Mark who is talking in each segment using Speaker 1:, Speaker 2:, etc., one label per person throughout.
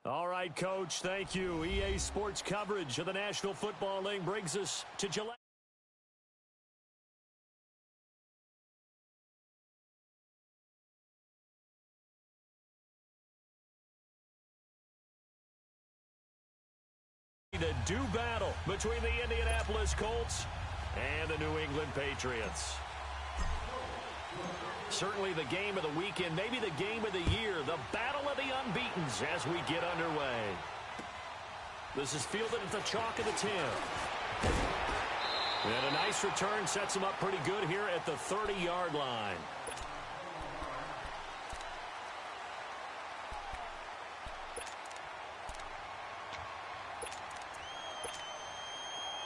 Speaker 1: All right, Coach, thank you. EA Sports coverage of the National Football League brings us to Gillette. To do battle between the Indianapolis Colts and the New England Patriots. Certainly the game of the weekend, maybe the game of the year, the battle of the unbeatens as we get underway. This is fielded at the chalk of the 10. And a nice return sets him up pretty good here at the 30-yard line.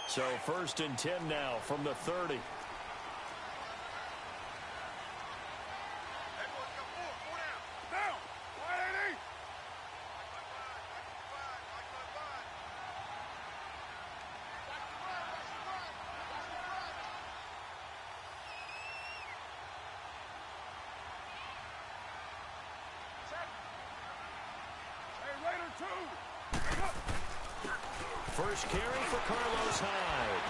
Speaker 1: So 1st and 10 now from the 30. First carry for Carlos Hyde.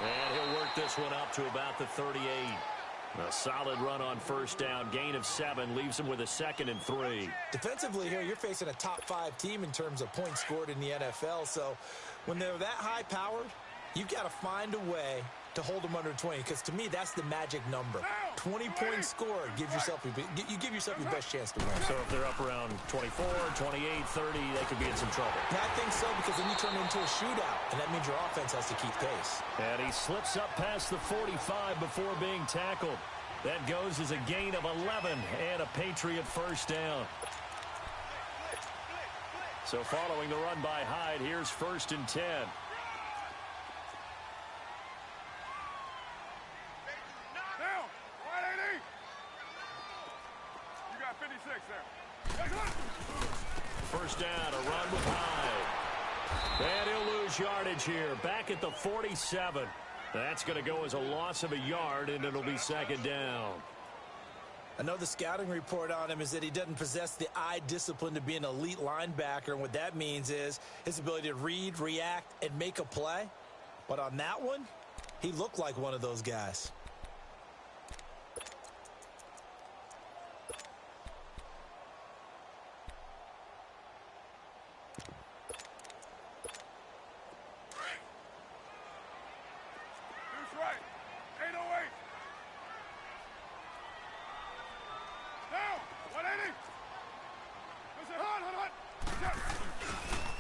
Speaker 1: And he'll work this one up to about the 38. A solid run on 1st down. Gain of 7 leaves him with a 2nd and 3.
Speaker 2: Defensively here, you're facing a top 5 team in terms of points scored in the NFL. So when they're that high powered, you've got to find a way to hold them under 20, because to me that's the magic number. 20 points scored gives yourself you give yourself your best chance to win.
Speaker 1: So if they're up around 24, 28, 30, they could be in some trouble.
Speaker 2: Yeah, I think so, because then you turn it into a shootout, and that means your offense has to keep pace.
Speaker 1: And he slips up past the 45 before being tackled. That goes as a gain of 11 and a Patriot 1st down. So following the run by Hyde, here's 1st and 10. First down, a run with Hyde. And he'll lose yardage here. Back at the 47. That's going to go as a loss of a yard, and it'll be 2nd down.
Speaker 2: I know the scouting report on him is that he doesn't possess the eye discipline to be an elite linebacker. And what that means is his ability to read, react, and make a play. But on that one, he looked like one of those guys.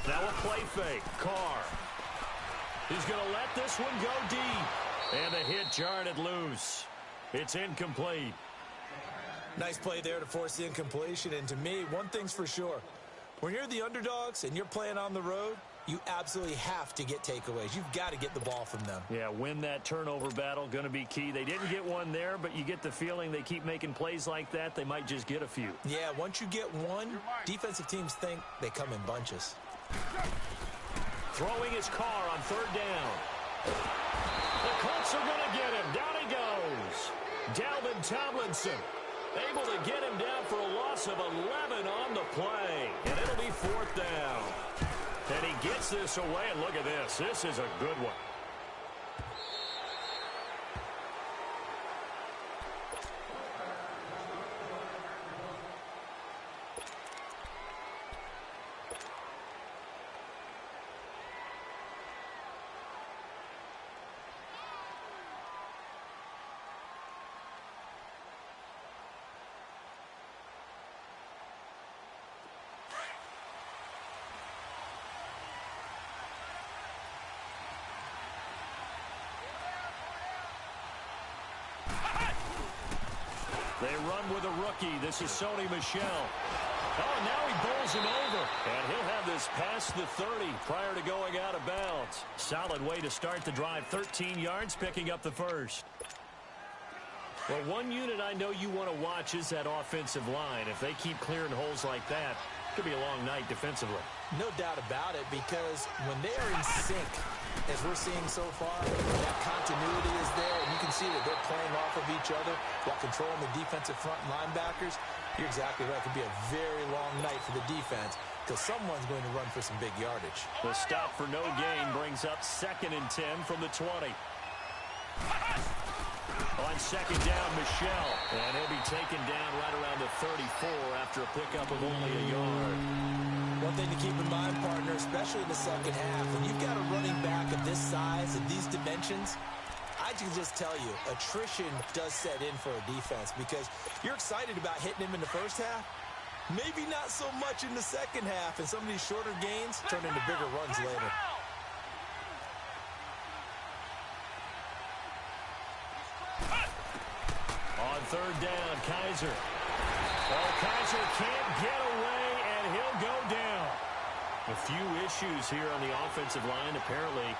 Speaker 1: Now a play fake. Carr. He's going to let this one go deep. And the hit jarred it loose. It's incomplete.
Speaker 2: Nice play there to force the incompletion. And to me, one thing's for sure. When you're the underdogs and you're playing on the road, you absolutely have to get takeaways. You've got to get the ball from them.
Speaker 1: Yeah, win that turnover battle, going to be key. They didn't get one there, but you get the feeling they keep making plays like that, they might just get a few.
Speaker 2: Yeah, once you get one, defensive teams think they come in bunches.
Speaker 1: Throwing his Carr on 3rd down. The Colts are going to get him. Down he goes. Dalvin Tomlinson able to get him down for a loss of 11 on the play. And it'll be 4th down. And he gets this away, and look at this. This is a good one. They run with a rookie. This is Sony Michel. Oh, and now he bowls him over. And he'll have this past the 30 prior to going out of bounds. Solid way to start the drive. 13 yards, picking up the first. Well, one unit I know you want to watch is that offensive line. If they keep clearing holes like that, it could be a long night defensively.
Speaker 2: No doubt about it, because when they are in sync, as we're seeing so far, that continuity is there, and you can see that they're playing off of each other while controlling the defensive front and linebackers. You're exactly right. It could be a very long night for the defense because someone's going to run for some big yardage.
Speaker 1: The stop for no gain brings up 2nd and 10 from the 20. On 2nd down, Michelle. And he'll be taken down right around the 34 after a pickup of only a yard.
Speaker 2: One thing to keep in mind, partner, especially in the second half, when you've got a running back of this size and these dimensions, I can just tell you, attrition does set in for a defense because you're excited about hitting him in the first half. Maybe not so much in the second half, and some of these shorter gains turn into bigger runs later.
Speaker 1: On 3rd down, Kaiser. Oh, Kaiser can't get away, and he'll go down. A few issues here on the offensive line. Apparently,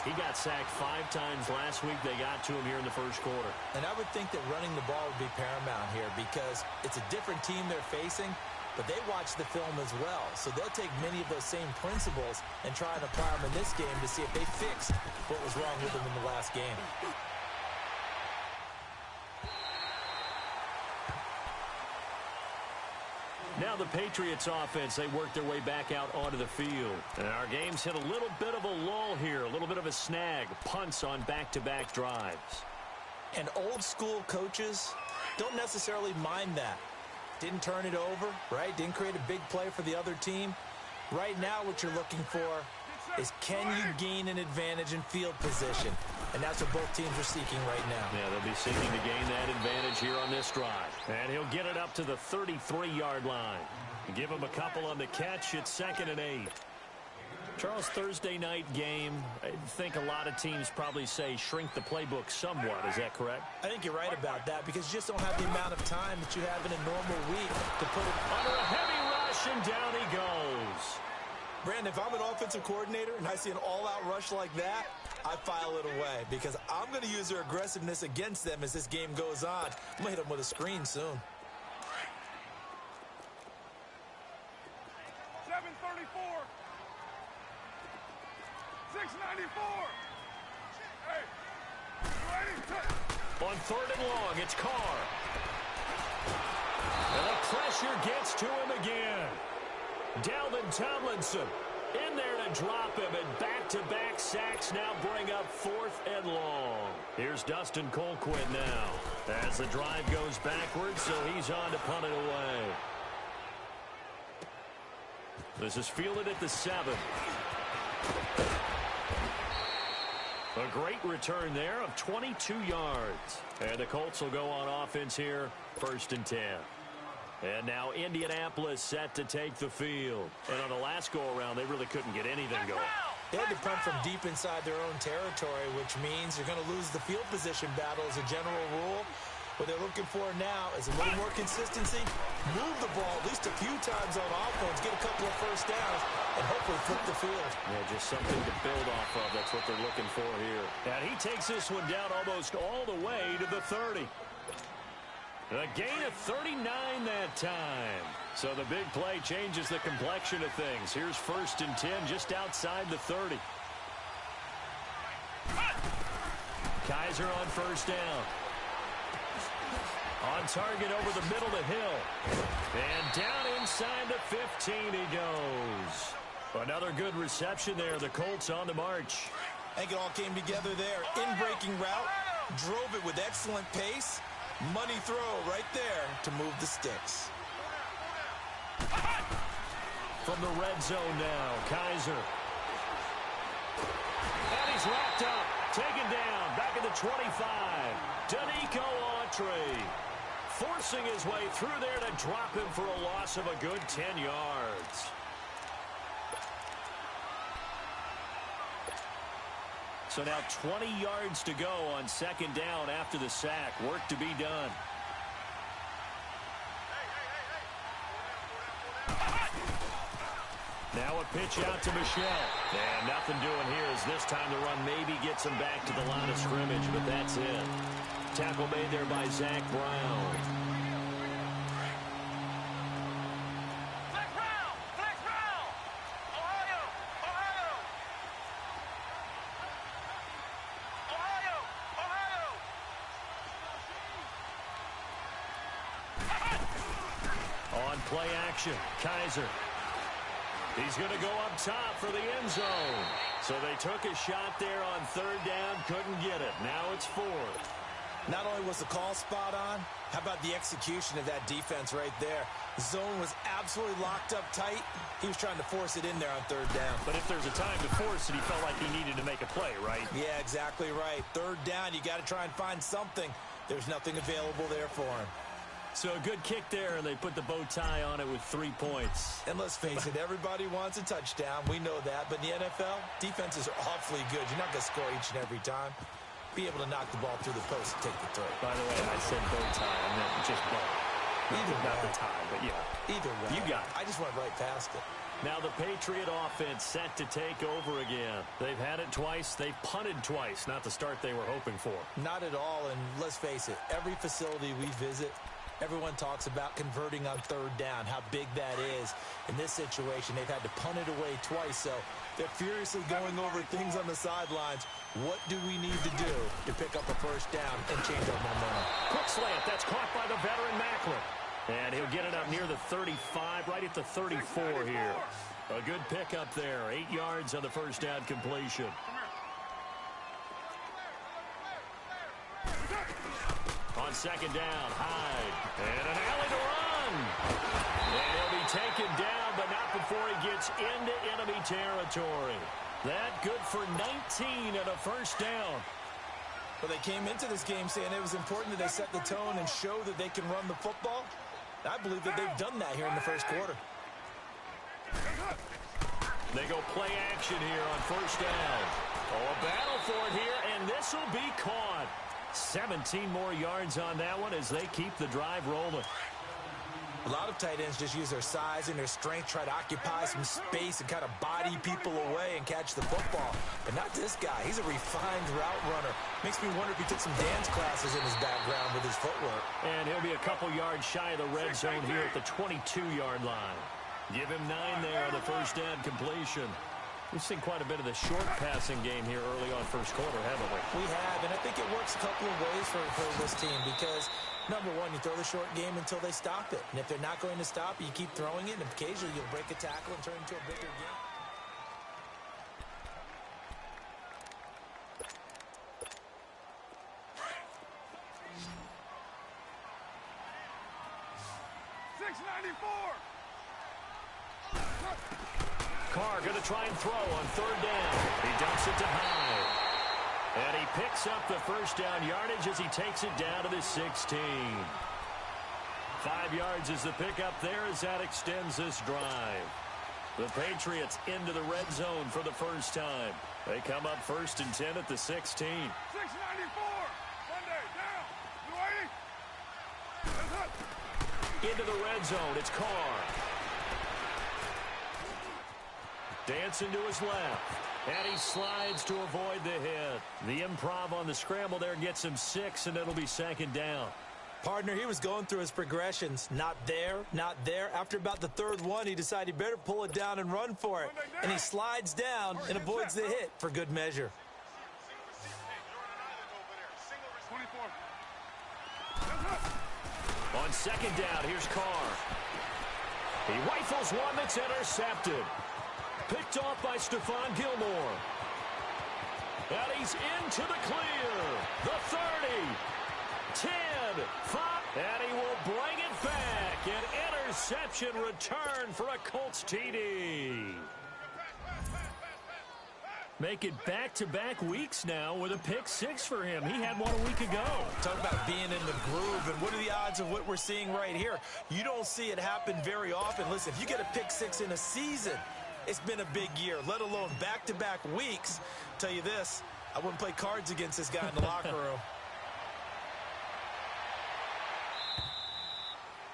Speaker 1: he got sacked 5 times last week. They got to him here in the first quarter.
Speaker 2: And I would think that running the ball would be paramount here because it's a different team they're facing, but they watch the film as well. So they'll take many of those same principles and try and apply them in this game to see if they fixed what was wrong with them in the last game.
Speaker 1: Now the Patriots offense, they work their way back out onto the field. And our game's hit a little bit of a lull here, a little bit of a snag. Punts on back-to-back drives.
Speaker 2: And old school coaches don't necessarily mind that. Didn't turn it over, right? Didn't create a big play for the other team. Right now what you're looking for is can you gain an advantage in field position? And that's what both teams are seeking right now.
Speaker 1: Yeah, they'll be seeking to gain that advantage here on this drive. And he'll get it up to the 33-yard line. Give him a couple on the catch. It's 2nd and 8. Charles, Thursday night game, I think a lot of teams probably say shrink the playbook somewhat. Is that correct?
Speaker 2: I think you're right about that because you just don't have the amount of time that you have in a normal week to put it
Speaker 1: under a heavy rush, and down he goes.
Speaker 2: Brandon, if I'm an offensive coordinator and I see an all-out rush like that, I file it away because I'm going to use their aggressiveness against them as this game goes on. I'm going to hit them with a screen soon.
Speaker 3: 734. 694. Hey.
Speaker 1: On 3rd and long, it's Carr. And the pressure gets to him again. Dalvin Tomlinson in there to drop him, and back-to-back sacks now bring up 4th and long. Here's Dustin Colquitt now as the drive goes backwards, so he's on to punt it away. This is fielded at the 7. A great return there of 22 yards. And the Colts will go on offense here, 1st and 10. And now Indianapolis set to take the field. And on the last go-around, they really couldn't get anything going.
Speaker 2: They had to punt from deep inside their own territory, which means you're going to lose the field position battle as a general rule. What they're looking for now is a little more consistency, move the ball at least a few times on offense, get a couple of first downs, and hopefully flip the field.
Speaker 1: Yeah, just something to build off of. That's what they're looking for here. And he takes this one down almost all the way to the 30. A gain of 39 that time. So the big play changes the complexion of things. Here's 1st and 10 just outside the 30. Kaiser on 1st down. On target over the middle to Hill. And down inside the 15 he goes. Another good reception there. The Colts on the march.
Speaker 2: I think it all came together there. In-breaking route, drove it with excellent pace. Money throw right there to move the sticks.
Speaker 1: From the red zone now, Kaiser. And he's wrapped up, taken down, back at the 25. Danico Autry forcing his way through there to drop him for a loss of a good 10 yards. So now 20 yards to go on 2nd down after the sack. Work to be done. Now a pitch out to Michelle. And nothing doing here as this time the run maybe gets him back to the line of scrimmage, but that's it. Tackle made there by Zach Brown. Play action. Kaiser. He's going to go up top for the end zone. So they took a shot there on third down, couldn't get it. Now it's fourth.
Speaker 2: Not only was the call spot on, how about the execution of that defense right there? The zone was absolutely locked up tight. He was trying to force it in there on third down.
Speaker 1: But if there's a time to force it, he felt like he needed to make a play, right?
Speaker 2: Yeah, exactly right. Third down, you got to try and find something. There's nothing available there for him.
Speaker 1: So a good kick there, and they put the bow tie on it with 3 points.
Speaker 2: And let's face it, everybody wants a touchdown. We know that. But in the NFL, defenses are awfully good. You're not going to score each and every time. Be able to knock the ball through the post and take the throw.
Speaker 1: By the way, I said bow tie. I meant just bow.
Speaker 2: Either
Speaker 1: not
Speaker 2: way.
Speaker 1: the tie, but yeah.
Speaker 2: Either way.
Speaker 1: You got it.
Speaker 2: I just went right past it.
Speaker 1: Now the Patriot offense set to take over again. They've had it twice. They've punted twice. Not the start they were hoping for.
Speaker 2: Not at all. And let's face it, every facility we visit, everyone talks about converting on third down, how big that is. In this situation, they've had to punt it away twice, so they're furiously going over things on the sidelines. What do we need to do to pick up a first down and change our momentum?
Speaker 1: Quick slant. That's caught by the veteran Macklin. And he'll get it up near the 35, right at the 34 here. A good pickup there. 8 yards on the first down completion. On second down, Hyde. And an alley to run. And he'll be taken down, but not before he gets into enemy territory. That good for 19 and a first down.
Speaker 2: Well, they came into this game saying it was important that they set the tone and show that they can run the football. I believe that they've done that here in the first quarter.
Speaker 1: They go play action here on first down. Oh, a battle for it here, and this will be caught. 17 more yards on that one as they keep the drive rolling.
Speaker 2: A lot of tight ends just use their size and their strength, try to occupy some space and kind of body people away and catch the football. But not this guy. He's a refined route runner. Makes me wonder if he took some dance classes in his background with his footwork.
Speaker 1: And he'll be a couple yards shy of the red zone here at the 22-yard line. Give him 9 there on the first down completion. We've seen quite a bit of the short passing game here early on first quarter, haven't we?
Speaker 2: We have, and I think it works a couple of ways for this team because, number one, you throw the short game until they stop it. And if they're not going to stop it, you keep throwing it, and occasionally you'll break a tackle and turn it into a bigger game.
Speaker 1: Carr going to try and throw on third down. He dumps it to Hyde. And he picks up the first down yardage as he takes it down to the 16. 5 yards is the pickup there as that extends this drive. The Patriots into the red zone for the first time. They come up 1st and 10 at the 16.
Speaker 3: 694. Monday, down. 280.
Speaker 1: Into the red zone, it's Carr. Dancing to his left. And he slides to avoid the hit. The improv on the scramble there gets him 6, and it'll be second down.
Speaker 2: Partner, he was going through his progressions. Not there, not there. After about the third one, he decided he better pull it down and run for it. And he slides down and avoids the hit for good measure.
Speaker 3: 24.
Speaker 1: On second down, here's Carr. He rifles one that's intercepted. Picked off by Stephon Gilmore. And he's into the clear. The 30. 10. 5. And he will bring it back. An interception return for a Colts TD. Make it back-to-back weeks now with a pick 6 for him. He had one a week ago.
Speaker 2: Talk about being in the groove, and what are the odds of what we're seeing right here? You don't see it happen very often. Listen, if you get a pick 6 in a season, it's been a big year, let alone back-to-back weeks. Tell you this, I wouldn't play cards against this guy in the locker room.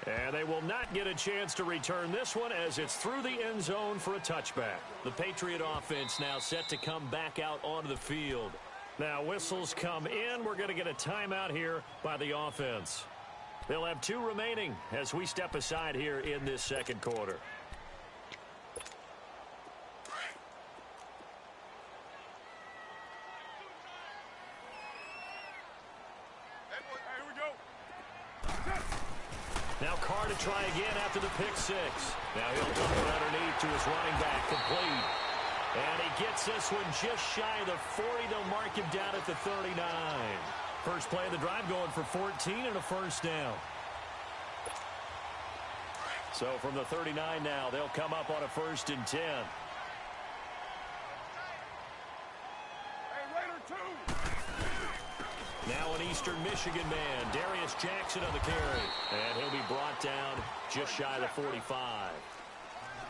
Speaker 1: And they will not get a chance to return this one as it's through the end zone for a touchback. The Patriot offense now set to come back out onto the field. Now whistles come in. We're going to get a timeout here by the offense. They'll have 2 remaining as we step aside here in this second quarter. Now Carr to try again after the pick six. Now he'll dump it underneath to his running back, complete. And he gets this one just shy of the 40. They'll mark him down at the 39. First play of the drive going for 14 and a first down. So from the 39 now, they'll come up on a 1st and 10. Now an Eastern Michigan man, Darius Jackson on the carry. And he'll be brought down just shy of the 45.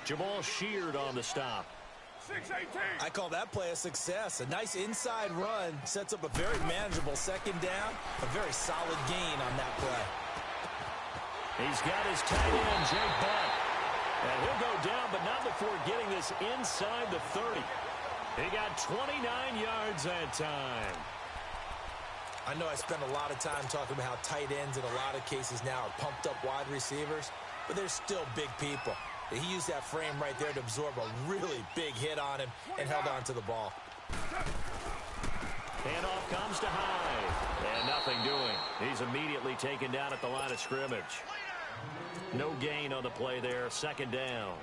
Speaker 1: Jamal Sheard on the stop.
Speaker 3: 6-18.
Speaker 2: I call that play a success. A nice inside run sets up a very manageable second down. A very solid gain on that play.
Speaker 1: He's got his tight end, Jake Butt. And he'll go down, but not before getting this inside the 30. He got 29 yards that time.
Speaker 2: I know I spend a lot of time talking about how tight ends in a lot of cases now are pumped up wide receivers, but they're still big people. He used that frame right there to absorb a really big hit on him and held on to the ball.
Speaker 1: Handoff comes to Hyde. And nothing doing. He's immediately taken down at the line of scrimmage. No gain on the play there. Second down.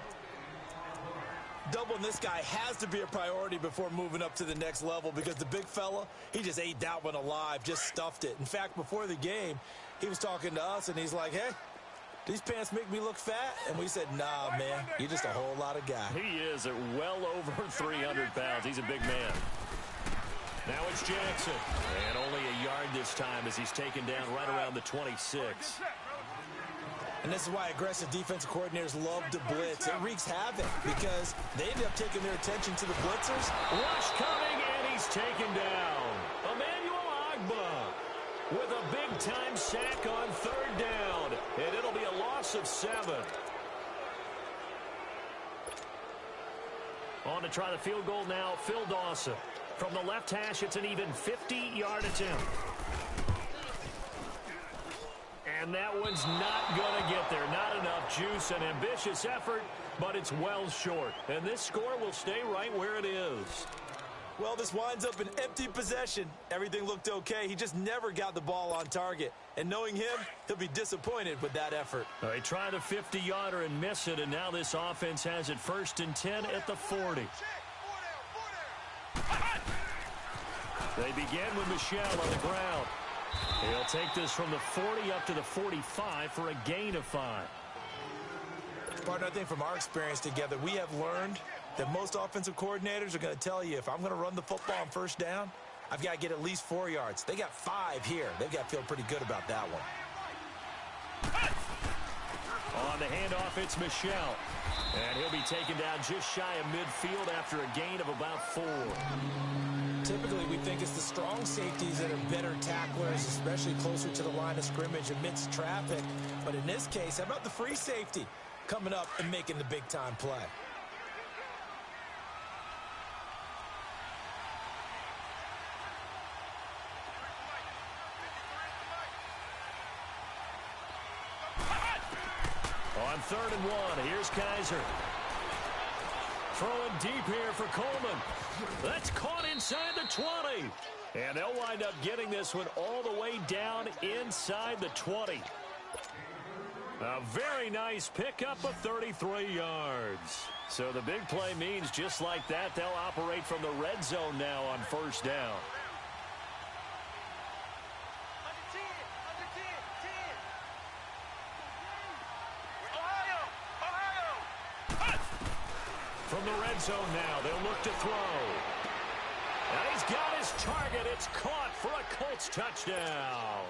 Speaker 2: Doubling this guy has to be a priority before moving up to the next level because the big fella, he just ate that one alive, just stuffed it. In fact, before the game, he was talking to us, and he's like, hey, these pants make me look fat? And we said, nah, man, you're just a whole lot of guy.
Speaker 1: He is at well over 300 pounds. He's a big man. Now it's Jackson. And only a yard this time as he's taken down right around the 26.
Speaker 2: And this is why aggressive defensive coordinators love to blitz. It wreaks havoc because they end up taking their attention to the blitzers.
Speaker 1: Rush coming, and he's taken down. Emmanuel Agba with a big-time sack on 3rd down. And it'll be a loss of 7. On to try the field goal now, Phil Dawson. From the left hash, it's an even 50-yard attempt. And that one's not going to get there. Not enough juice. An ambitious effort, but it's well short. And this score will stay right where it is.
Speaker 2: Well, this winds up an empty possession. Everything looked okay. He just never got the ball on target. And knowing him, he'll be disappointed with that effort.
Speaker 1: They try the 50-yarder and miss it, and now this offense has it 1st and 10 at the 40. They begin with Michel on the ground. He'll take this from the 40 up to the 45 for a gain of 5.
Speaker 2: Partner, I think from our experience together, we have learned that most offensive coordinators are going to tell you, if I'm going to run the football on 1st down, I've got to get at least 4 yards. They got 5 here. They've got to feel pretty good about that one.
Speaker 1: On the handoff, it's Michel. And he'll be taken down just shy of midfield after a gain of about 4.
Speaker 2: Typically, we think it's the strong safeties that are better tacklers, especially closer to the line of scrimmage amidst traffic. But in this case, how about the free safety coming up and making the big-time play?
Speaker 1: On 3rd and 1, here's Kaiser. Throwing deep here for Coleman. That's caught inside the 20. And they'll wind up getting this one all the way down inside the 20. A very nice pickup of 33 yards. So the big play means just like that, they'll operate from the red zone now on 1st down. From the red zone now, they'll look to throw. And he's got his target. It's caught for a Colts touchdown.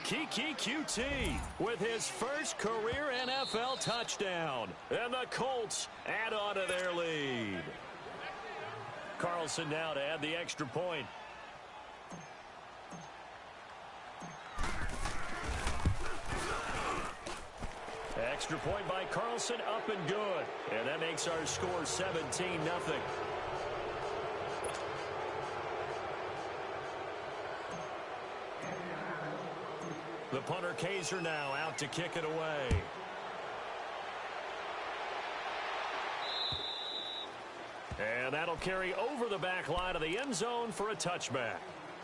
Speaker 1: Kiki QT with his first career NFL touchdown. And the Colts add on to their lead. Carlson now to add the extra point. Extra point by Carlson, up and good. And that makes our score 17-0. The punter Kaiser now out to kick it away. And that'll carry over the back line of the end zone for a touchback.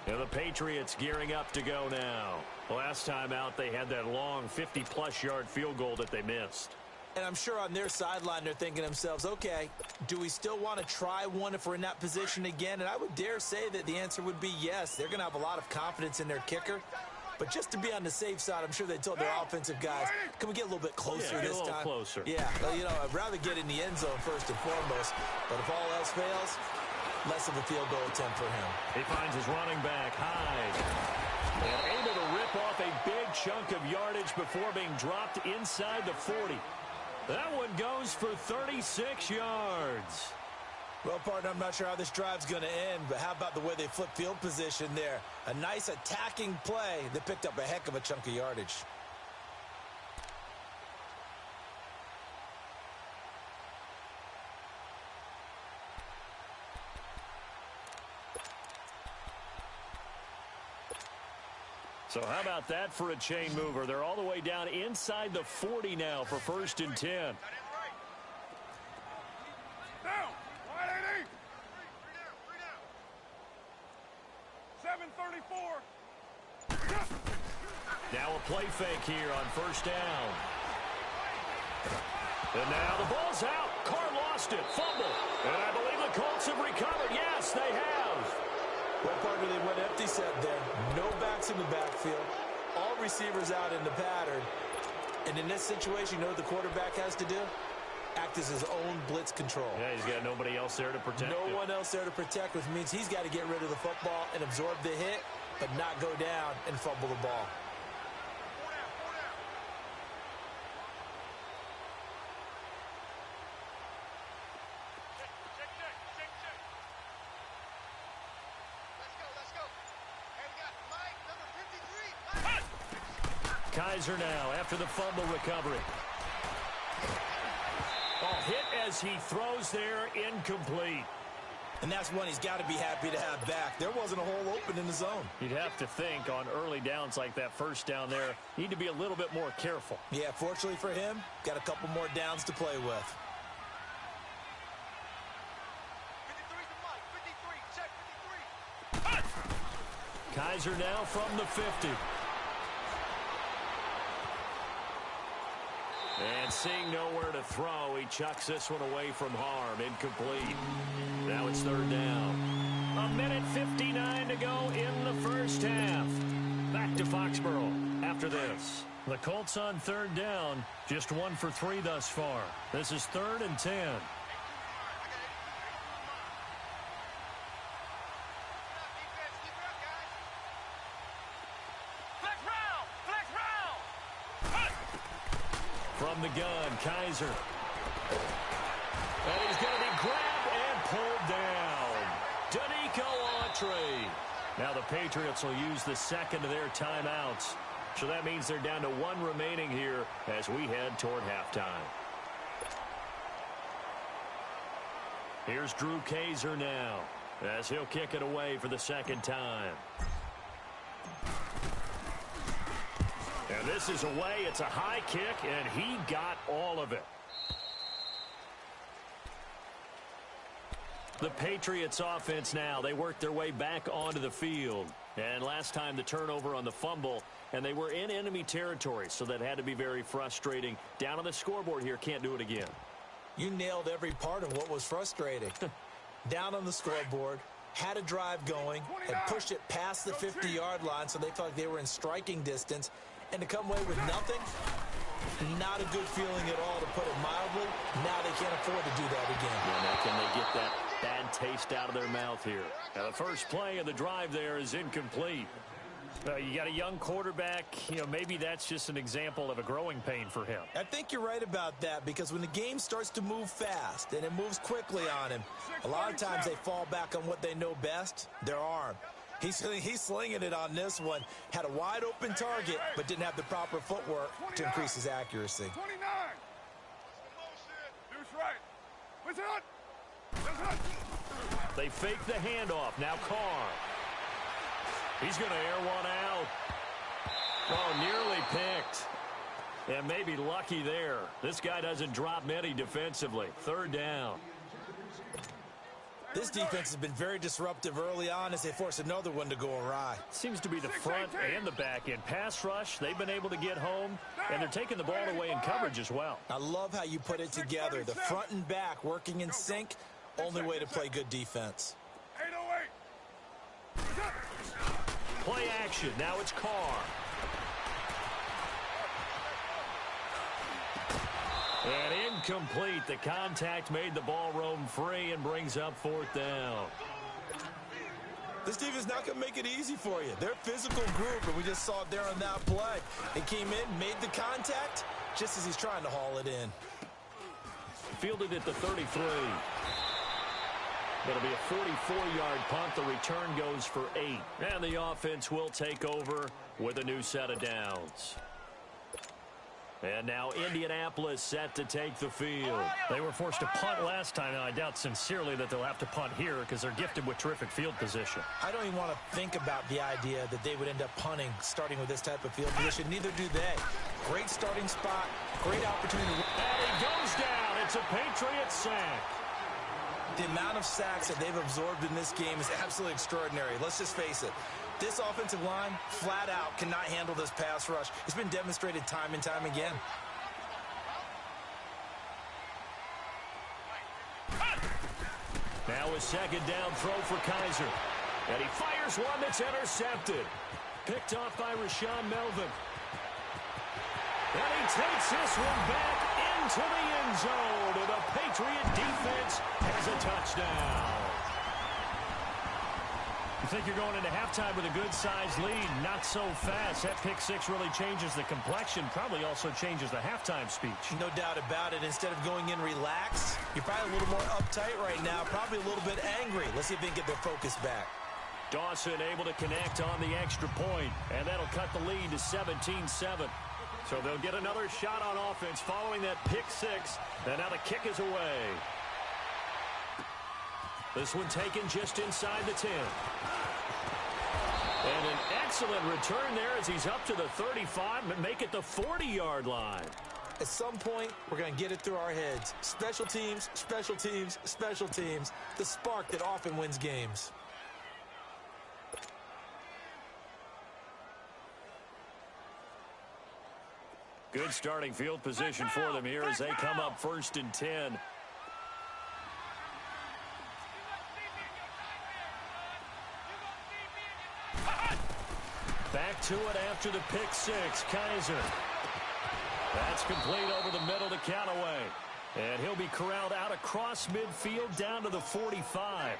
Speaker 1: And the Patriots gearing up to go now. Last time out, they had that long 50-plus yard field goal that they missed.
Speaker 2: And I'm sure on their sideline they're thinking to themselves, okay, do we still want to try one if we're in that position again? And I would dare say that the answer would be yes. They're going to have a lot of confidence in their kicker. But just to be on the safe side, I'm sure they told their offensive guys, can we get a little bit closer this time?
Speaker 1: Closer.
Speaker 2: Yeah, you know, I'd rather get in the end zone first and foremost. But if all else fails, less of a field goal attempt for him.
Speaker 1: He finds his running back, Hyde. And able to rip off a big chunk of yardage before being dropped inside the 40. That one goes for 36 yards.
Speaker 2: Well, partner, I'm not sure how this drive's going to end, but how about the way they flip field position there? A nice attacking play that picked up a heck of a chunk of yardage.
Speaker 1: So how about that for a chain mover? They're all the way down inside the 40 now for 1st and 10.
Speaker 3: Down. Wide 80. 734.
Speaker 1: Now a play fake here on 1st down. And now the ball's out. Carr lost it. Fumble. And I believe the Colts have recovered. Yes, they have.
Speaker 2: Well, partner, they went empty set there. No backs in the backfield. All receivers out in the pattern. And in this situation, you know what the quarterback has to do? Act as his own blitz control.
Speaker 1: Yeah, he's got nobody else there to protect him.
Speaker 2: No one else there to protect, which means he's got to get rid of the football and absorb the hit, but not go down and fumble the ball.
Speaker 1: Kaiser now after the fumble recovery. Oh, hit as he throws there, incomplete.
Speaker 2: And that's one he's got to be happy to have back. There wasn't a hole open in the zone.
Speaker 1: You'd have to think on early downs like that first down there, need to be a little bit more careful.
Speaker 2: Yeah, fortunately for him, got a couple more downs to play with.
Speaker 3: 53.
Speaker 1: Kaiser now from the 50. And seeing nowhere to throw, he chucks this one away from harm. Incomplete. Now it's 3rd down. 1:59 to go in the first half. Back to Foxborough after this. The Colts on 3rd down. Just 1 for 3 thus far. This is 3rd and 10. From the gun, Kaiser. And he's going to be grabbed and pulled down. Danico Autry. Now the Patriots will use the second of their timeouts. So that means they're down to 1 remaining here as we head toward halftime. Here's Drew Kaiser now as he'll kick it away for the 2nd time. And this is away. It's a high kick, and he got all of it. The Patriots offense now, they worked their way back onto the field. And last time the turnover on the fumble, and they were in enemy territory, so that had to be very frustrating. Down on the scoreboard here, can't do it again.
Speaker 2: You nailed every part of what was frustrating. Down on the scoreboard, had a drive going, and pushed it past the 50-yard line so they felt like they were in striking distance. And to come away with nothing, not a good feeling at all, to put it mildly. Now they can't afford to do that again.
Speaker 1: Yeah, now can they get that bad taste out of their mouth here? Now the first play of the drive there is incomplete. You got a young quarterback, maybe that's just an example of a growing pain for him.
Speaker 2: I think you're right about that, because when the game starts to move fast and it moves quickly on him, a lot of times they fall back on what they know best, their arm. He's slinging it on this one. Had a wide open target, but didn't have the proper footwork to increase his accuracy.
Speaker 3: 29. Deuce right. What's it?
Speaker 1: They fake the handoff. Now Carr. He's going to air one out. Oh, nearly picked. And maybe lucky there. This guy doesn't drop many defensively. 3rd down.
Speaker 2: This defense has been very disruptive early on as they force another one to go awry.
Speaker 1: Seems to be the front and the back end. Pass rush, they've been able to get home, and they're taking the ball away in coverage as well.
Speaker 2: I love how you put it together. The front and back working in sync, only way to play good defense.
Speaker 3: 808.
Speaker 1: Play action. Now it's Carr. And incomplete. The contact made the ball roam free and brings up fourth down.
Speaker 2: This defense is not going to make it easy for you. They're a physical group, and we just saw it there on that play. They came in, made the contact, just as he's trying to haul it in.
Speaker 1: Fielded at the 33. It'll be a 44-yard punt. The return goes for 8. And the offense will take over with a new set of downs. And now Indianapolis set to take the field. They were forced to punt last time, and I doubt sincerely that they'll have to punt here because they're gifted with terrific field position.
Speaker 2: I don't even want to think about the idea that they would end up punting starting with this type of field position. Neither do they. Great starting spot, great opportunity.
Speaker 1: And he goes down. It's a Patriot sack.
Speaker 2: The amount of sacks that they've absorbed in this game is absolutely extraordinary. Let's just face it. This offensive line, flat out, cannot handle this pass rush. It's been demonstrated time and time again.
Speaker 1: Now a second down throw for Kaiser. And he fires one that's intercepted. Picked off by Rashawn Melvin. And he takes this one back into the end zone. And the Patriot defense has a touchdown. You think you're going into halftime with a good-sized lead. Not so fast. That pick six really changes the complexion. Probably also changes the halftime speech.
Speaker 2: No doubt about it. Instead of going in relaxed, you're probably a little more uptight right now. Probably a little bit angry. Let's see if they can get their focus back. Dawson
Speaker 1: able to connect on the extra point. And that'll cut the lead to 17-7. So they'll get another shot on offense following that pick six. And now the kick is away. This one taken just inside the 10. And an excellent return there as he's up to the 35 and make it the 40-yard line.
Speaker 2: At some point, we're going to get it through our heads. Special teams, special teams, special teams. The spark that often wins games.
Speaker 1: Good starting field position for them here as they come up 1st and 10. Back to it after the pick six. Kaiser. That's complete over the middle to Callaway. And he'll be corralled out across midfield down to the 45.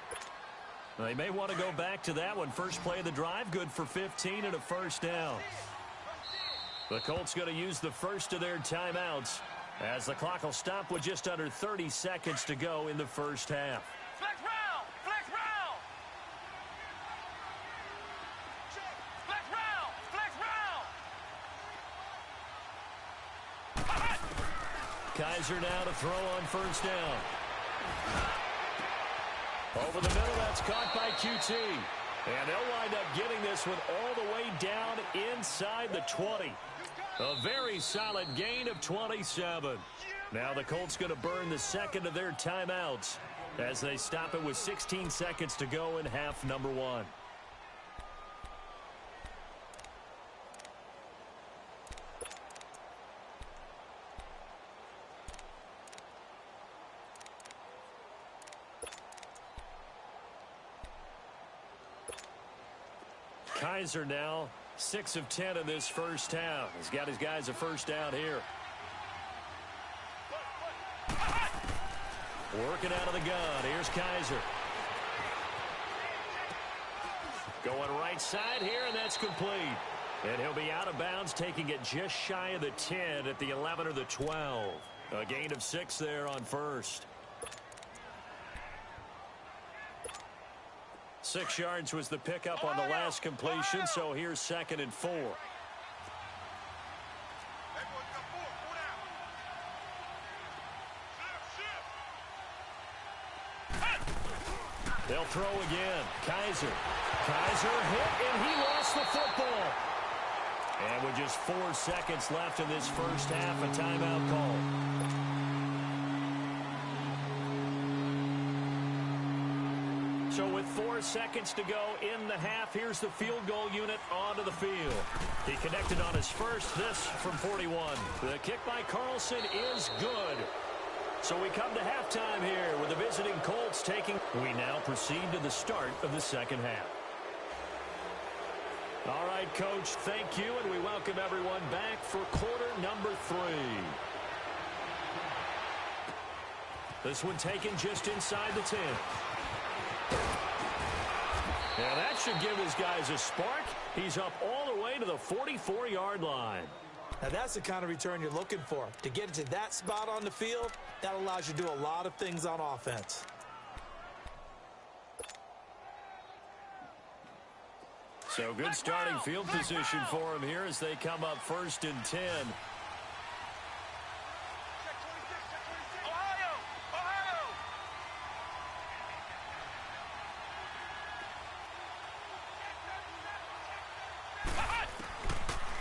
Speaker 1: They may want to go back to that one. First play of the drive, good for 15 and a first down. The Colts going to use the first of their timeouts as the clock will stop with just under 30 seconds to go in the first half.
Speaker 3: Flex round! Flex round! Flex round! Flex round!
Speaker 1: Kaiser now to throw on first down. Over the middle, that's caught by QT. And they'll wind up getting this one all the way down inside the 20. A very solid gain of 27. Now the Colts going to burn the second of their timeouts as they stop it with 16 seconds to go in half number one. Kaiser now 6 of 10 in this first half. He's got his guys a first down here. Working out of the gun. Here's Kaiser. Going right side here, and that's complete. And he'll be out of bounds, taking it just shy of the 10 at the 11 or the 12. A gain of 6 there on first. 6 yards was the pickup on the last completion, so here's 2nd and 4. They'll throw again. Kaiser. Kaiser hit, and he lost the football. And with just 4 seconds left in this first half, a timeout call. So with 4 seconds to go in the half, here's the field goal unit onto the field. He connected on his first, this from 41. The kick by Carlson is good. So we come to halftime here with the visiting Colts taking. We now proceed to the start of the second half. All right, Coach, thank you, and we welcome everyone back for quarter number 3. This one taken just inside the 10. And that should give his guys a spark. He's up all the way to the 44-yard line.
Speaker 2: Now, that's the kind of return you're looking for. To get to that spot on the field, that allows you to do a lot of things on offense.
Speaker 1: So good starting field position for him here as they come up 1st and 10.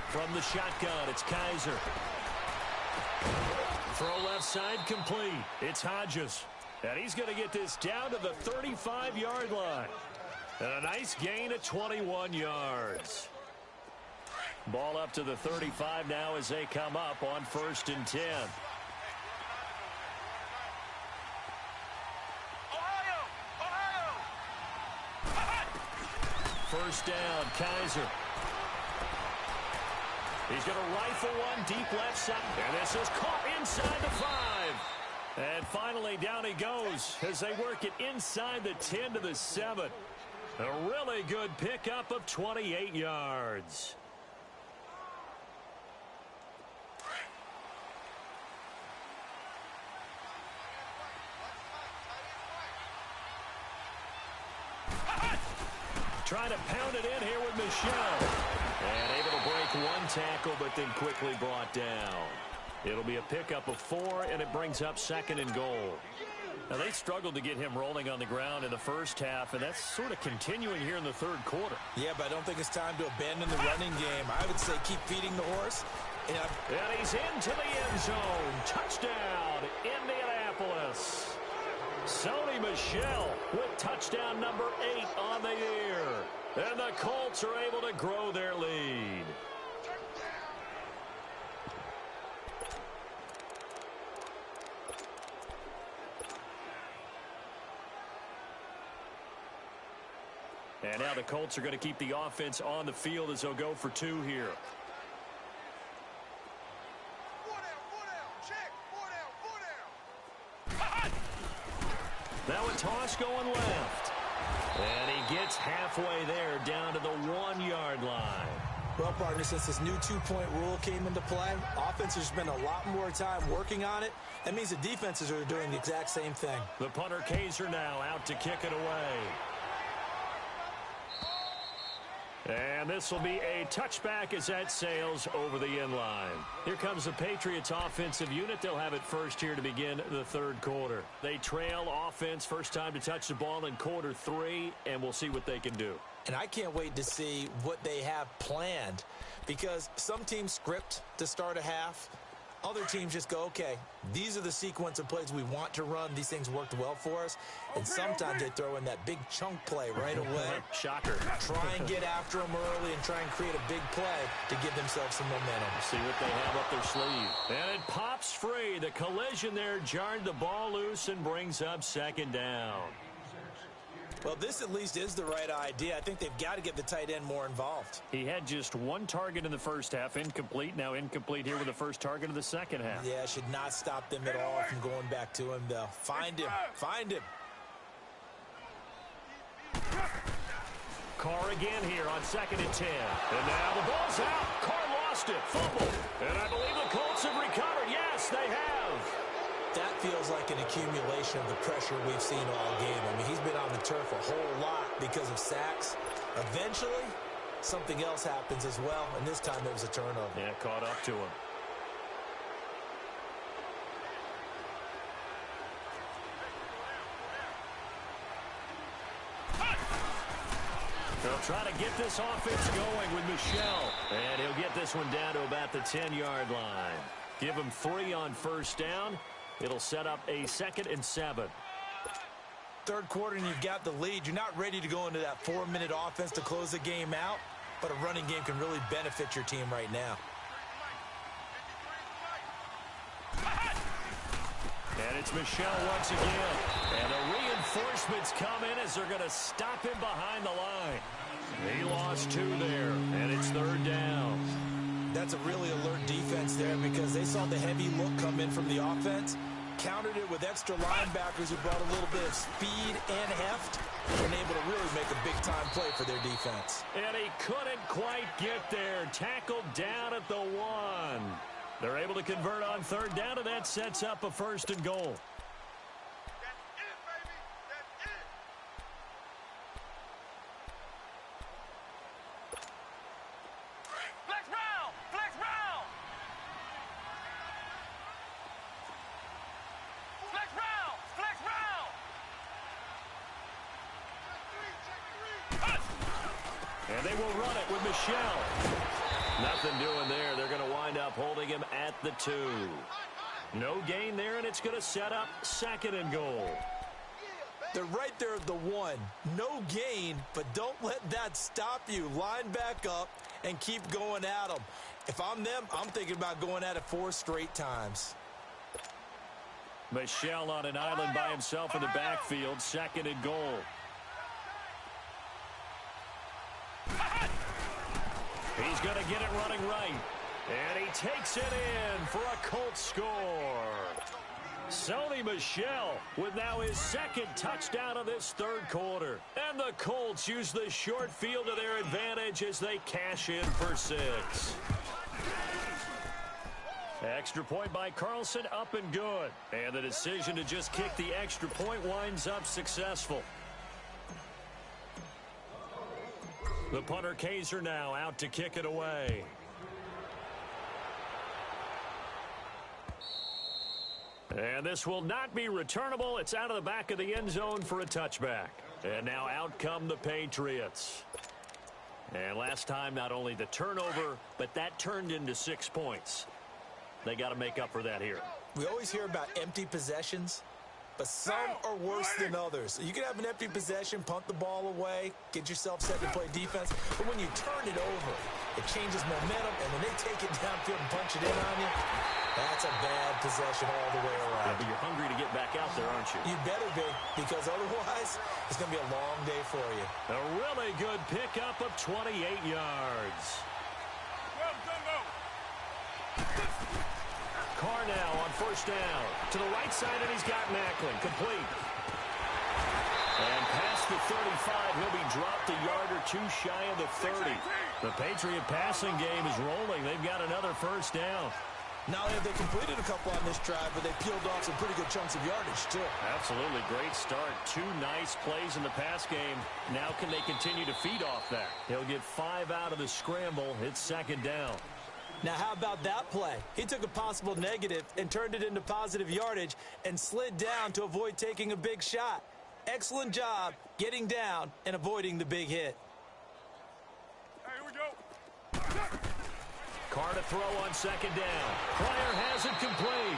Speaker 1: From the shotgun, it's Kaiser. Throw left side complete. It's Hodges. And he's going to get this down to the 35-yard line. And a nice gain of 21 yards. Ball up to the 35 now as they come up on 1st and 10. First down, Kaiser. He's going to rifle one deep left side. And this is caught inside the 5. And finally down he goes as they work it inside the 10 to the 7. A really good pickup of 28 yards. Trying to pound it in here with Michelle. And able to break one tackle, but then quickly brought down. It'll be a pickup of 4, and it brings up 2nd and goal. Now, they struggled to get him rolling on the ground in the first half, and that's sort of continuing here in the 3rd quarter.
Speaker 2: Yeah, but I don't think it's time to abandon the running game. I would say keep feeding the horse.
Speaker 1: And he's into the end zone. Touchdown, Indianapolis. Sony Michel with touchdown number 8 on the year. And the Colts are able to grow their lead. And now the Colts are going to keep the offense on the field as they'll go for 2 here. Now a toss going left. And he gets halfway there down to the 1-yard line.
Speaker 2: Well, partner, since this new 2-point rule came into play, offenses spend a lot more time working on it. That means the defenses are doing the exact same thing.
Speaker 1: The punter Kaiser now out to kick it away. And this will be a touchback as that sails over the end line. Here comes the Patriots offensive unit. They'll have it first here to begin the 3rd quarter. They trail offense, first time to touch the ball in quarter 3, and we'll see what they can do.
Speaker 2: And I can't wait to see what they have planned, because some teams script to start a half. Other teams just go, okay, these are the sequence of plays we want to run. These things worked well for us. And sometimes they throw in that big chunk play right away.
Speaker 1: Shocker.
Speaker 2: Try and get after them early and try and create a big play to give themselves some momentum.
Speaker 1: See what they have up their sleeve. And it pops free. The collision there jarred the ball loose and brings up 2nd down.
Speaker 2: Well, this at least is the right idea. I think they've got to get the tight end more involved.
Speaker 1: He had just 1 target in the first half, incomplete. Now incomplete here with the first target of the second half.
Speaker 2: Yeah, should not stop them at all from going back to him, though. Find him. Find him.
Speaker 1: Carr again here on 2nd and 10. And now the ball's out. Carr lost it. Fumble. And I believe the Colts have recovered. Yes, they have.
Speaker 2: That feels like an accumulation of the pressure we've seen all game. I mean, he's been on the turf a whole lot because of sacks. Eventually, something else happens as well, and this time it was a turnover.
Speaker 1: Yeah, caught up to him. They'll try to get this offense going with Michel. And he'll get this one down to about the 10-yard line. Give him 3 on first down. It'll set up a 2nd and 7.
Speaker 2: third quarter and you've got the lead, you're not ready to go into that 4-minute offense to close the game out, but a running game can really benefit your team right now.
Speaker 1: And it's Michel once again. And the reinforcements come in as they're going to stop him behind the line. He lost 2 there, and it's third down.
Speaker 2: That's a really alert defense there because they saw the heavy look come in from the offense, countered it with extra linebackers who brought a little bit of speed and heft, and able to really make a big-time play for their defense.
Speaker 1: And he couldn't quite get there. Tackled down at the 1. They're able to convert on third down, and that sets up a 1st and goal. And they will run it with Michel. Nothing doing there. They're going to wind up holding him at the 2. No gain there, and it's going to set up 2nd and goal.
Speaker 2: They're right there at the 1. No gain, but don't let that stop you. Line back up and keep going at them. If I'm them, I'm thinking about going at it 4 straight times.
Speaker 1: Michel on an island by himself in the backfield. 2nd and goal. He's going to get it running right. And he takes it in for a Colts score. Sony Michel with now his 2nd touchdown of this third quarter. And the Colts use the short field to their advantage as they cash in for 6. Extra point by Carlson, up and good. And the decision to just kick the extra point winds up successful. The punter Kaiser now out to kick it away. And this will not be returnable. It's out of the back of the end zone for a touchback. And now out come the Patriots. And last time, not only the turnover, but that turned into 6 points. They got to make up for that here.
Speaker 2: We always hear about empty possessions, but some are worse than others. You can have an empty possession, punt the ball away, get yourself set to play defense, but when you turn it over, it changes momentum, and when they take it downfield and punch it in on you, that's a bad possession all the way around.
Speaker 1: Yeah, but you're hungry to get back out there, aren't you?
Speaker 2: You better be, because otherwise, it's going to be a long day for you.
Speaker 1: A really good pickup of 28 yards. Carr now on 1st down. To the right side, and he's got Macklin. Complete. And past the 35, he'll be dropped a yard or 2 shy of the 30. The Patriot passing game is rolling. They've got another 1st down.
Speaker 2: Not only have they completed a couple on this drive, but they peeled off some pretty good chunks of yardage, too.
Speaker 1: Absolutely. Great start. 2 nice plays in the pass game. Now can they continue to feed off that? He'll get 5 out of the scramble. It's 2nd down.
Speaker 2: Now, how about that play? He took a possible negative and turned it into positive yardage and slid down to avoid taking a big shot. Excellent job getting down and avoiding the big hit.
Speaker 3: Hey, here we go.
Speaker 1: Carr to throw on 2nd down. Pryor has it complete.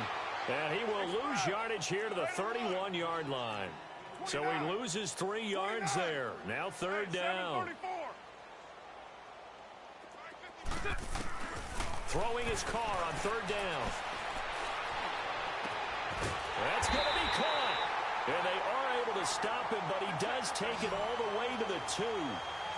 Speaker 1: And he will lose yardage here to the 31-yard line. So he loses 3 yards there. Now 3rd down. Throwing his Carr on 3rd down. That's going to be caught. And they are able to stop him, but he does take it all the way to the 2.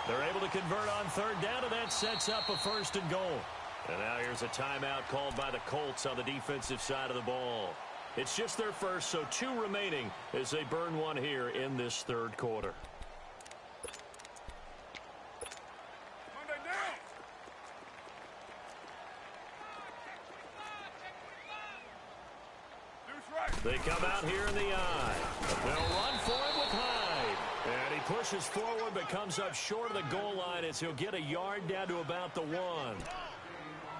Speaker 1: They're able to convert on 3rd down, and that sets up a 1st and goal. And now here's a timeout called by the Colts on the defensive side of the ball. It's just their first, so 2 remaining as they burn 1 here in this third quarter. They come out here in the eye. They'll run for it with Hyde. And he pushes forward but comes up short of the goal line as he'll get a yard down to about the 1.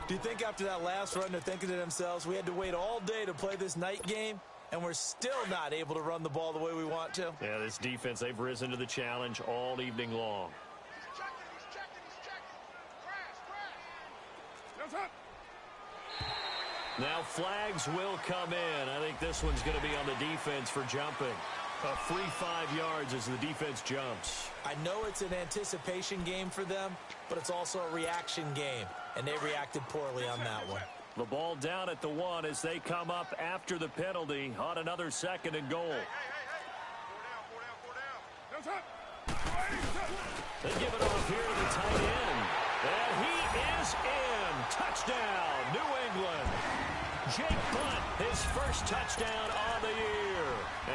Speaker 2: Do you think after that last run they're thinking to themselves, we had to wait all day to play this night game, and we're still not able to run the ball the way we want to?
Speaker 1: Yeah, this defense, they've risen to the challenge all evening long.
Speaker 3: He's checking. Crash.
Speaker 1: Now flags will come in. I think this one's going to be on the defense for jumping. A free 5 yards as the defense jumps.
Speaker 2: I know it's an anticipation game for them, but it's also a reaction game, and they reacted poorly on that one.
Speaker 1: The ball down at the 1 as they come up after the penalty on another 2nd and goal. They give it off here to the tight end. And he is in. Touchdown, New England. Jake Butt, his first touchdown on the year.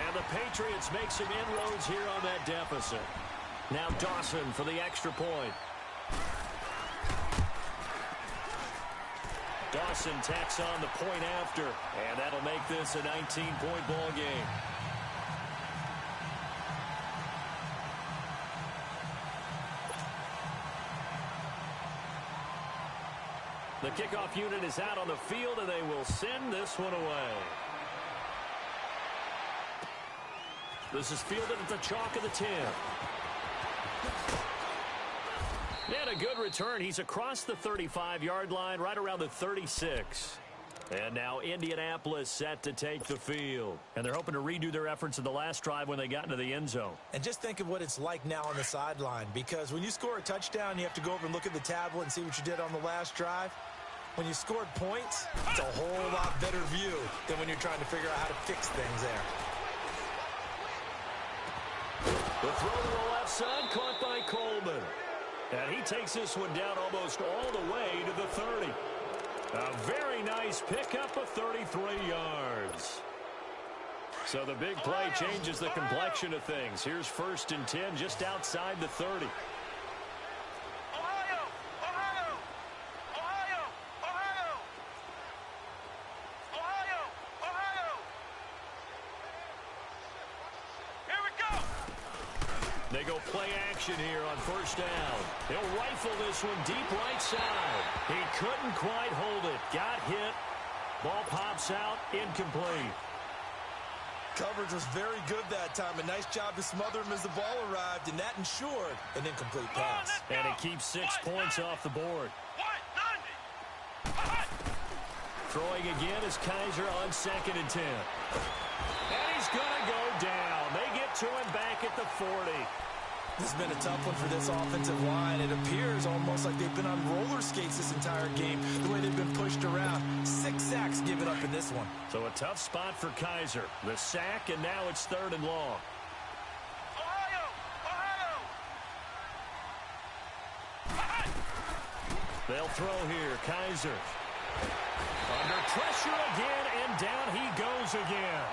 Speaker 1: And the Patriots make some inroads here on that deficit. Now Dawson for the extra point. Dawson tacks on the point after. And that'll make this a 19-point ball game. The kickoff unit is out on the field, and they will send this one away. This is fielded at the chalk of the 10. And a good return. He's across the 35-yard line, right around the 36. And now Indianapolis set to take the field. And they're hoping to redo their efforts in the last drive when they got into the end zone.
Speaker 2: And just think of what it's like now on the sideline, because when you score a touchdown, you have to go over and look at the tablet and see what you did on the last drive. When you scored points, it's a whole lot better view than when you're trying to figure out how to fix things there.
Speaker 1: The throw to the left side, caught by Coleman. And he takes this one down almost all the way to the 30. A very nice pickup of 33 yards. So the big play changes the complexion of things. Here's 1st and 10 just outside the 30. They go play action here on 1st down. He'll rifle this one deep right side. He couldn't quite hold it. Got hit. Ball pops out. Incomplete.
Speaker 2: Coverage was very good that time. A nice job to smother him as the ball arrived, and that ensured an incomplete pass.
Speaker 1: And it keeps 6 points off the board. Throwing again is Kaiser on 2nd and 10. And he's going to go down. They get to him back at the 40.
Speaker 2: This has been a tough one for this offensive line. It appears almost like they've been on roller skates this entire game, the way they've been pushed around. 6 sacks given up in this one.
Speaker 1: So a tough spot for Kaiser. The sack, and now it's 3rd and long. They'll throw here. Kaiser. Under pressure again, and down he goes again.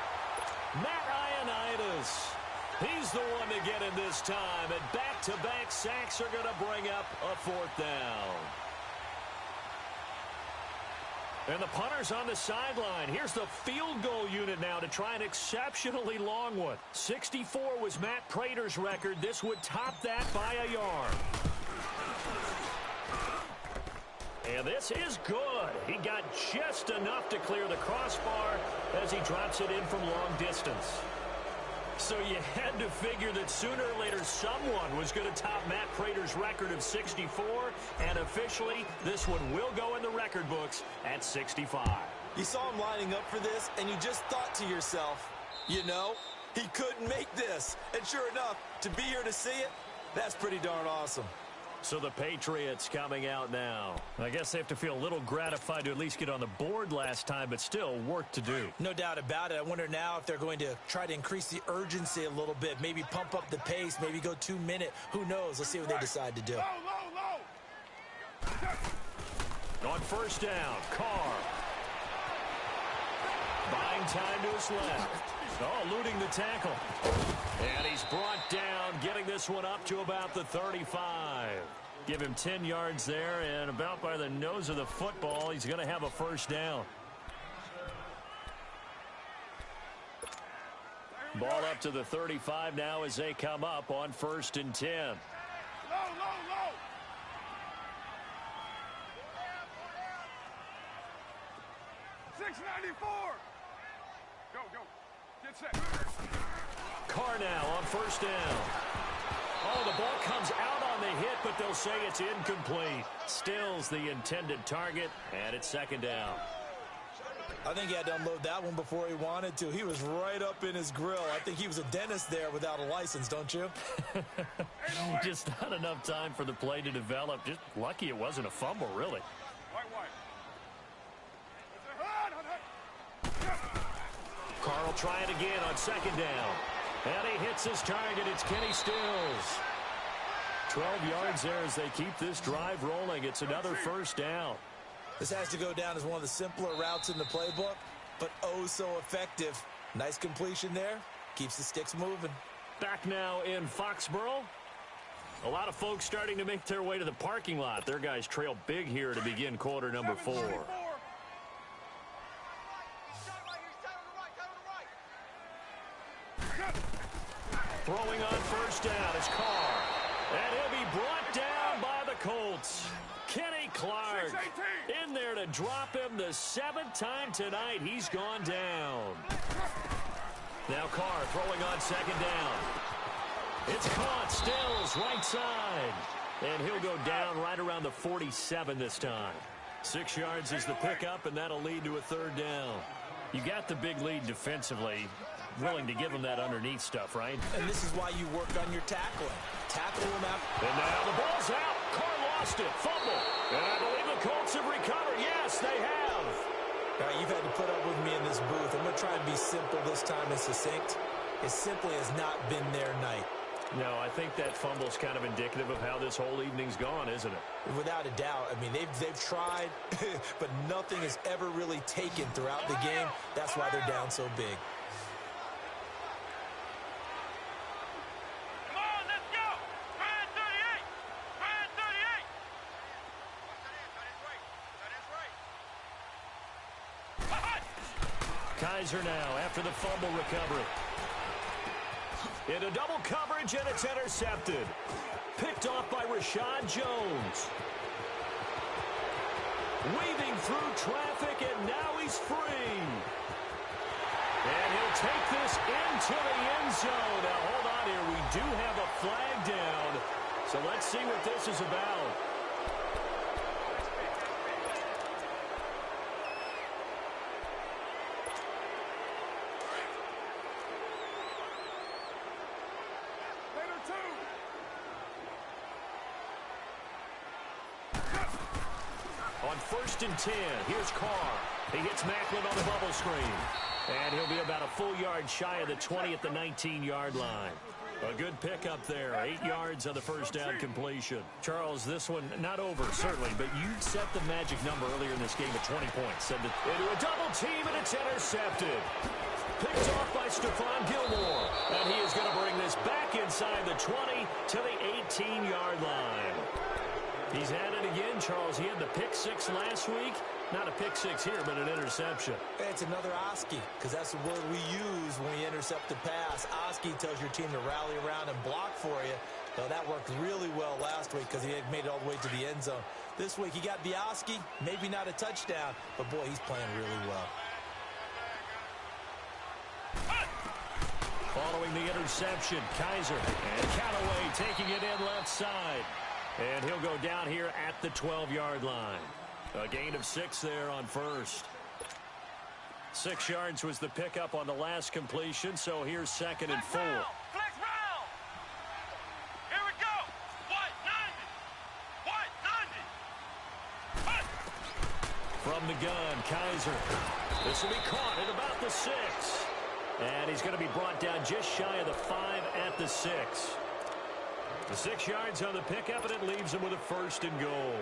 Speaker 1: Matt Ioannidis. He's the one to get in this time, and back-to-back sacks are going to bring up a 4th down. And the punter's on the sideline. Here's the field goal unit now to try an exceptionally long one. 64 was Matt Prater's record. This would top that by a yard. And this is good. He got just enough to clear the crossbar as he drops it in from long distance. So you had to figure that sooner or later someone was going to top Matt Prater's record of 64, and officially this one will go in the record books at 65.
Speaker 2: You saw him lining up for this, and you just thought to yourself, you know, he couldn't make this. And sure enough, to be here to see it, that's pretty darn awesome.
Speaker 1: So the Patriots coming out now. I guess they have to feel a little gratified to at least get on the board last time, but still work to do.
Speaker 2: No doubt about it. I wonder now if they're going to try to increase the urgency a little bit, maybe pump up the pace, maybe go 2-minute. Who knows? Let's see what they decide to do.
Speaker 1: On 1st down, Carr. Buying time to his left. Oh, eluding the tackle. And he's brought down, getting this one up to about the 35. Give him 10 yards there, and about by the nose of the football, he's going to have a 1st down. Ball up to the 35 now as they come up on 1st and 10.
Speaker 3: Low. 694. Go. Get set.
Speaker 1: Carr now on 1st down. Oh, the ball comes out on the hit, but they'll say it's incomplete. Stills the intended target, and it's 2nd down.
Speaker 2: I think he had to unload that one before he wanted to. He was right up in his grill. I think he was a dentist there without a license, don't you?
Speaker 1: Just not enough time for the play to develop. Just lucky it wasn't a fumble, really. Carl trying again on second down. And he hits his target. It's Kenny Stills. 12 yards there as they keep this drive rolling. It's another first down.
Speaker 2: This has to go down as one of the simpler routes in the playbook, but oh so effective. Nice completion there. Keeps the sticks moving.
Speaker 1: Back now in Foxborough. A lot of folks starting to make their way to the parking lot. Their guys trail big here to begin quarter number 4. Throwing on first down is Carr. And he'll be brought down by the Colts. Kenny Clark in there to drop him the 7th time tonight. He's gone down. Now Carr throwing on second down. It's caught. Stills right side. And he'll go down right around the 47 this time. 6 yards is the pickup, and that'll lead to a third down. You got the big lead defensively. Willing to give him that underneath stuff, right?
Speaker 2: And this is why you work on your tackling. Tackle him out.
Speaker 1: And now the ball's out. Carr lost it. Fumble. And I believe the Colts have recovered. Yes, they have.
Speaker 2: All right, you've had to put up with me in this booth. I'm going to try and be simple this time and succinct. It simply has not been their night.
Speaker 1: No, I think that fumble's kind of indicative of how this whole evening's gone, isn't it?
Speaker 2: Without a doubt. I mean, they've tried, but nothing has ever really taken throughout the game. That's why they're down so big.
Speaker 1: Kaiser now after the fumble recovery. Into double coverage, and it's intercepted. Picked off by Rashad Jones. Weaving through traffic, and now he's free. And he'll take this into the end zone. Now, hold on here. We do have a flag down. So let's see what this is about. On 1st and 10, here's Carr. He hits Macklin on the bubble screen. And he'll be about a full yard shy of the 20 at the 19-yard line. A good pickup there. 8 yards on the first down completion. Charles, this one not over, certainly, but you set the magic number earlier in this game at 20 points. Said that into a double team, and it's intercepted. Picked off by Stephon Gilmore. And he is going to bring this back inside the 20 to the 18-yard line. He's had it again, Charles. He had the pick 6 last week. Not a pick 6 here, but an interception.
Speaker 2: It's another Oski, because that's the word we use when we intercept the pass. Oski tells your team to rally around and block for you. So that worked really well last week because he had made it all the way to the end zone. This week he got the Oski, maybe not a touchdown, but boy, he's playing really well.
Speaker 1: Following the interception, Kaiser and Callaway taking it in left side. And he'll go down here at the 12-yard line. A gain of 6 there on first. 6 yards was the pickup on the last completion, so here's 2nd and 4.
Speaker 3: Flex round. Here we go. What? 90.
Speaker 1: From the gun, Kaiser. This will be caught at about the 6. And he's going to be brought down just shy of the 5 at the 6. The 6 yards on the pickup, and it leaves him with a 1st and goal.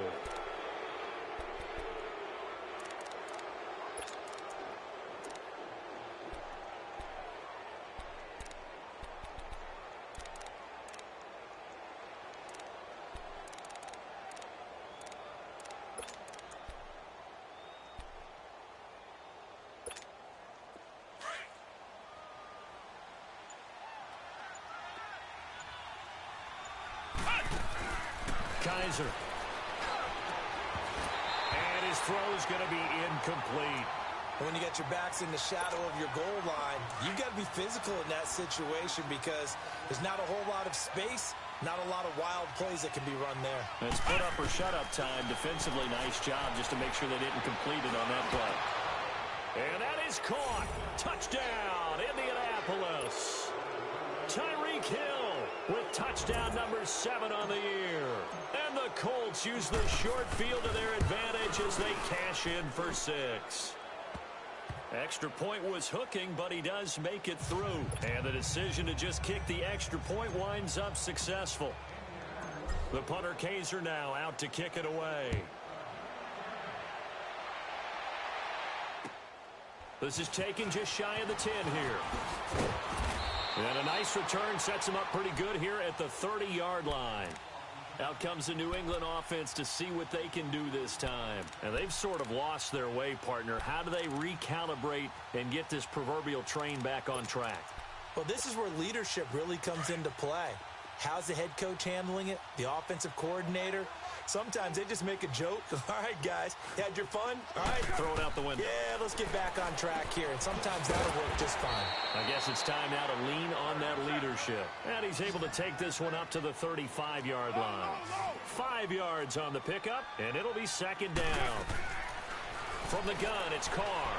Speaker 1: Kaiser. And his throw's going to be incomplete.
Speaker 2: When you got your backs in the shadow of your goal line, you've got to be physical in that situation because there's not a whole lot of space, not a lot of wild plays that can be run there.
Speaker 1: It's put up or shut up time. Defensively, nice job just to make sure they didn't complete it on that play. And that is caught. Touchdown, Indianapolis. Tyreek Hill with touchdown number 7 on the year. And the Colts use the short field to their advantage as they cash in for 6. Extra point was hooking, but he does make it through. And the decision to just kick the extra point winds up successful. The punter Kaiser now out to kick it away. This is taken just shy of the 10 here. And a nice return sets him up pretty good here at the 30-yard line. Out comes the New England offense to see what they can do this time. And they've sort of lost their way, partner. How do they recalibrate and get this proverbial train back on track?
Speaker 2: Well, this is where leadership really comes into play. How's the head coach handling it? The offensive coordinator? Sometimes they just make a joke. All right, guys, you had your fun? All right.
Speaker 1: Throw it out the window.
Speaker 2: Yeah, let's get back on track here. And sometimes that'll work just fine.
Speaker 1: I guess it's time now to lean on that leadership. And he's able to take this one up to the 35-yard line. 5 yards on the pickup, and it'll be second down. From the gun, it's Carr.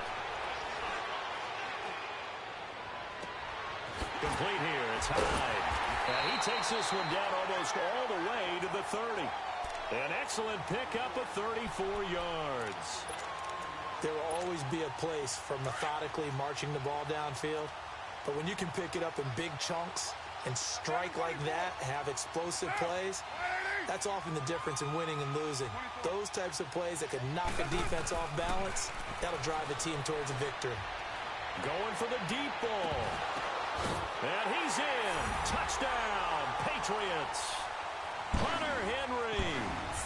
Speaker 1: Complete here. It's Hyde. And he takes this one down almost all the way to the 30. An excellent pickup of 34 yards.
Speaker 2: There will always be a place for methodically marching the ball downfield. But when you can pick it up in big chunks and strike like that, have explosive plays, that's often the difference in winning and losing. Those types of plays that can knock a defense off balance, that'll drive a team towards a victory.
Speaker 1: Going for the deep ball. And he's in. Touchdown, Patriots. Hunter Henry,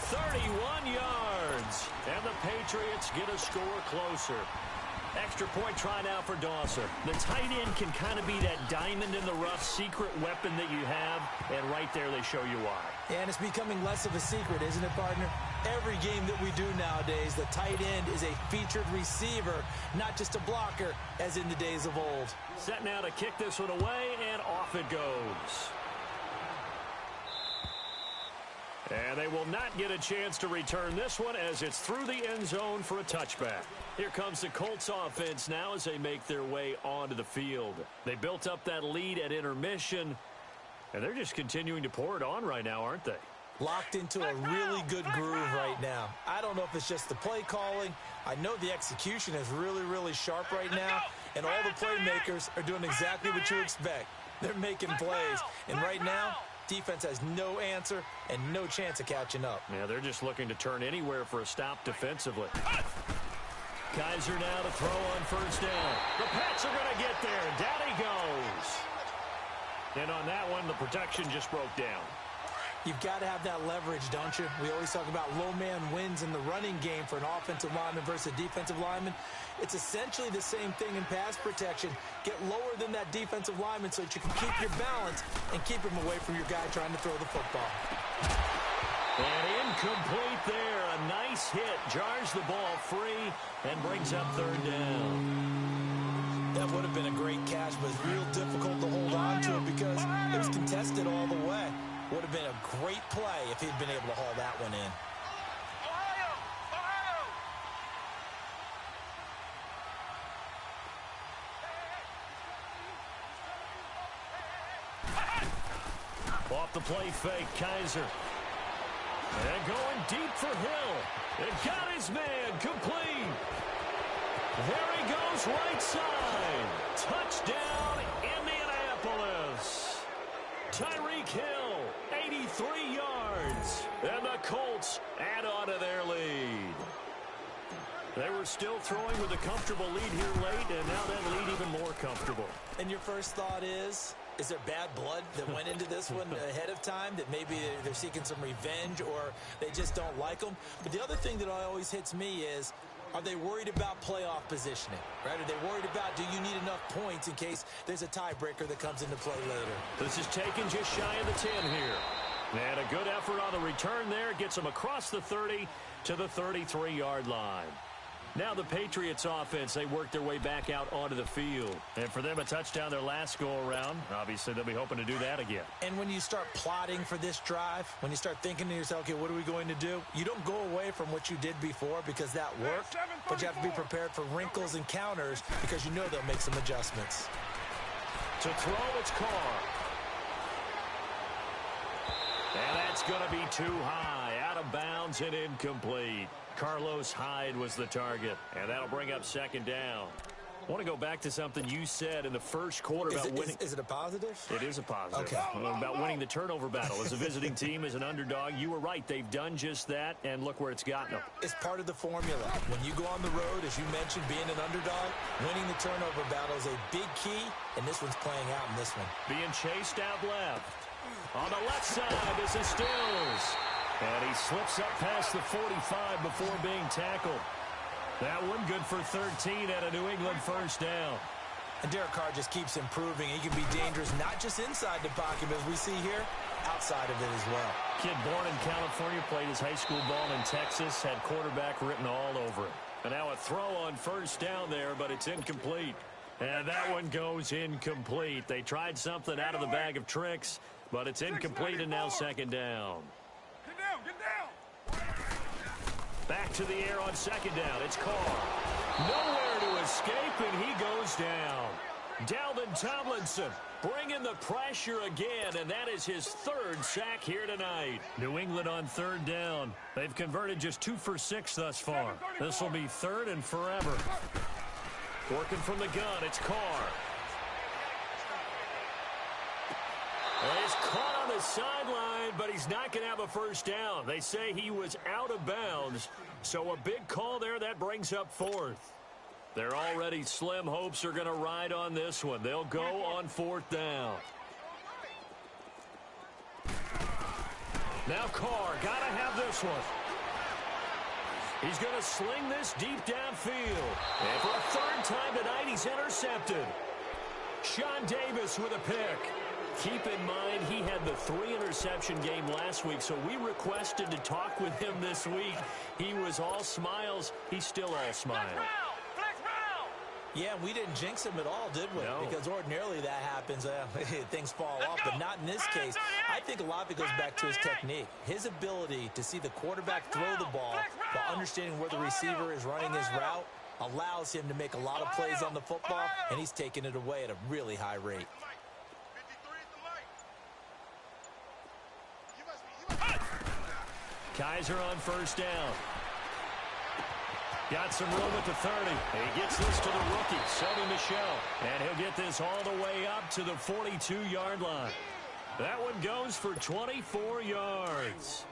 Speaker 1: 31 yards. And the Patriots get a score closer. Extra point try now for Dawson. The tight end can kind of be that diamond in the rough secret weapon that you have, and right there they show you why.
Speaker 2: And it's becoming less of a secret, isn't it, partner? Every game that we do nowadays, the tight end is a featured receiver, not just a blocker, as in the days of old.
Speaker 1: Set now to kick this one away, and off it goes. And they will not get a chance to return this one as it's through the end zone for a touchback. Here comes the Colts offense now as they make their way onto the field. They built up that lead at intermission, and they're just continuing to pour it on right now, aren't they?
Speaker 2: Locked into a really good groove right now. I don't know if it's just the play calling. I know the execution is really, really sharp right now, and all the playmakers are doing exactly what you expect. They're making plays, and right now, defense has no answer and no chance of catching up.
Speaker 1: Yeah, they're just looking to turn anywhere for a stop defensively. Kaiser now to throw on first down. The Pats are going to get there. Down he goes. And on that one, the protection just broke down.
Speaker 2: You've got to have that leverage, don't you? We always talk about low man wins in the running game for an offensive lineman versus a defensive lineman. It's essentially the same thing in pass protection. Get lower than that defensive lineman so that you can keep your balance and keep him away from your guy trying to throw the football.
Speaker 1: And incomplete there. A nice hit. Jars the ball free and brings up third down.
Speaker 2: That would have been a great catch, but it's real difficult to hold on to it because it was contested all the way. Would have been a great play if he'd been able to haul that one in.
Speaker 1: Off the play fake, Kaiser. And going deep for Hill. It got his man complete. There he goes right side. Touchdown, Indianapolis. Tyreek Hill, 83 yards. And the Colts add on to their lead. They were still throwing with a comfortable lead here late, and now that lead even more comfortable.
Speaker 2: And your first thought is there bad blood that went into this one ahead of time, that maybe they're seeking some revenge or they just don't like them? But the other thing that always hits me is, are they worried about playoff positioning, right? Are they worried about, do you need enough points in case there's a tiebreaker that comes into play later?
Speaker 1: This is taken just shy of the 10 here. And a good effort on the return there. Gets them across the 30 to the 33-yard line. Now the Patriots offense, they work their way back out onto the field. And for them, a touchdown their last go-around. Obviously, they'll be hoping to do that again.
Speaker 2: And when you start plotting for this drive, when you start thinking to yourself, okay, what are we going to do? You don't go away from what you did before because that worked, but you have to be prepared for wrinkles and counters because you know they'll make some adjustments.
Speaker 1: To throw, it's Carr. And that's going to be too high, out of bounds and incomplete. Carlos Hyde was the target, and that'll bring up second down. I want to go back to something you said in the first quarter about winning.
Speaker 2: Is it a positive?
Speaker 1: It is a positive.
Speaker 2: Okay.
Speaker 1: About winning the turnover battle. As a visiting team, as an underdog, you were right. They've done just that, and look where it's gotten them.
Speaker 2: It's part of the formula. When you go on the road, as you mentioned, being an underdog, winning the turnover battle is a big key, and this one's playing out in this one.
Speaker 1: Being chased out left. On the left side, this is Stills. And he slips up past the 45 before being tackled. That one good for 13 at a New England first down.
Speaker 2: And Derek Carr just keeps improving. He can be dangerous not just inside the pocket, but as we see here, outside of it as well.
Speaker 1: Kid born in California, played his high school ball in Texas, had quarterback written all over it. And now a throw on first down there, but it's incomplete. And that one goes incomplete. They tried something out of the bag of tricks, but it's incomplete and now second down.
Speaker 3: Get down!
Speaker 1: Back to the air on second down. It's Carr. Nowhere to escape, and he goes down. Dalvin Tomlinson bringing the pressure again, and that is his third sack here tonight. New England on third down. They've converted just 2 for 6 thus far. This will be third and forever. Working from the gun, it's Carr. Well, he's caught on the sideline, but he's not going to have a first down. They say he was out of bounds, so a big call there. That brings up fourth. Their already slim hopes are going to ride on this one. They'll go on fourth down. Now Carr, got to have this one. He's going to sling this deep downfield. And for a third time tonight, he's intercepted. Sean Davis with a pick. Keep in mind, he had the 3-interception game last week, so we requested to talk with him this week. He was all smiles. He's still all smiles.
Speaker 2: Yeah, we didn't jinx him at all, did we?
Speaker 1: No.
Speaker 2: Because ordinarily that happens. Things fall off, but not in this case. I think a lot of it goes back to his technique. His ability to see the quarterback throw the ball while understanding where the receiver is running his route allows him to make a lot of plays on the football, and he's taking it away at a really high rate.
Speaker 1: Kaiser on first down. Got some room at the 30. He gets this to the rookie, Sony Michel. And he'll get this all the way up to the 42-yard line. That one goes for 24 yards.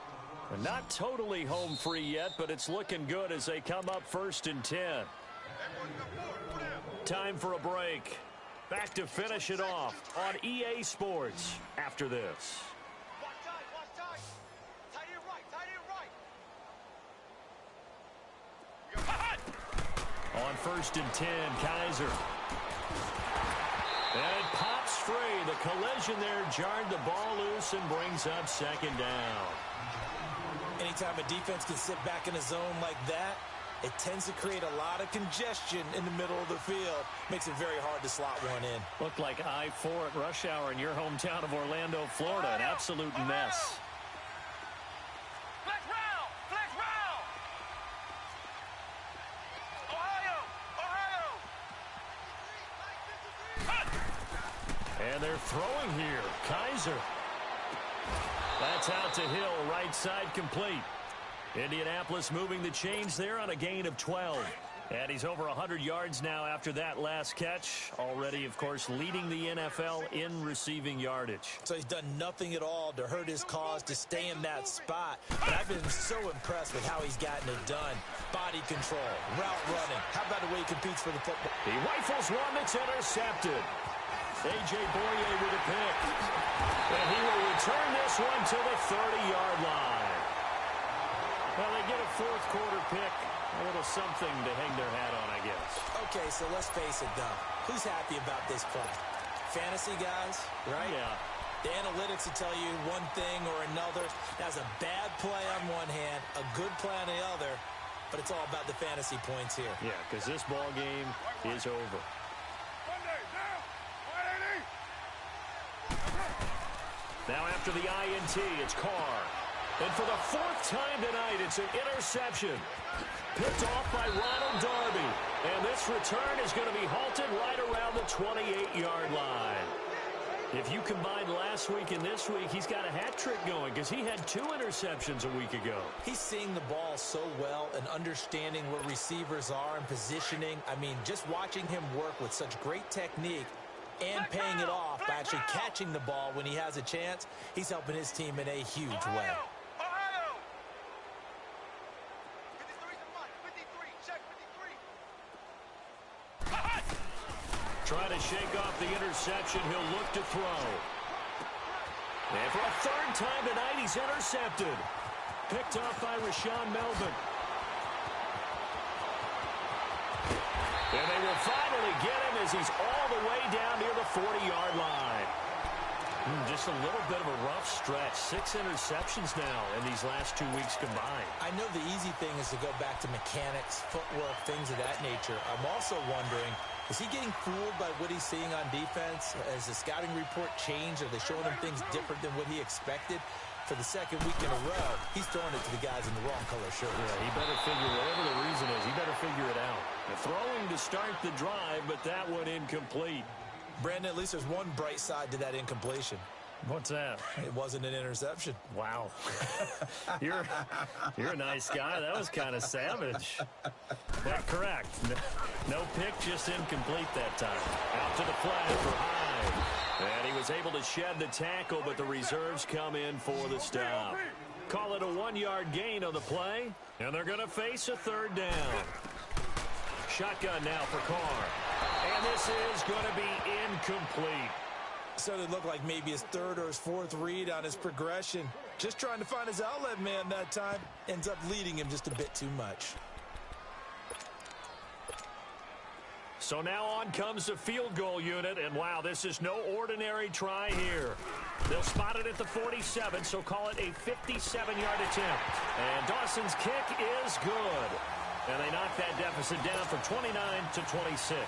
Speaker 1: Not totally home free yet, but it's looking good as they come up first and 10. Time for a break. Back to finish it off on EA Sports after this. On first and 10, Kaiser. And it pops free. The collision there jarred the ball loose and brings up second down.
Speaker 2: Anytime a defense can sit back in a zone like that, it tends to create a lot of congestion in the middle of the field. Makes it very hard to slot one in.
Speaker 1: Looked like I-4 at rush hour in your hometown of Orlando, Florida. An absolute mess. And they're throwing here. Kaiser. That's out to Hill, right side complete. Indianapolis moving the chains there on a gain of 12. And he's over 100 yards now after that last catch. Already, of course, leading the NFL in receiving yardage.
Speaker 2: So he's done nothing at all to hurt his cause, to stay in that spot. But I've been so impressed with how he's gotten it done. Body control, route running. How about the way he competes for the football?
Speaker 1: He rifles one that's intercepted. A.J. Boye with a pick. And he will return this one to the 30-yard line. Well, they get a fourth quarter pick. A little something to hang their hat on, I guess.
Speaker 2: Okay, so let's face it, though. Who's happy about this play? Fantasy guys, right?
Speaker 1: Yeah.
Speaker 2: The analytics will tell you one thing or another. That's a bad play on one hand, a good play on the other. but it's all about the fantasy points here.
Speaker 1: Yeah, because this ball game is over. Now after the INT, it's Carr. And for the fourth time tonight, it's an interception. Picked off by Ronald Darby. And this return is going to be halted right around the 28-yard line. If you combine last week and this week, he's got a hat trick going because he had 2 interceptions a week ago.
Speaker 2: He's seeing the ball so well and understanding where receivers are and positioning. I mean, just watching him work with such great technique and paying it off by actually catching the ball when he has a chance, he's helping his team in a huge way.
Speaker 1: Trying to shake off the interception. He'll look to throw. And for a third time tonight, he's intercepted. Picked off by Rashaan Melvin. And they will finally get him as he's all the way down near the 40-yard line. Just a little bit of a rough stretch. 6 interceptions now in these last 2 weeks combined.
Speaker 2: I know the easy thing is to go back to mechanics, footwork, things of that nature. I'm also wondering, is he getting fooled by what he's seeing on defense? Has the scouting report changed? Are they showing him things different than what he expected? For the second week in a row, he's throwing it to the guys in the wrong color shirts.
Speaker 1: Yeah, he better figure, whatever the reason is, he better figure it out. The throwing to start the drive, but that one incomplete.
Speaker 2: Brandon, at least there's one bright side to that incompletion.
Speaker 1: What's that?
Speaker 2: It wasn't an interception.
Speaker 1: Wow. You're a nice guy. That was kind of savage. But correct. No pick, just incomplete that time. Out to the flat for Hyde. And he was able to shed the tackle, but the reserves come in for the stop. Call it a 1-yard gain on the play, and they're going to face a third down. Shotgun now for Carr. And this is going to be incomplete.
Speaker 2: So it looked like maybe his third or his fourth read on his progression. Just trying to find his outlet man that time. Ends up leading him just a bit too much.
Speaker 1: So now on comes the field goal unit, and wow, this is no ordinary try here. They'll spot it at the 47, so call it a 57-yard attempt. And Dawson's kick is good. And they knock that deficit down from 29 to 26.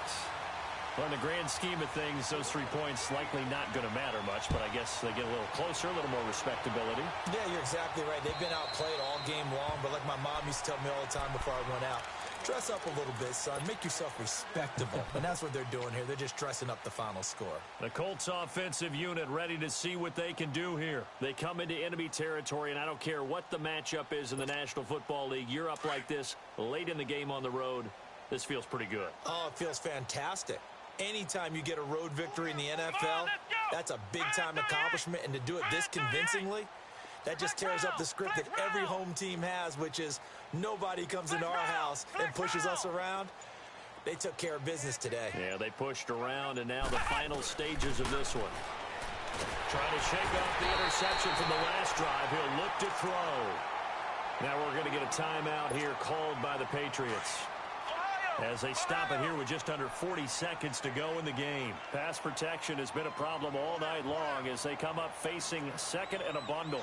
Speaker 1: Well, in the grand scheme of things, those 3 points likely not going to matter much, but I guess they get a little closer, a little more respectability.
Speaker 2: Yeah, you're exactly right. They've been outplayed all game long, but like my mom used to tell me all the time before I went out, dress up a little bit, son. Make yourself respectable. And that's what they're doing here. They're just dressing up the final score.
Speaker 1: The Colts offensive unit ready to see what they can do here. They come into enemy territory, and I don't care what the matchup is in the National Football League. You're up like this late in the game on the road. This feels pretty good.
Speaker 2: Oh, it feels fantastic. Anytime you get a road victory in the NFL, that's a big-time accomplishment, and to do it this convincingly, that just tears up the script that every home team has, which is nobody comes into our house and pushes us around. They took care of business today.
Speaker 1: Yeah, they pushed around, and now the final stages of this one. Trying to shake off the interception from the last drive. He'll look to throw. Now we're going to get a timeout here called by the Patriots, as they stop it here with just under 40 seconds to go in the game. Pass protection has been a problem all night long as they come up facing second and a bundle.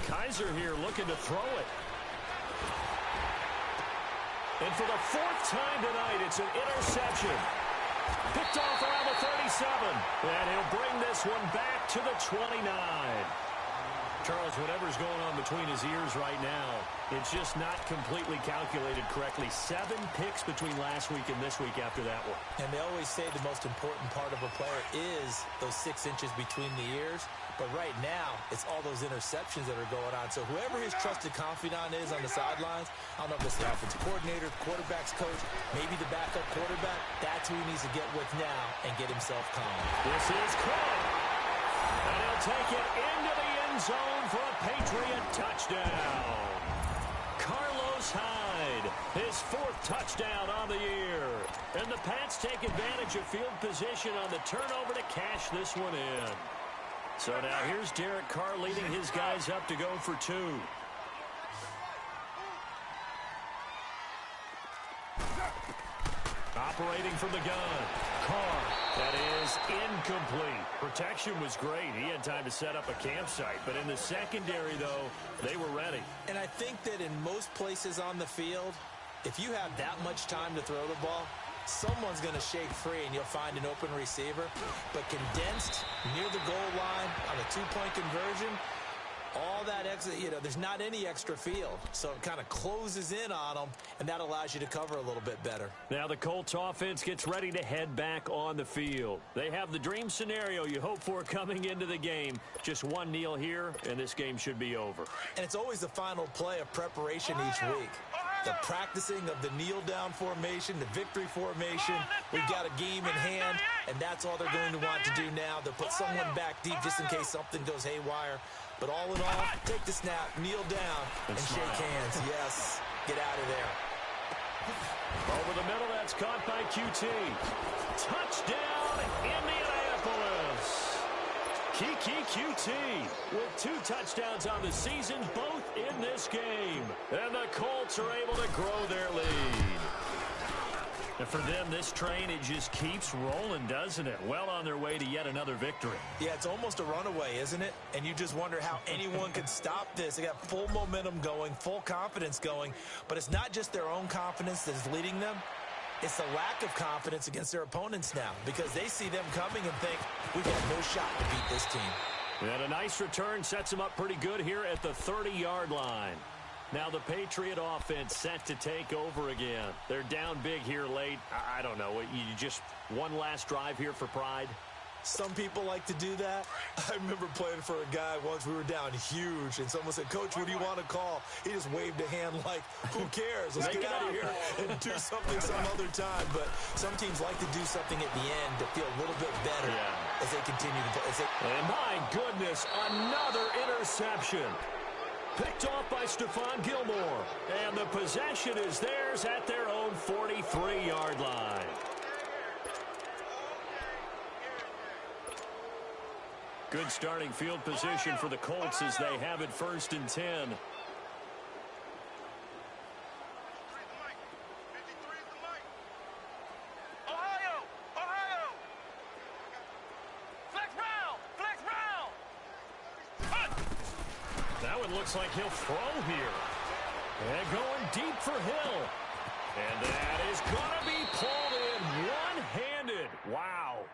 Speaker 1: Kaiser here looking to throw it. And for the 4th time tonight, it's an interception. Picked off around the 37. And he'll bring this one back to the 29. Charles, whatever's going on between his ears right now, it's just not completely calculated correctly. 7 picks between last week and this week after that one.
Speaker 2: And they always say the most important part of a player is those 6 inches between the ears. But right now, it's all those interceptions that are going on. So whoever his trusted confidant is on the sidelines, I don't know if it's the offensive coordinator, quarterback's coach, maybe the backup quarterback, that's who he needs to get with now and get himself calm.
Speaker 1: This is Cook. And he'll take it into the end zone for a Patriot touchdown. Carlos Hyde, his 4th touchdown on the year. And the Pats take advantage of field position on the turnover to cash this one in. So now here's Derek Carr leading his guys up to go for 2. Operating from the gun. Carr That is incomplete. Protection was great. He had time to set up a campsite. But in the secondary, though, they were ready.
Speaker 2: And I think that in most places on the field, if you have that much time to throw the ball, someone's going to shake free and you'll find an open receiver. But condensed near the goal line on a two-point conversion, all that extra, there's not any extra field. So it kind of closes in on them, and that allows you to cover a little bit better.
Speaker 1: Now the Colts offense gets ready to head back on the field. They have the dream scenario you hope for coming into the game. Just one kneel here, and this game should be over.
Speaker 2: And it's always the final play of preparation each week. The practicing of the kneel-down formation, the victory formation. We've got a game in hand, and that's all they're going to want to do now. They'll put someone back deep just in case something goes haywire. But all in all, take the snap, kneel down, and shake hands. Yes, get out of there.
Speaker 1: Over the middle, that's caught by QT. Touchdown, Indianapolis. Kiki QT with 2 touchdowns on the season, both in this game. And the Colts are able to grow their lead. And for them, this train, it just keeps rolling, doesn't it? Well on their way to yet another victory.
Speaker 2: Yeah, it's almost a runaway, isn't it? And you just wonder how anyone could stop this. They got full momentum going, full confidence going. But it's not just their own confidence that's leading them. It's the lack of confidence against their opponents now because they see them coming and think, we've got no shot to beat this team.
Speaker 1: And a nice return sets them up pretty good here at the 30-yard line. Now the Patriot offense set to take over again. They're down big here late. I don't know. You just one last drive here for pride?
Speaker 2: Some people like to do that. I remember playing for a guy once. We were down huge, and someone said, Coach, what do you want to call? He just waved a hand like, who cares? Let's get out of here and do something some other time. But some teams like to do something at the end to feel a little bit better as they continue to play.
Speaker 1: And my goodness, another interception. Picked off by Stephon Gilmore. And the possession is theirs at their own 43-yard line. Good starting field position for the Colts as they have it 1st and 10. That one looks like he'll throw here. And going deep for Hill. And that is going to be pulled in one-handed. Wow.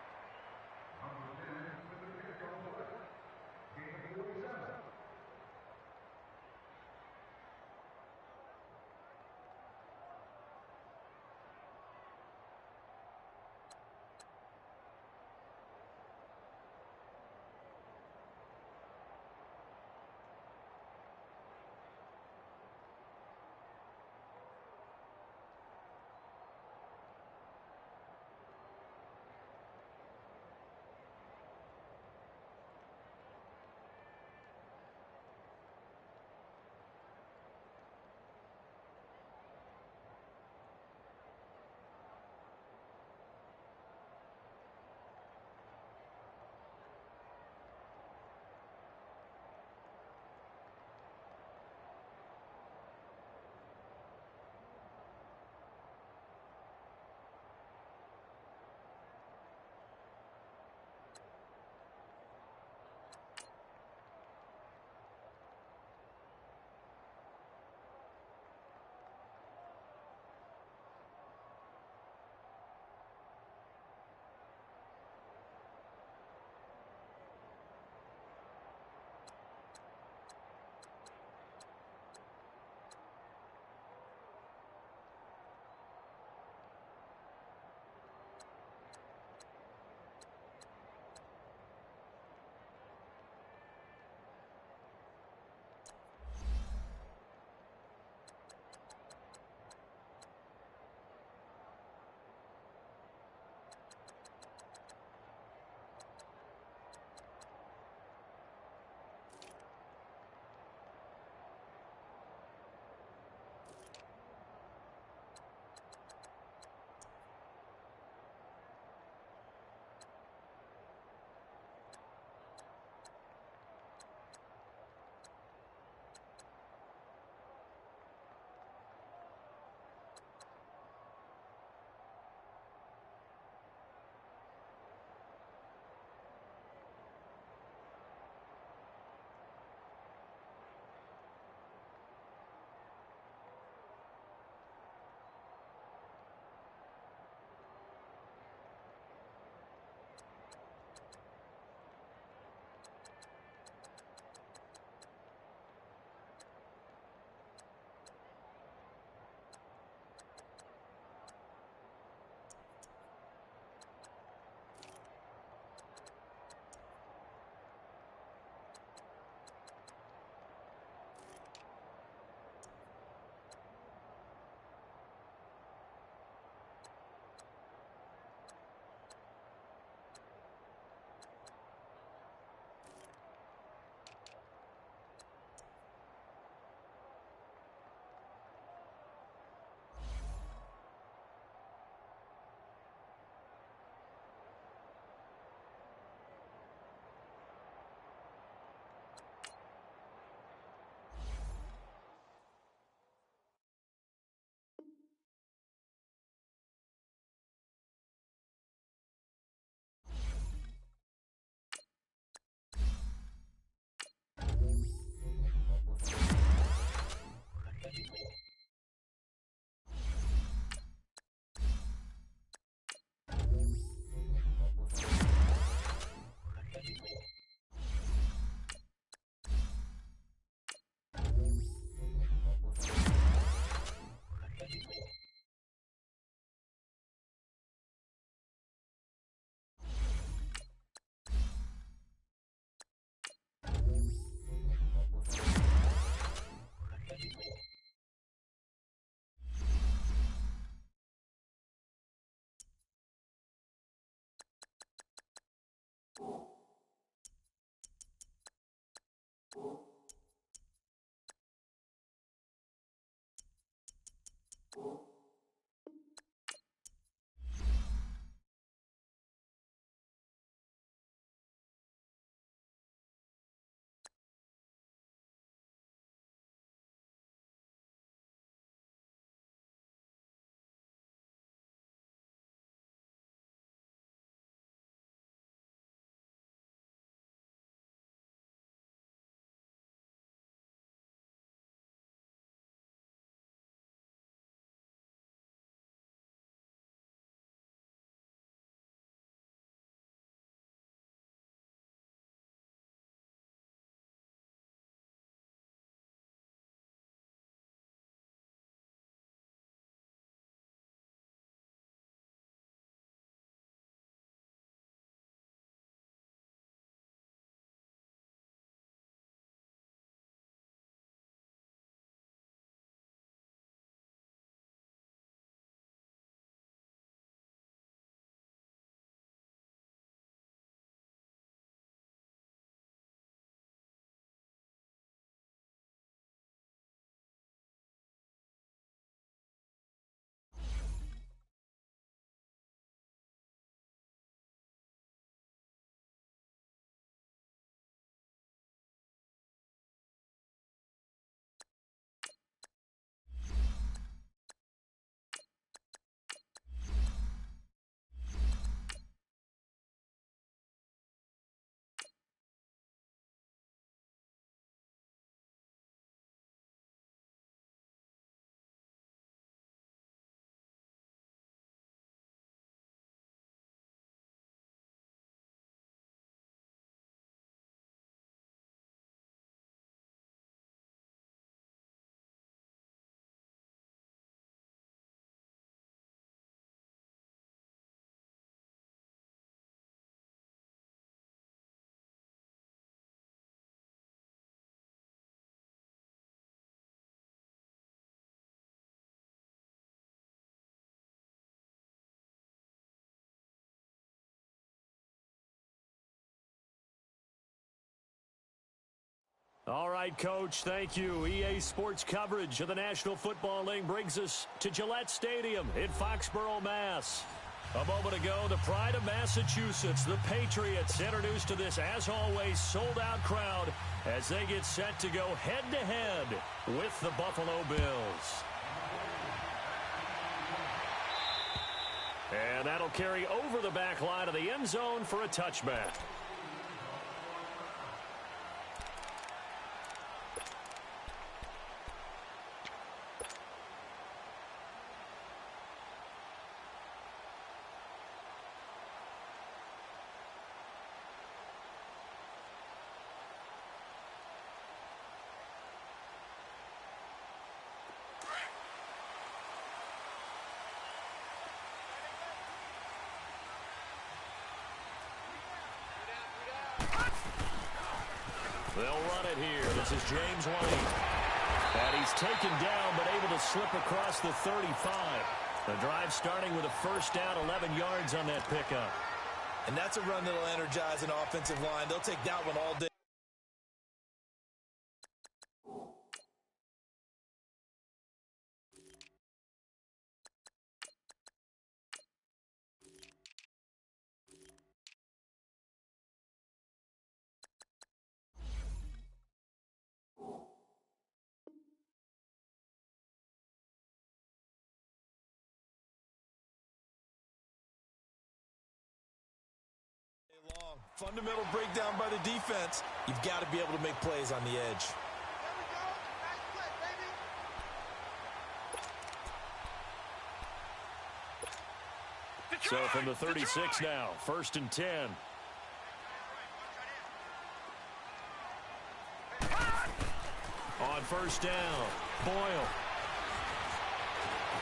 Speaker 1: All right, Coach, thank you. EA Sports coverage of the National Football League brings us to Gillette Stadium in Foxborough, Mass. A moment ago, the pride of Massachusetts, the Patriots, introduced to this, as always, sold-out crowd as they get set to go head-to-head with the Buffalo Bills. And that'll carry over the back line of the end zone for a touchback. They'll run it here. This is James White. And he's taken down but able to slip across the 35. The drive starting with a first down, 11 yards on that pickup.
Speaker 2: And that's a run that'll energize an offensive line. They'll take that one all day. Long. Fundamental breakdown by the defense. You've got to be able to make plays on the edge.
Speaker 1: So from the 36 now, 1st and 10. On first down, Boyle.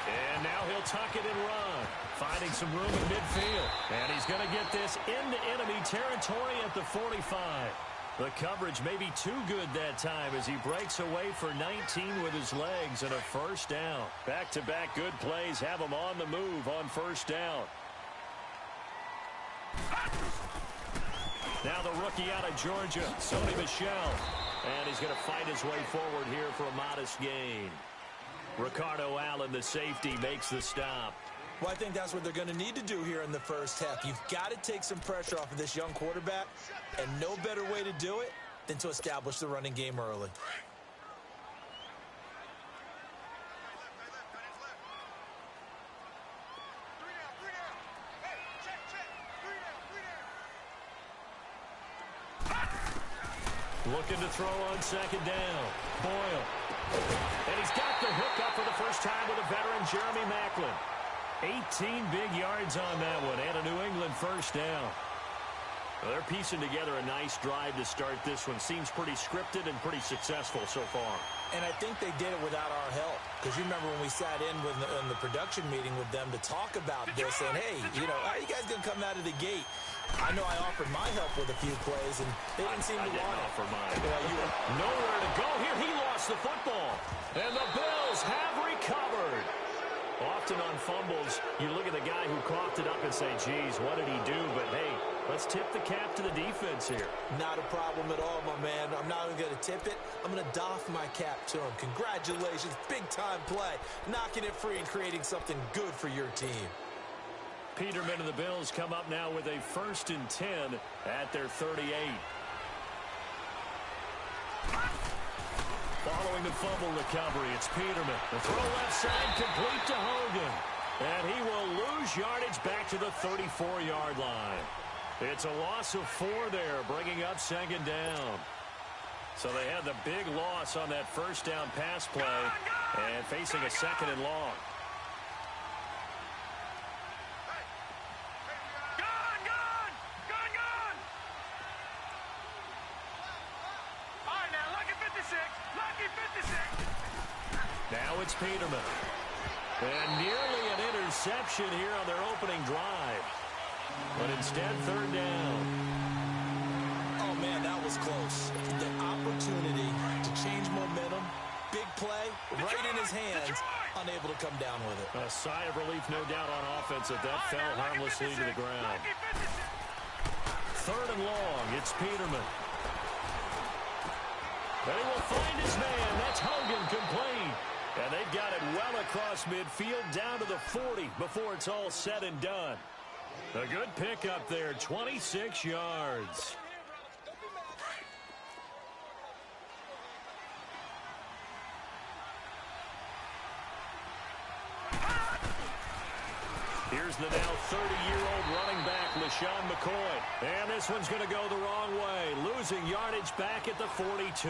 Speaker 1: And now he'll tuck it and run, finding some room in midfield. And he's going to get this into enemy territory at the 45. The coverage may be too good that time as he breaks away for 19 with his legs and a first down. Back-to-back good plays have him on the move on first down. Now the rookie out of Georgia, Sony Michel. And he's going to fight his way forward here for a modest gain. Ricardo Allen, the safety, makes the stop.
Speaker 2: Well, I think that's what they're going to need to do here in the first half. You've got to take some pressure off of this young quarterback, and no better way to do it than to establish the running game early.
Speaker 1: Looking to throw on second down. Boyle. And he's got the hook up for the first time with a veteran, Jeremy Maclin. 18 big yards on that one and a New England first down. Well, they're piecing together a nice drive to start this one. Seems pretty scripted and pretty successful so far.
Speaker 2: And I think they did it without our help. Because you remember when we sat in the production meeting with them to talk about this. And, hey, you know, how are you guys going to come out of the gate? I know I offered my help with a few plays, and they didn't seem to want it.
Speaker 1: Offer mine. You were nowhere to go here. He lost the football. And the Bills have recovered. Often on fumbles, you look at the guy who coughed it up and say, geez, what did he do? But, hey, let's tip the cap to the defense here.
Speaker 2: Not a problem at all, my man. I'm not even going to tip it. I'm going to doff my cap to him. Congratulations. Big-time play. Knocking it free and creating something good for your team.
Speaker 1: Peterman and the Bills come up now with a 1st and 10 at their 38. Following the fumble recovery, it's Peterman. The throw left side complete to Hogan. And he will lose yardage back to the 34-yard line. It's a loss of 4 there, bringing up second down. So they had the big loss on that first down pass play and facing a 2nd and long. Now it's Peterman. And nearly an interception here on their opening drive. But instead, 3rd down.
Speaker 2: Oh, man, that was close. The opportunity to change momentum, big play, right in his hands, unable to come down with it.
Speaker 1: A sigh of relief, no doubt, on offense if that fell harmlessly to the ground. 3rd and long, it's Peterman. And he will find his man. That's Hogan complete. And they've got it well across midfield down to the 40 before it's all said and done. A good pickup there, 26 yards. Here's the now 30-year-old running back, LaShawn McCoy. And this one's going to go the wrong way, losing yardage back at the 42.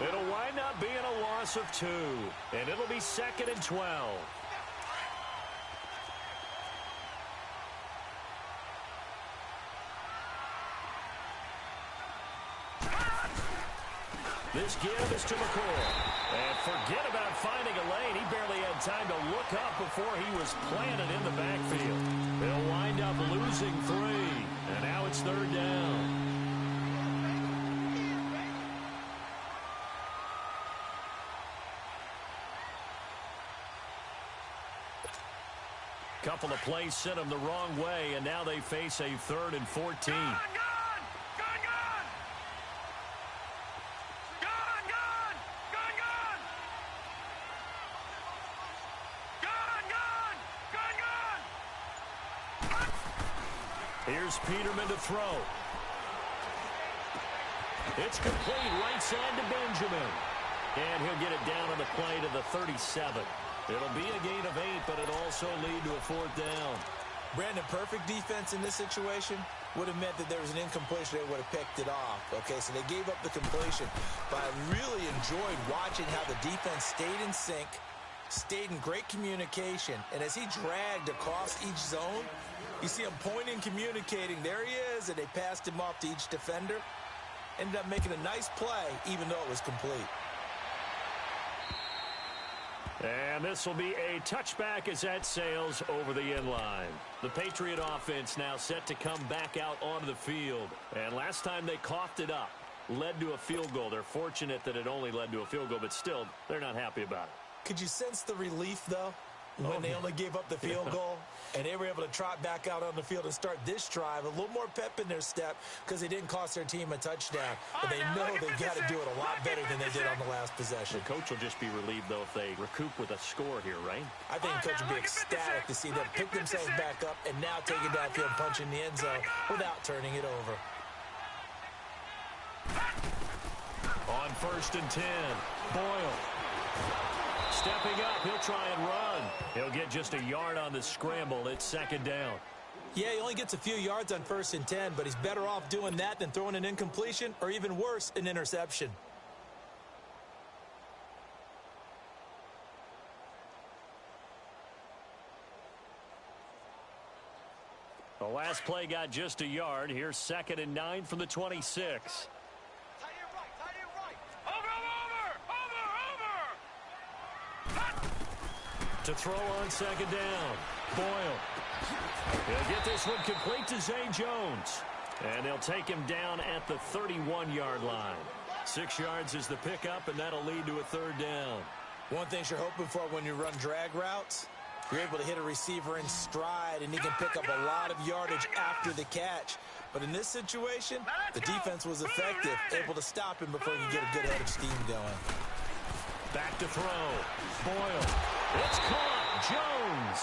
Speaker 1: It'll wind up being a loss of 2, and it'll be 2nd and 12. This give is to McCoy. And forget about finding a lane. He barely had time to look up before he was planted in the backfield. They'll wind up losing 3. And now it's 3rd down. Couple of plays sent them the wrong way, and now they face a 3rd and 14. Here's Peterman to throw. It's complete right side to Benjamin. And he'll get it down on the play to the 37. It'll be a gain of 8, but it'll also lead to a 4th down.
Speaker 2: Brandon, perfect defense in this situation would have meant that there was an incompletion. They would have picked it off. Okay, so they gave up the completion. But I really enjoyed watching how the defense stayed in sync, stayed in great communication. And as he dragged across each zone, you see him pointing, communicating. There he is, and they passed him off to each defender. Ended up making a nice play, even though it was complete.
Speaker 1: And this will be a touchback as that sails over the end line. The Patriot offense now set to come back out onto the field. And last time they coughed it up, led to a field goal. They're fortunate that it only led to a field goal, but still, they're not happy about it.
Speaker 2: Could you sense the relief, though, when they only gave up the field goal? And they were able to trot back out on the field and start this drive. A little more pep in their step because they didn't cost their team a touchdown. But they know they've got to do it a lot better than they did on the last possession.
Speaker 1: The coach will just be relieved, though, if they recoup with a score here, right?
Speaker 2: I think the coach will be ecstatic to see them pick themselves back up and now take it downfield and punch in the end zone without turning it over.
Speaker 1: On 1st and 10, Boyle. Stepping up, he'll try and run. He'll get just a yard on the scramble. It's 2nd down.
Speaker 2: Yeah, he only gets a few yards on 1st and 10, but he's better off doing that than throwing an incompletion or even worse, an interception.
Speaker 1: The last play got just a yard. Here's 2nd and 9 from the 26. To throw on 2nd down. Boyle. He'll get this one complete to Zay Jones. And they'll take him down at the 31-yard line. 6 yards is the pickup, and that'll lead to a 3rd down.
Speaker 2: One thing you're hoping for when you run drag routes, you're able to hit a receiver in stride, and he can pick up a lot of yardage after the catch. But in this situation, the defense was effective, able to stop him before he could get a good head of steam going.
Speaker 1: Back to throw. Boyle. It's caught. Jones.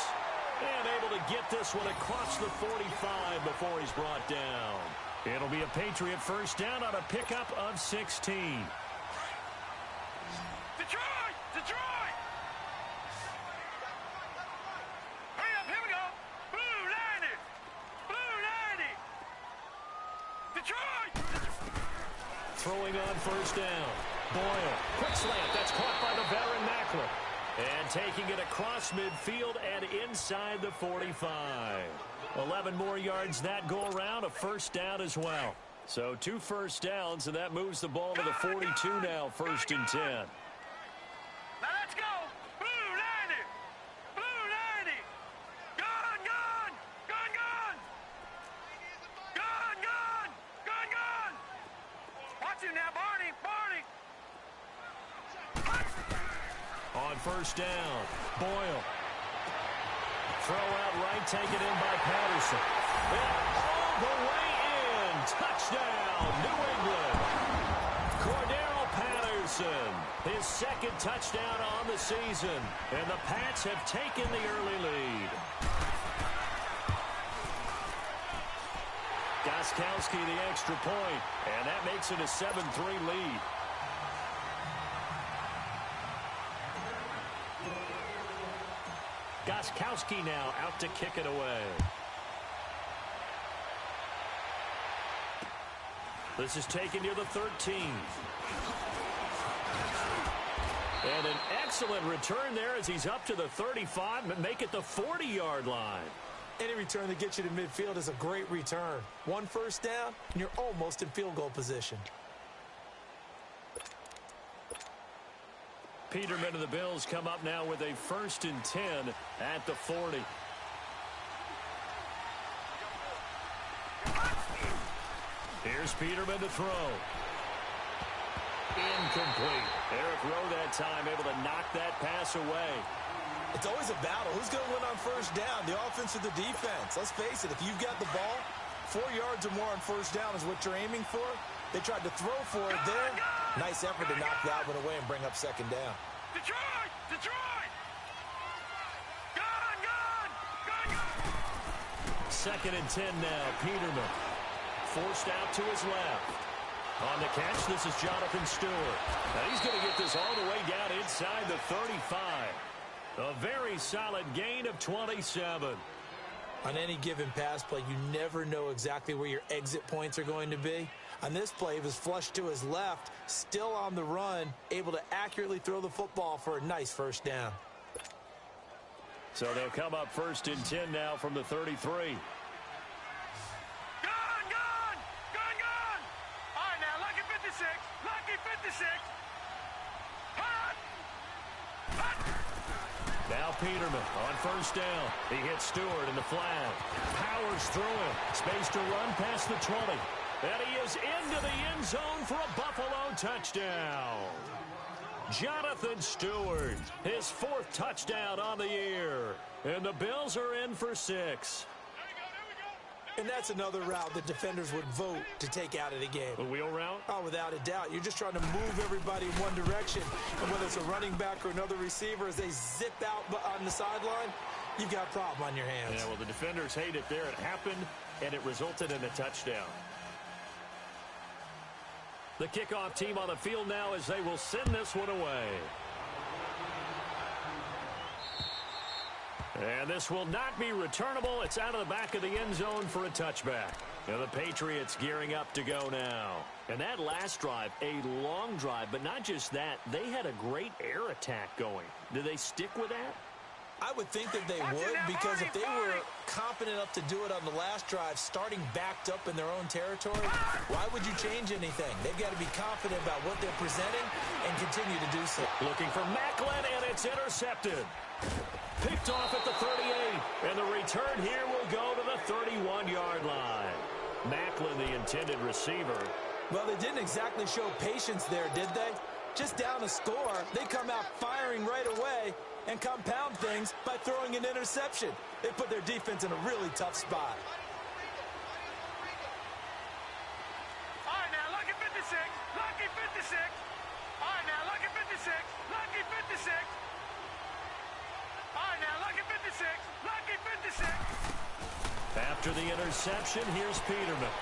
Speaker 1: And able to get this one across the 45 before he's brought down. It'll be a Patriot 1st down on a pickup of 16.
Speaker 3: Detroit! Detroit! Hurry up, here we go. Blue 90. Blue 90. Detroit!
Speaker 1: Throwing on 1st down. Boyle. Quick slant. That's caught by the veteran Mackler. And taking it across midfield and inside the 45. 11 more yards that go around. A 1st down as well. So 2 1st downs, and that moves the ball to the 42 now. 1st and 10.
Speaker 3: Now let's go. Blue 90. Blue 90. Gun, gun. Gun, gun. Gun, gun. Gun, gun. Watch him now, Barney. Barney.
Speaker 1: On 1st down, Boyle. Throw out right, taken in by Patterson. And all the way in. Touchdown, New England. Cordero Wilson, his second touchdown on the season. And the Pats have taken the early lead. Gostkowski the extra point, and that makes it a 7-3 lead. Gostkowski now out to kick it away. This is taken near the 13. And an excellent return there as he's up to the 35 and make it the 40-yard line.
Speaker 2: Any return that gets you to midfield is a great return. One first down, and you're almost in field goal position.
Speaker 1: Peterman and the Bills come up now with a 1st and 10 at the 40. Here's Peterman to throw. Incomplete. Eric Rowe that time able to knock that pass away.
Speaker 2: It's always a battle. Who's going to win on first down, the offense or the defense? Let's face it, if you've got the ball, 4 yards or more on first down is what you're aiming for. They tried to throw for it there. Nice effort to knock that one away and bring up second down.
Speaker 3: Detroit! Detroit! Gone! Gone! Gone! Gone!
Speaker 1: 2nd and 10 now. Peterman forced out to his left. On the catch, this is Jonathan Stewart. Now he's going to get this all the way down inside the 35. A very solid gain of 27.
Speaker 2: On any given pass play, you never know exactly where your exit points are going to be. On this play, he was flushed to his left, still on the run, able to accurately throw the football for a nice first down.
Speaker 1: So they'll come up 1st and 10 now from the 33. Now Peterman on first down. He hits Stewart in the flat. Powers through him. Space to run past the 20. And he is into the end zone for a Buffalo touchdown. Jonathan Stewart, his 4th touchdown on the year. And the Bills are in for 6.
Speaker 2: And that's another route that defenders would vote to take out of the game.
Speaker 1: The wheel route?
Speaker 2: Oh, without a doubt. You're just trying to move everybody in one direction. And whether it's a running back or another receiver, as they zip out on the sideline, you've got a problem on your hands.
Speaker 1: Yeah, well, the defenders hate it there. It happened, and it resulted in a touchdown. The kickoff team on the field now as they will send this one away. And this will not be returnable. It's out of the back of the end zone for a touchback. Now the Patriots gearing up to go now. And that last drive, a long drive, but not just that. They had a great air attack going. Did they stick with that?
Speaker 2: I would think that they would, because if they were confident enough to do it on the last drive, starting backed up in their own territory, why would you change anything? They've got to be confident about what they're presenting and continue to do so.
Speaker 1: Looking for Macklin, and it's intercepted. Picked off at the 38, and the return here will go to the 31-yard line. Macklin, the intended receiver.
Speaker 2: Well, they didn't exactly show patience there, did they? Just down a score, they come out firing right away and compound things by throwing an interception. They put their defense in a really tough spot.
Speaker 3: All right, now, lucky 56. Lucky 56. All right, now, lucky 56. Lucky 56. All right, now, lucky 56. Lucky 56.
Speaker 1: After the interception, here's Peterman.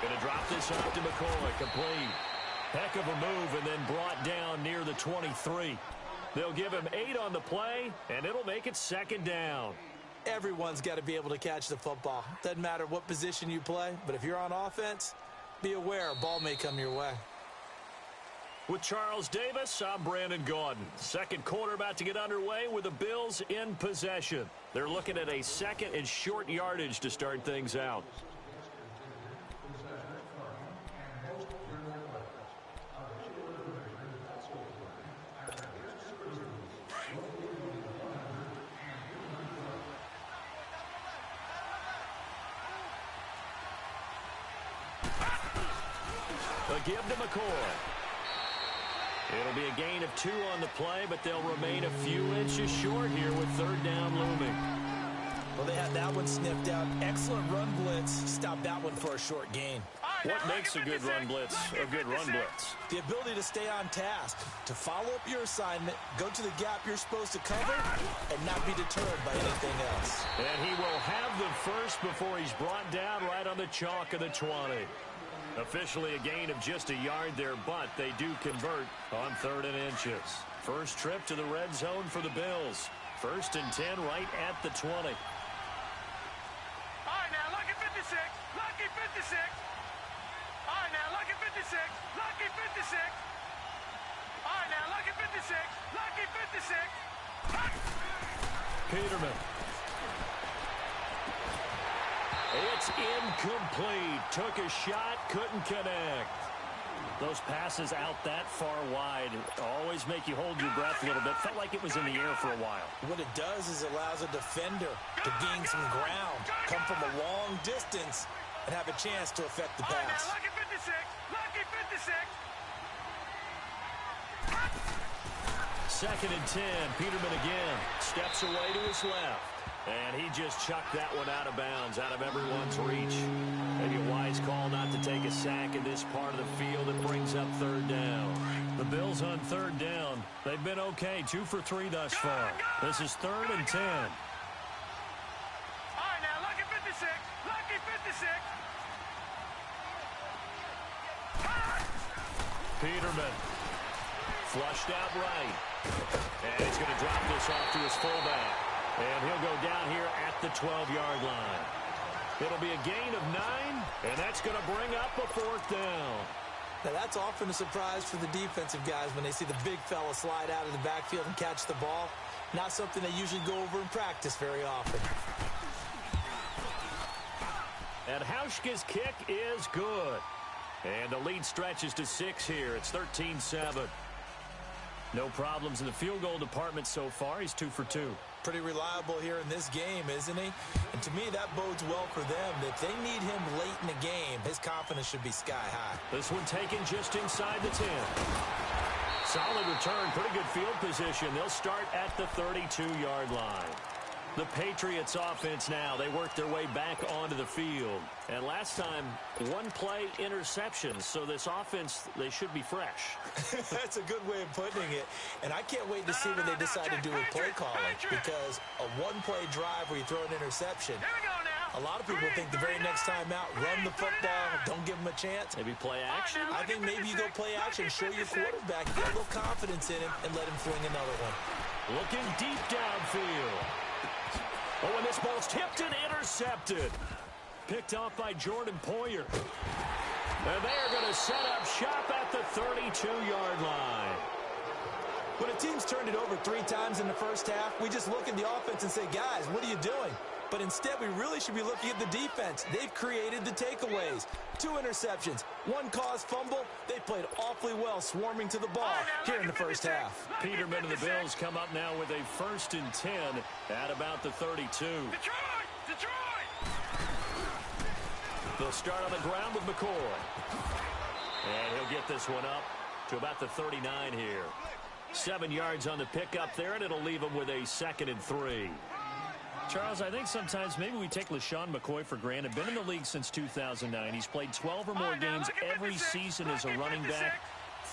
Speaker 1: Going to drop this off to McCoy. Complete. Heck of a move, and then brought down near the 23. They'll give him 8 on the play, and it'll make it 2nd down.
Speaker 2: Everyone's got to be able to catch the football. Doesn't matter what position you play, but if you're on offense, be aware a ball may come your way.
Speaker 1: With Charles Davis, I'm Brandon Gaudin. Second quarter about to get underway with the Bills in possession. They're looking at a 2nd and short yardage to start things out. A give to McCoy. It'll be a gain of 2 on the play, but they'll remain a few inches short here with 3rd down looming.
Speaker 2: Well, they had that one sniffed out. Excellent run blitz. Stopped that one for a short gain.
Speaker 3: All right,
Speaker 1: What makes a good run blitz a good run blitz?
Speaker 2: The ability to stay on task, to follow up your assignment, go to the gap you're supposed to cover, and not be deterred by anything else.
Speaker 1: And he will have the first before he's brought down right on the chalk of the 20. Officially a gain of just a yard there, but they do convert on 3rd and inches. First trip to the red zone for the Bills. 1st and 10 right at the 20.
Speaker 3: All right, now, lucky 56. Lucky 56. All right, now, lucky 56. Lucky 56. All right, now, lucky 56. Lucky 56.
Speaker 1: Peterman. It's incomplete. Took a shot, couldn't connect. Those passes out that far wide always make you hold your breath a little bit. Felt like it was in the air for a while.
Speaker 2: What it does is it allows a defender to gain some ground, come from a long distance, and have a chance to affect the
Speaker 3: All right,
Speaker 2: pass.
Speaker 3: now, lucky 56. Lucky 56.
Speaker 1: 2nd and 10. Peterman again. Steps away to his left. And he just chucked that one out of bounds, out of everyone's reach. Maybe a wise call not to take a sack in this part of the field. It brings up 3rd down. The Bills on 3rd down. They've been okay, 2 for 3 thus far. This is 3rd and 10.
Speaker 3: All right, now, lucky 56. Lucky 56.
Speaker 1: Peterman. Flushed out right. And he's going to drop this off to his fullback. And he'll go down here at the 12-yard line. It'll be a gain of 9, and that's going to bring up a 4th down.
Speaker 2: Now, that's often a surprise for the defensive guys when they see the big fella slide out of the backfield and catch the ball. Not something they usually go over in practice very often.
Speaker 1: And Hauschka's kick is good. And the lead stretches to 6 here. It's 13-7. No problems in the field goal department so far. He's 2 for 2.
Speaker 2: Pretty reliable here in this game, isn't he? And to me, that bodes well for them. If they need him late in the game, his confidence should be sky high.
Speaker 1: This one taken just inside the 10. Solid return, pretty good field position. They'll start at the 32-yard line. The Patriots offense now, they work their way back onto the field. And last time, 1-play interceptions. So this offense, they should be fresh.
Speaker 2: That's a good way of putting it. And I can't wait to see what they decide to do with play calling. Because a 1-play drive where you throw an interception,
Speaker 3: Here we go now.
Speaker 2: a lot of people think the very next time out, run the football, don't give them a chance.
Speaker 1: Maybe play action.
Speaker 2: I think maybe you go play action, show your quarterback, get a little confidence in him, and let him fling another one.
Speaker 1: Looking deep downfield. Oh, and this ball's tipped and intercepted. Picked off by Jordan Poyer. And they're going to set up shop at the 32-yard line.
Speaker 2: When a team's turned it over 3 times in the first half, we just look at the offense and say, guys, what are you doing? But instead, we really should be looking at the defense. They've created the takeaways. 2 interceptions, 1 caused fumble. They played awfully well swarming to the ball here in the first half.
Speaker 1: Peterman and the Bills come up now with a 1st and 10 at about the 32.
Speaker 3: Detroit!
Speaker 1: They'll start on the ground with McCoy. And he'll get this one up to about the 39 here. 7 yards on the pickup there, and it'll leave him with a 2nd and 3. Charles, I think sometimes maybe we take LaShawn McCoy for granted. Been in the league since 2009. He's played 12 or more games every season as a running back.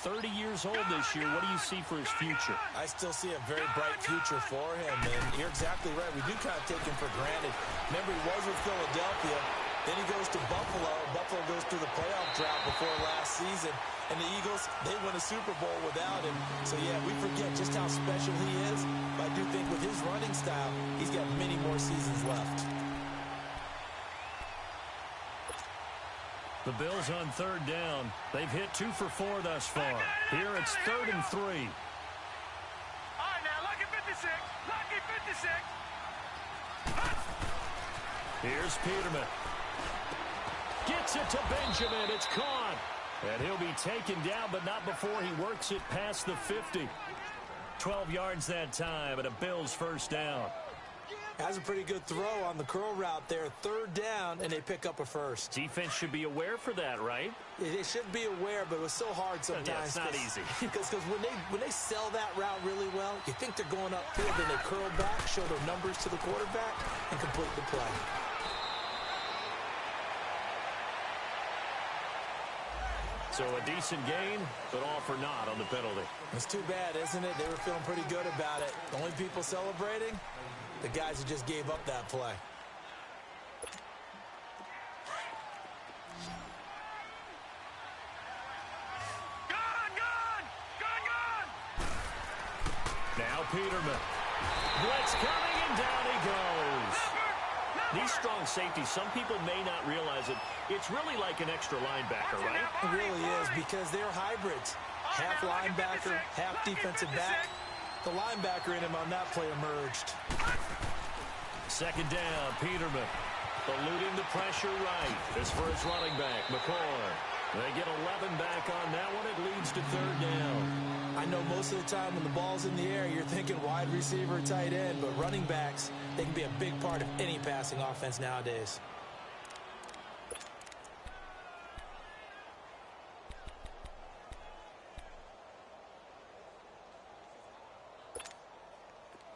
Speaker 1: 30 years old this year. What do you see for his future?
Speaker 2: I still see a very bright future for him, and you're exactly right. We do kind of take him for granted. Remember, he was with Philadelphia. Then he goes to Buffalo. Buffalo goes through the playoff drought before last season. And the Eagles, they win a Super Bowl without him. So, yeah, we forget just how special he is. But I do think with his running style, he's got many more seasons left.
Speaker 1: The Bills on 3rd down. They've hit 2 for 4 thus far. Here it's 3rd and 3.
Speaker 3: All right, now, lucky 56. Lucky 56.
Speaker 1: Here's Peterman. Gets it to Benjamin. It's caught. And he'll be taken down, but not before he works it past the 50. 12 yards that time, and a Bills 1st down.
Speaker 2: Has a pretty good throw on the curl route there. 3rd down, and they pick up a 1st.
Speaker 1: Defense should be aware for that, right?
Speaker 2: They should be aware, but it was so hard sometimes.
Speaker 1: Yeah, it's not easy.
Speaker 2: Because when they sell that route really well, you think they're going upfield, then they curl back, show their numbers to the quarterback, and complete the play.
Speaker 1: So a decent gain, but all for naught on the penalty.
Speaker 2: It's too bad, isn't it? They were feeling pretty good about it. The only people celebrating, the guys who just gave up that play.
Speaker 1: Now Peterman. Blitz coming, and down he goes. These strong safeties, some people may not realize it. It's really like an extra linebacker, right?
Speaker 2: It really is, because they're hybrids. Half linebacker, half defensive back. The linebacker in him on that play emerged.
Speaker 1: Second down, Peterman. Eluding the pressure right. This for his running back, McCoy. They get 11 back on that one. It leads to third down.
Speaker 2: I know most of the time when the ball's in the air, you're thinking wide receiver, tight end, but running backs, they can be a big part of any passing offense nowadays.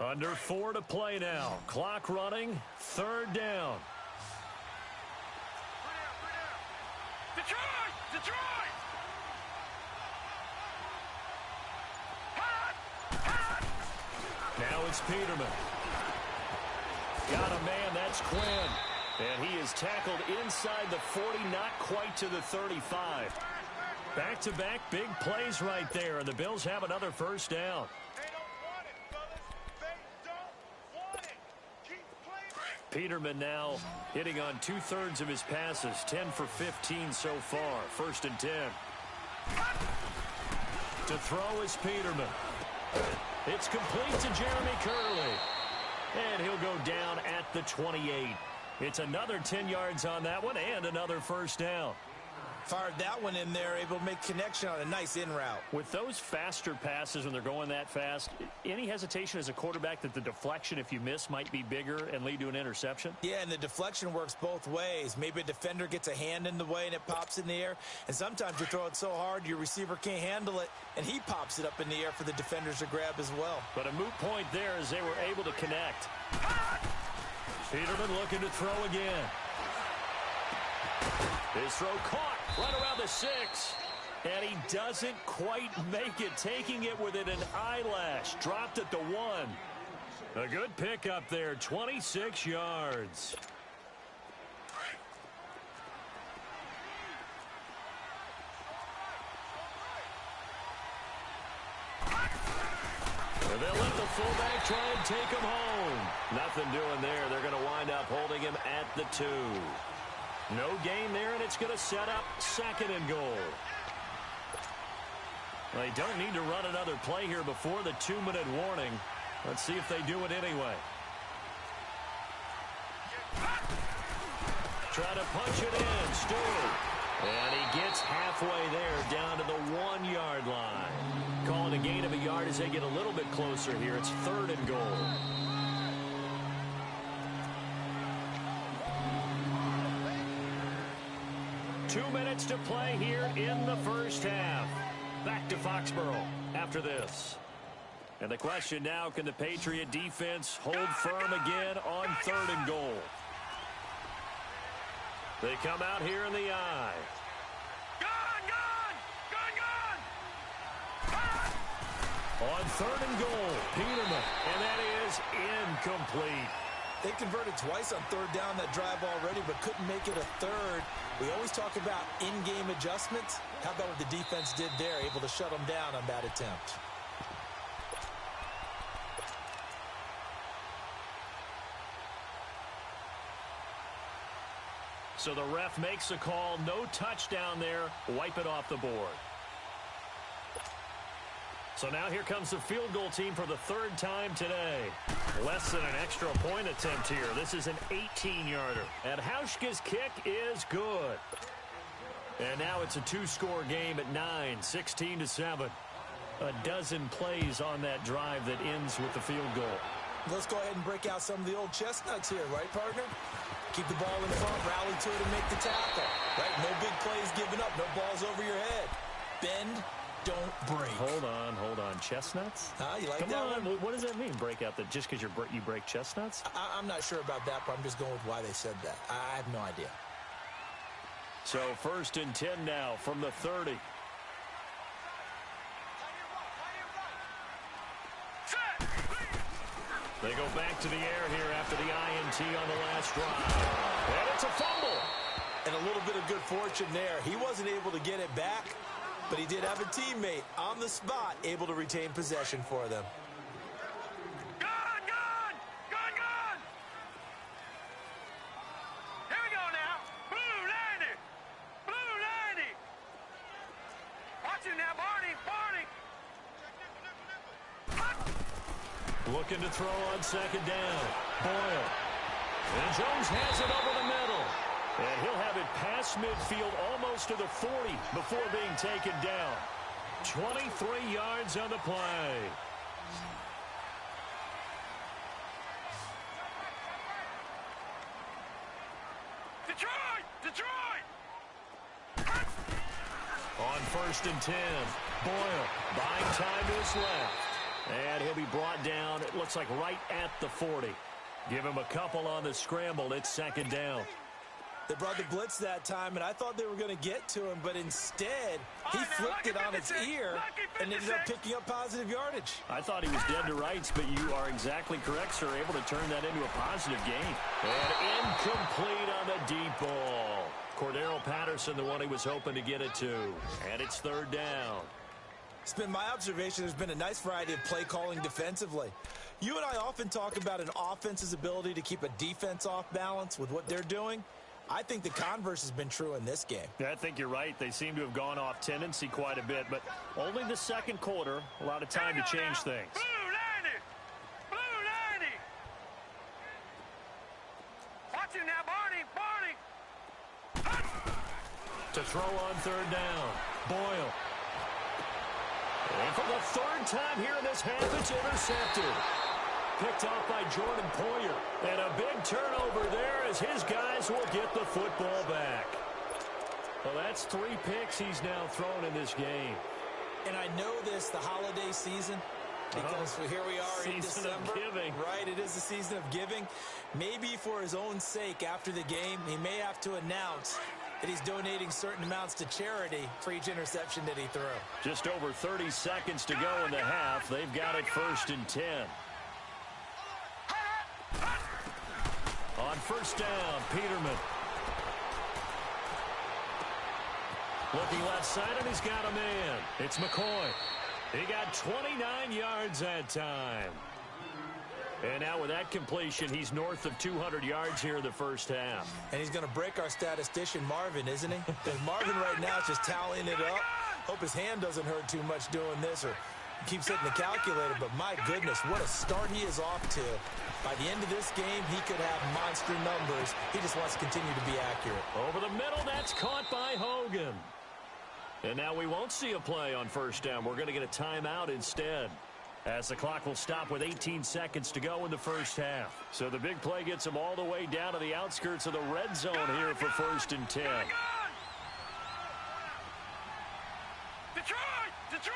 Speaker 1: Under 4 to play now. Clock running. Third down.
Speaker 3: Detroit! Detroit!
Speaker 1: Now it's Peterman. Got a man, that's Quinn. And he is tackled inside the 40, not quite to the 35. Back-to-back big plays right there, and the Bills have another first down.
Speaker 3: They don't want it, fellas. They don't want it. Keep playing.
Speaker 1: Peterman now hitting on 2/3 of his passes, 10 for 15 so far. First and 10. To throw is Peterman. It's complete to Jeremy Curley. And he'll go down at the 28. It's another 10 yards on that one and another first down.
Speaker 2: Fired that one in there, able to make connection on a nice in route.
Speaker 1: With those faster passes when they're going that fast, any hesitation as a quarterback that the deflection, if you miss, might be bigger and lead to an interception?
Speaker 2: Yeah, and the deflection works both ways. Maybe a defender gets a hand in the way and it pops in the air. And sometimes you throw it so hard your receiver can't handle it, and he pops it up in the air for the defenders to grab as well.
Speaker 1: But a moot point there as they were able to connect. Peterman looking to throw again. His throw caught right around the 6. And he doesn't quite make it, taking it within an eyelash. Dropped at the 1. A good pickup there, 26 yards. And they'll let the fullback try and take him home. Nothing doing there. They're going to wind up holding him at the 2. No gain there, and it's going to set up second and goal. They don't need to run another play here before the 2-minute warning. Let's see if they do it anyway. Try to punch it in, Stewart. And he gets halfway there, down to the 1-yard line. Calling a gain of a yard as they get a little bit closer here. It's third and goal. Two minutes to play here in the first half. Back to Foxborough after this. And the question now, can the Patriot defense hold firm again on third and goal? They come out here in the eye. On third and goal, Peterman, and that is incomplete.
Speaker 2: They converted twice on third down that drive already, but couldn't make it a third. We always talk about in-game adjustments. How about what the defense did there, able to shut them down on that attempt?
Speaker 1: So the ref makes a call, no touchdown there, wipe it off the board. So now here comes the field goal team for the third time today. Less than an extra point attempt here. This is an 18-yarder. And Hauschka's kick is good. And now it's a two-score game at 9, 16-7. A dozen plays on that drive that ends with the field goal.
Speaker 2: Let's go ahead and break out some of the old chestnuts here, right, partner? Keep the ball in front, rally to it, and make the tackle. Right? No big plays given up, no balls over your head. Bend, don't break.
Speaker 1: Hold on. Chestnuts?
Speaker 2: You like
Speaker 1: Come
Speaker 2: that
Speaker 1: on.
Speaker 2: one?
Speaker 1: What does that mean, break out? That just because you break chestnuts?
Speaker 2: I'm not sure about that, but I'm just going with why they said that. I have no idea.
Speaker 1: So first and 10 now from the 30. They go back to the air here after the INT on the last drive. And it's a fumble.
Speaker 2: And a little bit of good fortune there. He wasn't able to get it back, but he did have a teammate on the spot able to retain possession for them.
Speaker 3: Gone, gone, gone, gone. Here we go now. Blue 90. Blue 90. Watch it now, Barney, Barney.
Speaker 1: Looking to throw on second down. Boyle. And Jones has it over the middle. And he'll have it past midfield almost to the 40 before being taken down. 23 yards on the play.
Speaker 3: Detroit, Detroit.
Speaker 1: On 1st and 10. Boyle buying time to his left. And he'll be brought down, it looks like right at the 40. Give him a couple on the scramble. It's second down.
Speaker 2: They brought the blitz that time, and I thought they were going to get to him, but instead, he flipped it on its ear and ended up picking up positive yardage.
Speaker 1: I thought he was dead to rights, but you are exactly correct, sir. Able to turn that into a positive gain. And incomplete on the deep ball. Cordero Patterson, the one he was hoping to get it to. And it's third down.
Speaker 2: It's been my observation there's been a nice variety of play calling defensively. You and I often talk about an offense's ability to keep a defense off balance with what they're doing. I think the converse has been true in this game.
Speaker 1: Yeah, I think you're right. They seem to have gone off tendency quite a bit, but only the second quarter, a lot of time to change things.
Speaker 3: Blue 90. Blue 90. Watch it now, Barney, Barney.
Speaker 1: To throw on third down. Boyle. And for the third time here in this half, it's intercepted. Picked off by Jordan Poyer. And a big turnover there as his guys will get the football back. Well, that's 3 picks he's now thrown in this game.
Speaker 2: And I know this, the holiday season, because here we are in December.
Speaker 1: Season of giving.
Speaker 2: Right, it is the season of giving. Maybe for his own sake after the game, he may have to announce that he's donating certain amounts to charity for each interception that he threw.
Speaker 1: Just over 30 seconds to go in the half. They've got it 1st and 10. On 1st down, Peterman. Looking left side, and he's got a man. It's McCoy. He got 29 yards that time. And now with that completion, he's north of 200 yards here in the first half.
Speaker 2: And he's going to break our statistician, Marvin, isn't he? Because Marvin right now is just tallying it up. Hope his hand doesn't hurt too much doing this or keeps hitting the calculator. But my goodness, what a start he is off to. By the end of this game, he could have monster numbers. He just wants to continue to be accurate.
Speaker 1: Over the middle, that's caught by Hogan. And now we won't see a play on 1st down. We're going to get a timeout instead, as the clock will stop with 18 seconds to go in the first half. So the big play gets him all the way down to the outskirts of the red zone here for 1st and 10.
Speaker 3: Detroit! Detroit!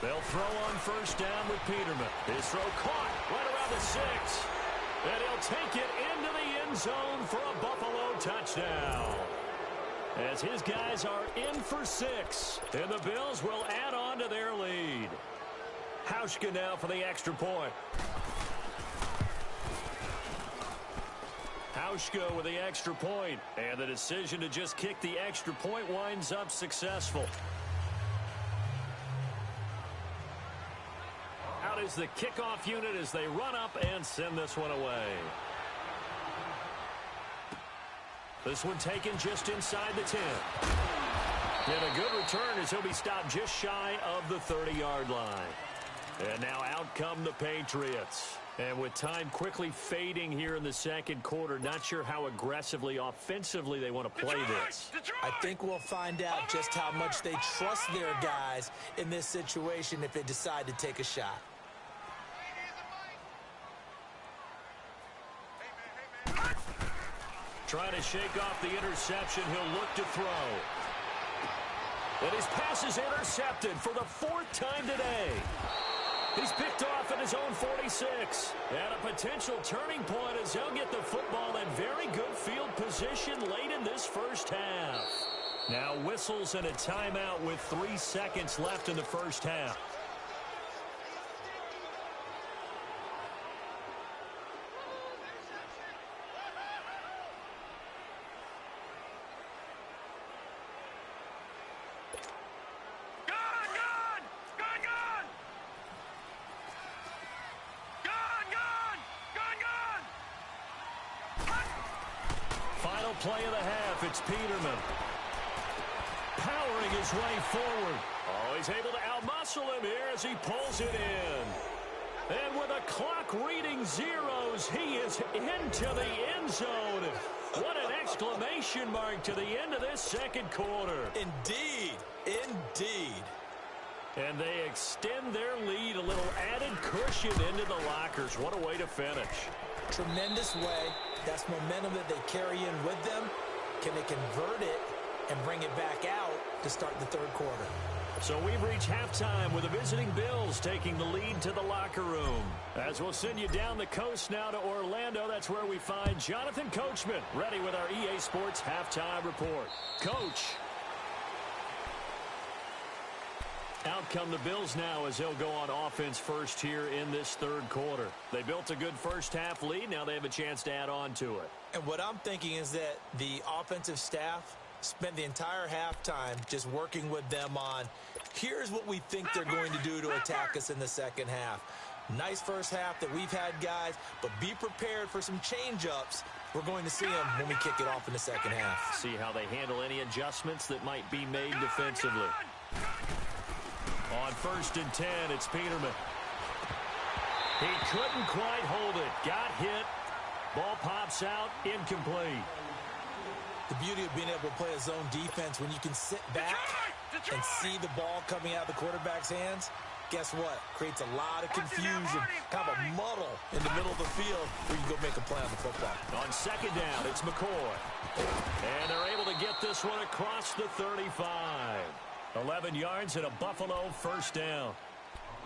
Speaker 1: They'll throw on 1st down with Peterman. His throw caught right around the 6. And he'll take it into the end zone for a Buffalo touchdown. As his guys are in for 6. And the Bills will add on to their lead. Hauschka now for the extra point. Hauschka with the extra point. And the decision to just kick the extra point winds up successful. Out is the kickoff unit as they run up and send this one away. This one taken just inside the 10. And a good return as he'll be stopped just shy of the 30-yard line. And now out come the Patriots. And with time quickly fading here in the second quarter, not sure how aggressively, offensively they want to play this.
Speaker 2: I think we'll find out just how much they trust their guys in this situation if they decide to take a shot.
Speaker 1: Trying to shake off the interception. He'll look to throw. And his pass is intercepted for the 4th time today. He's picked off at his own 46. And a potential turning point as they'll get the football in very good field position late in this first half. Now whistles and a timeout with 3 seconds left in the first half. play of the half. It's Peterman. Powering his way forward. Oh, he's able to outmuscle him here as he pulls it in. And with a clock reading zeros, he is into the end zone. What an exclamation mark to the end of this second quarter.
Speaker 2: Indeed. Indeed.
Speaker 1: And they extend their lead, a little added cushion into the lockers. What a way to finish.
Speaker 2: Tremendous way. That's momentum that they carry in with them. Can they convert it and bring it back out to start the third quarter?
Speaker 1: So we've reached halftime with the visiting Bills taking the lead to the locker room. As we'll send you down the coast now to Orlando, that's where we find Jonathan Coachman ready with our EA Sports halftime report. Coach. Out come the Bills now as they'll go on offense first here in this third quarter. They built a good first half lead. Now they have a chance to add on to it.
Speaker 2: And what I'm thinking is that the offensive staff spent the entire halftime just working with them on, here's what we think they're going to do to attack us in the second half. Nice first half that we've had, guys, but be prepared for some change-ups. We're going to see them when we kick it off in the second half.
Speaker 1: See how they handle any adjustments that might be made defensively. On 1st and 10, it's Peterman. He couldn't quite hold it. Got hit. Ball pops out. Incomplete.
Speaker 2: The beauty of being able to play a zone defense when you can sit back and see the ball coming out of the quarterback's hands, guess what? Creates a lot of confusion, kind of a muddle in the middle of the field where you can go make a play on the football.
Speaker 1: On second down, it's McCoy. And they're able to get this one across the 35. 11 yards and a Buffalo first down.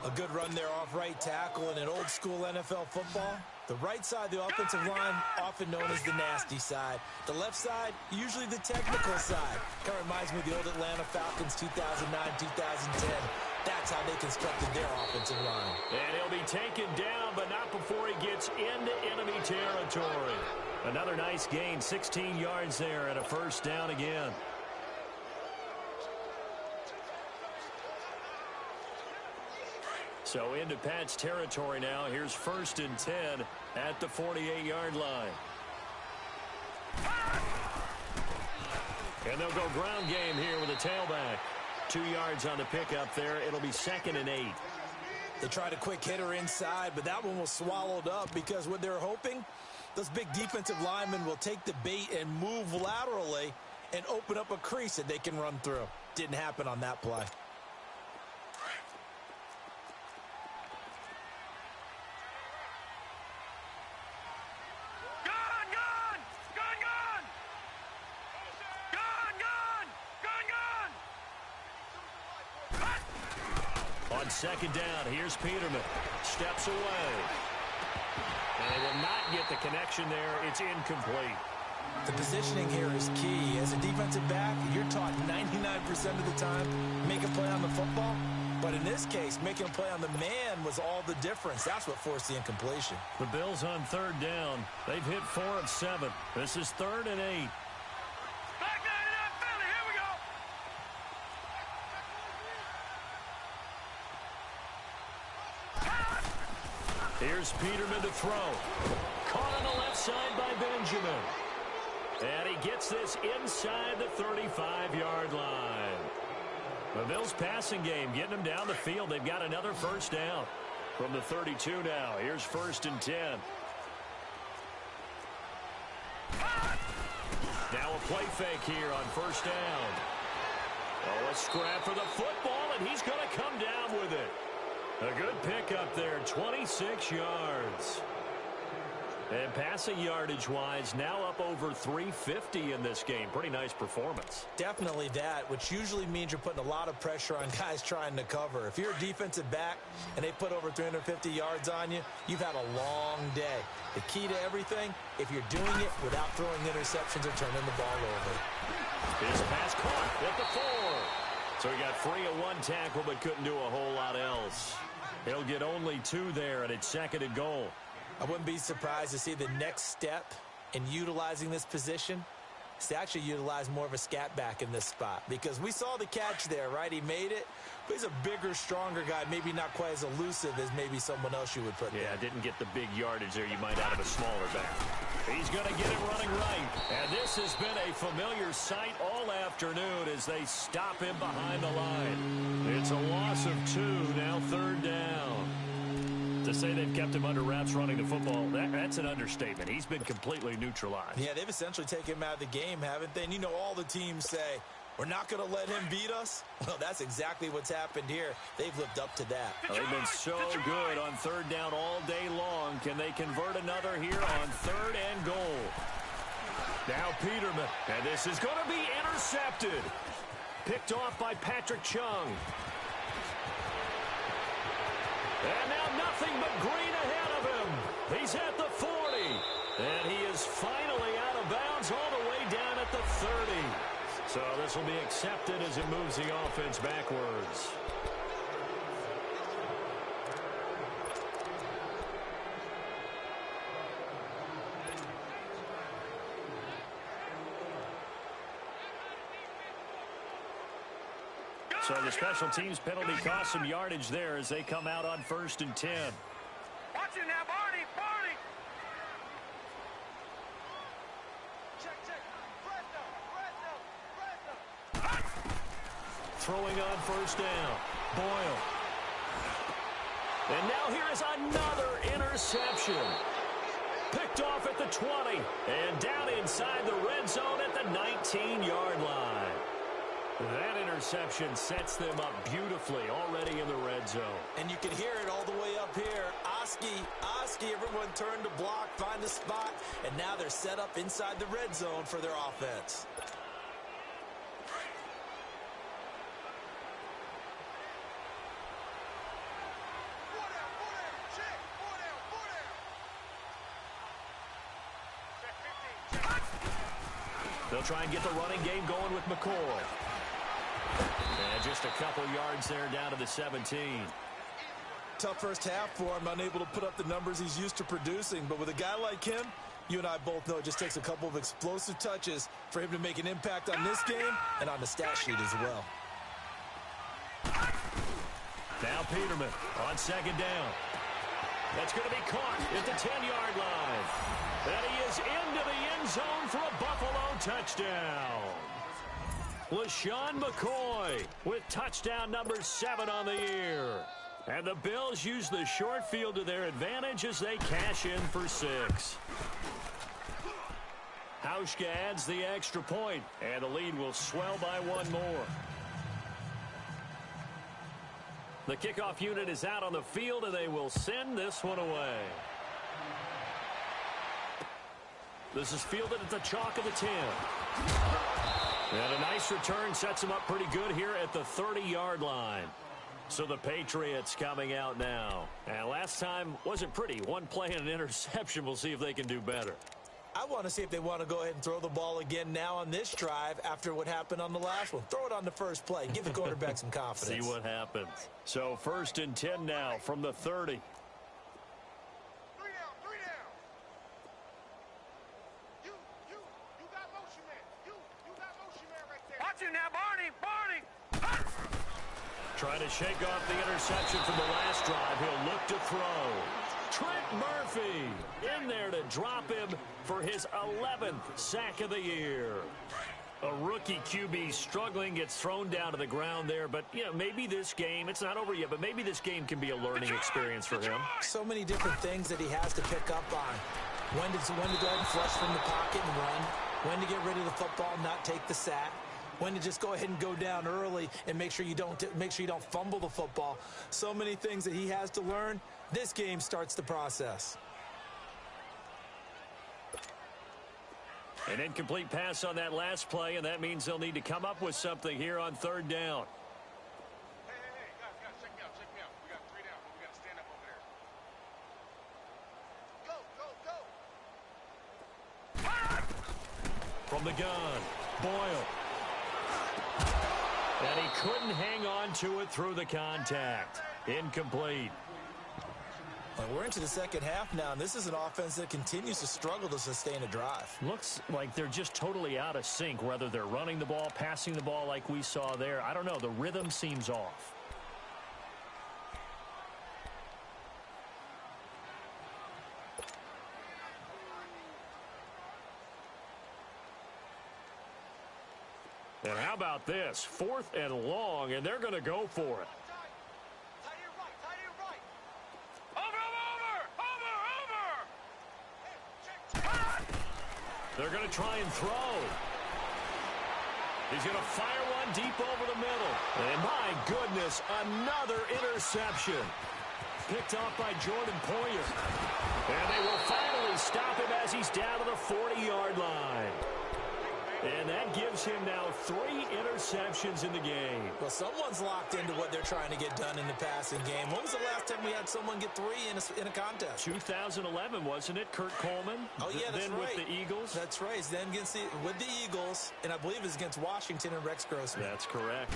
Speaker 2: A good run there off right tackle in an old-school NFL football. The right side of the offensive line, often known as the nasty side. The left side, usually the technical side. Kind of reminds me of the old Atlanta Falcons 2009-2010. That's how they constructed their offensive line.
Speaker 1: And he'll be taken down, but not before he gets into enemy territory. Another nice gain, 16 yards there and a first down again. So into Pat's territory now. Here's 1st and 10 at the 48-yard line. And they'll go ground game here with a tailback. 2 yards on the pickup there. It'll be 2nd and 8.
Speaker 2: They tried a quick hitter inside, but that one was swallowed up because what they're hoping, those big defensive linemen will take the bait and move laterally and open up a crease that they can run through. Didn't happen on that play.
Speaker 1: On second down, here's Peterman. Steps away. And they will not get the connection there. It's incomplete.
Speaker 2: The positioning here is key. As a defensive back, you're taught 99% of the time, make a play on the football. But in this case, making a play on the man was all the difference. That's what forced the incompletion.
Speaker 1: The Bills on 3rd down. They've hit 4 of 7. This is 3rd and 8. Here's Peterman to throw. Caught on the left side by Benjamin. And he gets this inside the 35-yard line. The Bills passing game getting them down the field. They've got another first down from the 32 now. Here's 1st and 10. Now a play fake here on 1st down. Oh, a scrap for the football, and he's going to come down with it. A good pickup there, 26 yards. And passing yardage-wise, now up over 350 in this game. Pretty nice performance.
Speaker 2: Definitely that, which usually means you're putting a lot of pressure on guys trying to cover. If you're a defensive back and they put over 350 yards on you, you've had a long day. The key to everything, if you're doing it without throwing interceptions or turning the ball over.
Speaker 1: His pass caught at the 4. So he got free of one tackle but couldn't do a whole lot else. He'll get only 2 there, and it's 2nd and goal.
Speaker 2: I wouldn't be surprised to see the next step in utilizing this position to actually utilize more of a scat back in this spot because we saw the catch there, right? He made it, but he's a bigger, stronger guy, maybe not quite as elusive as maybe someone else you would put there.
Speaker 1: Yeah, didn't get the big yardage there you might out of a smaller back. He's going to get it running right. And this has been a familiar sight all afternoon as they stop him behind the line. It's a loss of 2, now 3rd down. To say they've kept him under wraps running the football, that's an understatement. He's been completely neutralized.
Speaker 2: Yeah, they've essentially taken him out of the game, haven't they? And you know all the teams say, we're not going to let him beat us. Well, that's exactly what's happened here. They've lived up to that.
Speaker 1: Well, they've been so good on 3rd down all day long. Can they convert another here on 3rd and goal? Now Peterman, and this is going to be intercepted. Picked off by Patrick Chung. And now nothing but green ahead of him. He's at the 40. And he is finally out of bounds all the way down at the 30. So this will be accepted as it moves the offense backwards. So the special teams penalty cost some yardage there as they come out on 1st and 10.
Speaker 3: Watch it now, Barney, Barney. Check. Fresno.
Speaker 1: Throwing on 1st down. Boyle. And now here is another interception. Picked off at the 20. And down inside the red zone at the 19-yard line. That interception sets them up beautifully already in the red zone.
Speaker 2: And you can hear it all the way up here. Oski, everyone turned to block, find a spot, and now they're set up inside the red zone for their offense.
Speaker 1: They'll try and get the running game going with McCoy. And just a couple yards there down to the 17.
Speaker 2: Tough first half for him, unable to put up the numbers he's used to producing. But with a guy like him, you and I both know it just takes a couple of explosive touches for him to make an impact on this game and on the stat sheet as well.
Speaker 1: Now Peterman on 2nd down. That's going to be caught at the 10-yard line. And he is into the end zone for a Buffalo touchdown. LaShawn McCoy with touchdown number 7 on the year. And the Bills use the short field to their advantage as they cash in for 6. Hauschka adds the extra point, and the lead will swell by 1 more. The kickoff unit is out on the field, and they will send this one away. This is fielded at the chalk of the 10. And a nice return sets them up pretty good here at the 30-yard line. So the Patriots coming out now. And last time wasn't pretty. One play and an interception. We'll see if they can do better.
Speaker 2: I want to see if they want to go ahead and throw the ball again now on this drive after what happened on the last one. Throw it on the first play. Give the quarterback some confidence.
Speaker 1: See what happens. So 1st and 10 now from the 30.
Speaker 3: Now, Barney.
Speaker 1: Trying to shake off the interception from the last drive. He'll look to throw. Trent Murphy in there to drop him for his 11th sack of the year. A rookie QB struggling, gets thrown down to the ground there. But, you know, maybe this game, it's not over yet, but maybe this game can be a learning experience for him.
Speaker 2: So many different things that he has to pick up on. When to go ahead and flush from the pocket and run. When to get rid of the football and not take the sack. When to just go ahead and go down early and make sure you don't fumble the football. So many things that he has to learn. This game starts the process.
Speaker 1: An incomplete pass on that last play, and that means they'll need to come up with something here on 3rd down.
Speaker 3: Hey, guys, check me out. We got 3 down, but we got to stand up over there. Go.
Speaker 1: From the gun, Boyle. And he couldn't hang on to it through the contact. Incomplete.
Speaker 2: Well, we're into the second half now, and this is an offense that continues to struggle to sustain a drive.
Speaker 1: Looks like they're just totally out of sync, whether they're running the ball, passing the ball like we saw there. I don't know. The rhythm seems off. And how about this? 4th and long, and they're going to go for it. They're going to try and throw. He's going to fire one deep over the middle. And my goodness, another interception. Picked off by Jordan Poyer. And they will finally stop him as he's down to the 40-yard line. And that gives him now 3 interceptions in the game.
Speaker 2: Well, someone's locked into what they're trying to get done in the passing game. When was the last time we had someone get 3 in a contest?
Speaker 1: 2011, wasn't it? Kurt Coleman?
Speaker 2: Oh, yeah, that's
Speaker 1: then
Speaker 2: right.
Speaker 1: With the Eagles?
Speaker 2: That's right. He's then with the Eagles, and I believe it's against Washington and Rex Grossman.
Speaker 1: That's correct.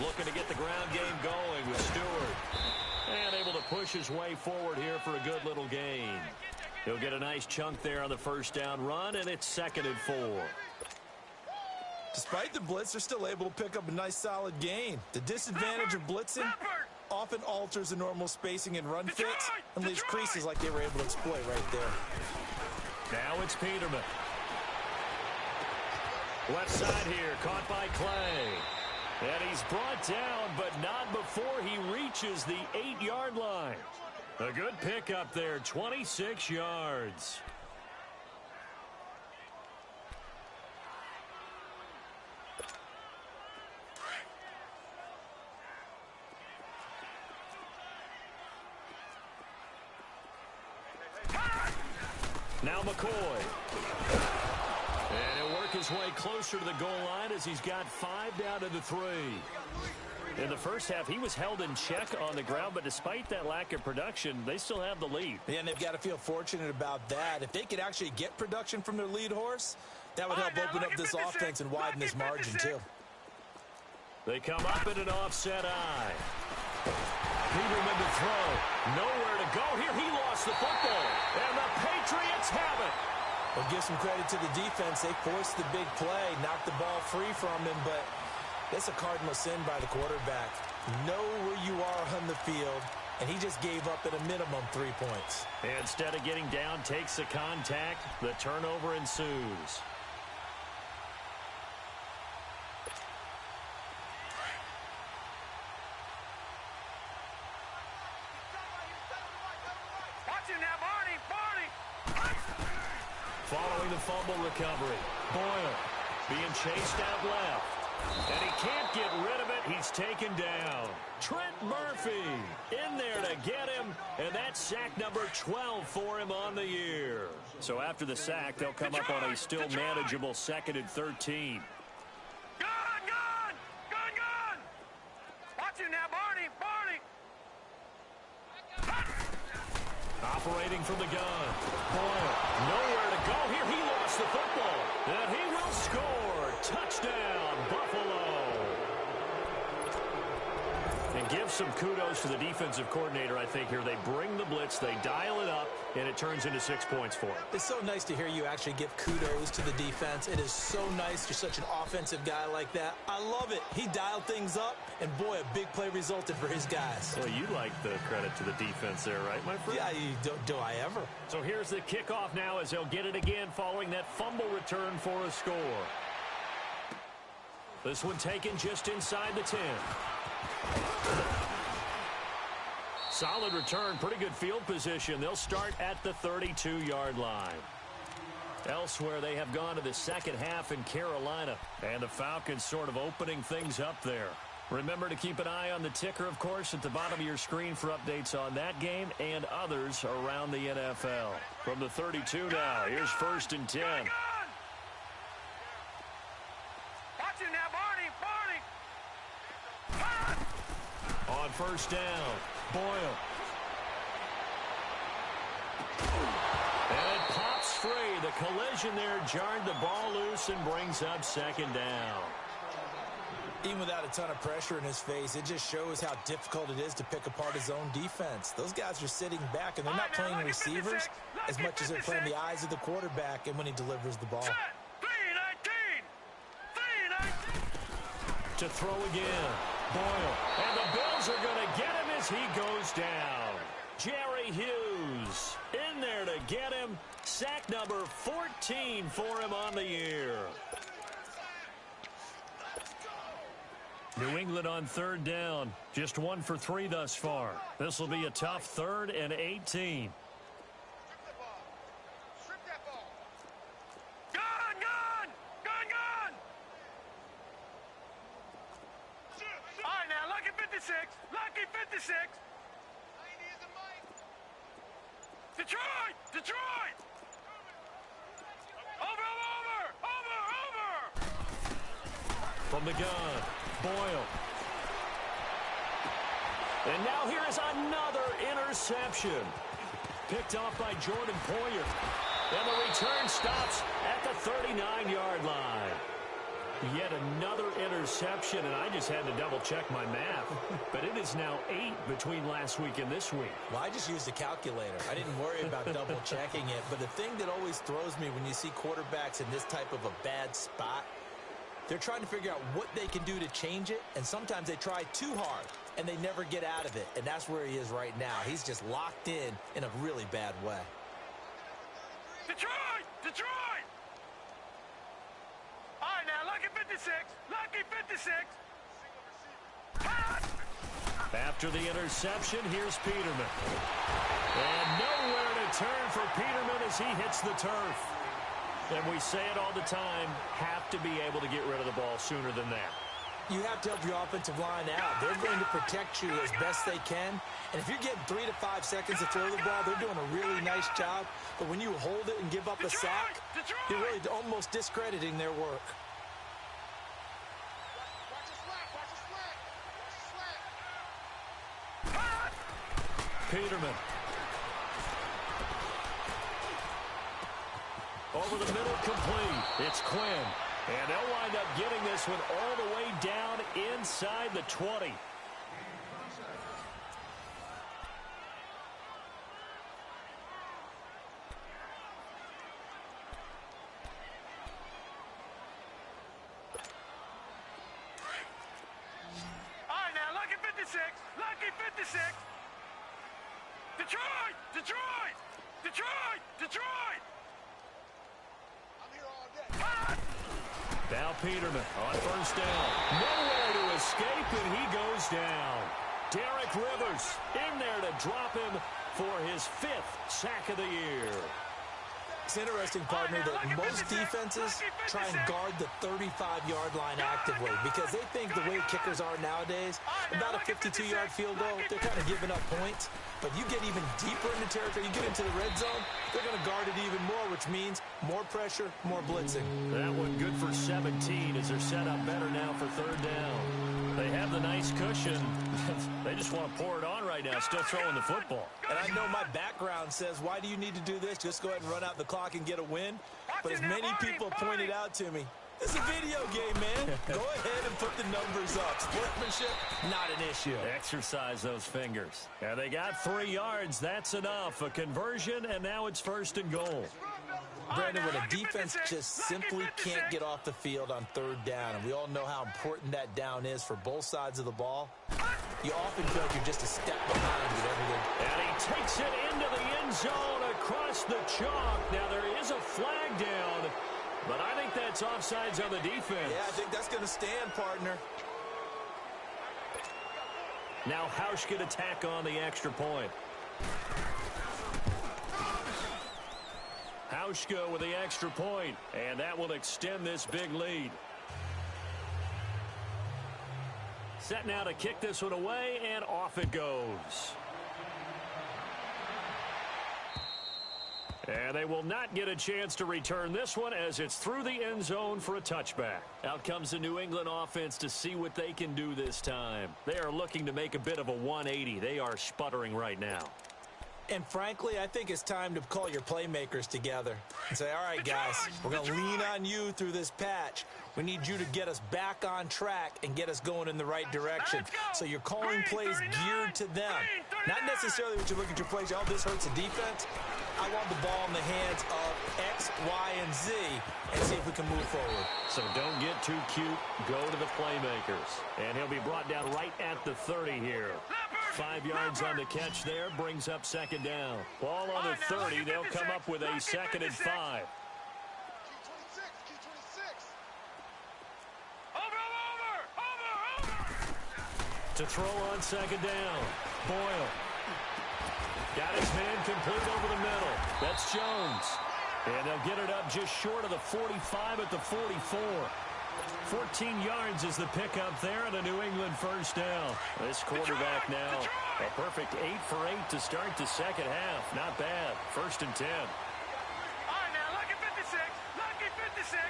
Speaker 1: Looking to get the ground game going with Stewart. And able to push his way forward here for a good little gain. He'll get a nice chunk there on the first down run, and it's 2nd and 4.
Speaker 2: Despite the blitz, they're still able to pick up a nice, solid gain. The disadvantage of blitzing often alters the normal spacing and run fits and leaves creases like they were able to exploit right there.
Speaker 1: Now it's Peterman. Left side here, caught by Clay. And he's brought down, but not before he reaches the 8-yard line. A good pickup there, 26 yards. Now McCoy. And he'll work his way closer to the goal line as he's got 5 down to the 3. In the first half, he was held in check on the ground, but despite that lack of production, they still have the lead.
Speaker 2: Yeah, and they've got to feel fortunate about that. If they could actually get production from their lead horse, that would help open up this offense and widen this margin, too.
Speaker 1: They come up in an offset eye. Peterman to throw. Nowhere to go here. He lost the football. And the Patriots have it.
Speaker 2: Well, give some credit to the defense. They forced the big play, knocked the ball free from him, but that's a cardinal sin by the quarterback. Know where you are on the field, and he just gave up at a minimum 3 points.
Speaker 1: Instead of getting down, takes the contact. The turnover ensues.
Speaker 3: Watch him now, Barney!
Speaker 1: Following the fumble recovery, Boyle being chased out left. And he can't get rid of it. He's taken down. Trent Murphy in there to get him. And that's sack number 12 for him on the year. So after the sack, they'll come up on a still manageable 2nd and 13.
Speaker 3: Gun! Watch him now, Barney!
Speaker 1: Operating from the gun. Boyle, nowhere to go here. He lost the football. And he will score. Touchdown, Buffalo. And give some kudos to the defensive coordinator, I think, here. They bring the blitz, they dial it up, and it turns into 6 points for him.
Speaker 2: It's so nice to hear you actually give kudos to the defense. It is so nice. You're such an offensive guy like that. I love it. He dialed things up, and boy, a big play resulted for his guys.
Speaker 1: Well, you like the credit to the defense there, right, my friend?
Speaker 2: Yeah, do I ever?
Speaker 1: So here's the kickoff now as they'll get it again following that fumble return for a score. This one taken just inside the 10. Solid return, pretty good field position. They'll start at the 32-yard line. Elsewhere, they have gone to the second half in Carolina. And the Falcons sort of opening things up there. Remember to keep an eye on the ticker, of course, at the bottom of your screen for updates on that game and others around the NFL. From the 32 now, here's 1st and 10.
Speaker 3: Watch him now, Barney!
Speaker 1: On 1st down, Boyle. And it pops free. The collision there jarred the ball loose and brings up 2nd down.
Speaker 2: Even without a ton of pressure in his face, it just shows how difficult it is to pick apart his own defense. Those guys are sitting back, and they're not playing receivers as much as they're playing the eyes of the quarterback and when he delivers the ball.
Speaker 3: 3-19.
Speaker 1: To throw again. Boyle. And the Bills are going to get him as he goes down. Jerry Hughes in there to get him. Sack number 14 for him on the year. New England on third down. Just 1 for 3 thus far. This will be a tough 3rd and 18.
Speaker 3: Lucky 56. Detroit. Over.
Speaker 1: From the gun, Boyle. And now here is another interception. Picked off by Jordan Poyer. And the return stops at the 39-yard line. Yet another interception, and I just had to double-check my math. But it is now 8 between last week and this week.
Speaker 2: Well, I just used a calculator. I didn't worry about double-checking it. But the thing that always throws me when you see quarterbacks in this type of a bad spot, they're trying to figure out what they can do to change it, and sometimes they try too hard, and they never get out of it. And that's where he is right now. He's just locked in a really bad way.
Speaker 3: Detroit! All right, now, Lucky 56.
Speaker 1: After the interception, here's Peterman. And nowhere to turn for Peterman as he hits the turf. And we say it all the time, have to be able to get rid of the ball sooner than that.
Speaker 2: You have to help your offensive line out. They're going to protect you as best they can. And if you're getting 3 to 5 seconds to throw the ball, they're doing a really nice job. But when you hold it and give up a sack, you're really almost discrediting their work.
Speaker 1: Peterman. Over the middle, complete. It's Quinn. And they'll wind up getting this one all the way down inside the 20.
Speaker 3: All right, now, Lucky 56. Detroit! I'm here all day.
Speaker 1: Now Peterman on first down. Nowhere to escape, and he goes down. Derek Rivers in there to drop him for his 5th sack of the year.
Speaker 2: It's interesting, partner, that most defenses try and guard the 35-yard line actively because they think the way kickers are nowadays, about a 52-yard field goal, they're kind of giving up points. But you get even deeper into territory, you get into the red zone, they're going to guard it even more, which means more pressure, more blitzing.
Speaker 1: That one good for 17 as they're set up better now for third down. They have the nice cushion. They just want to pour it on right now, still throwing the football.
Speaker 2: And I know my background says, why do you need to do this? Just go ahead and run out the clock and get a win. But as many people pointed out to me, this is a video game, man. Go ahead and put the numbers up. Sportsmanship, not an issue.
Speaker 1: Exercise those fingers. And they got 3 yards. That's enough. A conversion, and now it's 1st and goal.
Speaker 2: Brandon, when a defense just simply can't get off the field on third down, and we all know how important that down is for both sides of the ball, you often feel like you're just a step behind with everything.
Speaker 1: And he takes it into the end zone across the chalk. Now there is a flag down, but I think that's offsides on the defense.
Speaker 2: Yeah, I think that's going to stand, partner.
Speaker 1: Now Hauschka to tack on the extra point. Hauschka with the extra point, and that will extend this big lead. Set now to kick this one away, and off it goes. And they will not get a chance to return this one as it's through the end zone for a touchback. Out comes the New England offense to see what they can do this time. They are looking to make a bit of a 180. They are sputtering right now.
Speaker 2: And frankly, I think it's time to call your playmakers together and say, all right, guys, we're going to lean on you through this patch. We need you to get us back on track and get us going in the right direction. So you're calling plays geared to them. Not necessarily what you look at your plays, oh, this hurts the defense. I want the ball in the hands of X, Y, and Z and see if we can move forward.
Speaker 1: So don't get too cute. Go to the playmakers. And he'll be brought down right at the 30 here. 5 yards on the catch there, brings up second down. Ball on the 30, they'll come up with a 2nd and 5. To throw on second down, Boyle. Got his man complete over the middle. That's Jones. And they'll get it up just short of the 45 at the 44. 14 yards is the pickup there and a New England first down. This quarterback now, a perfect 8 for 8 to start the second half. Not bad. 1st and 10.
Speaker 3: All right, now, lucky 56. Lucky 56.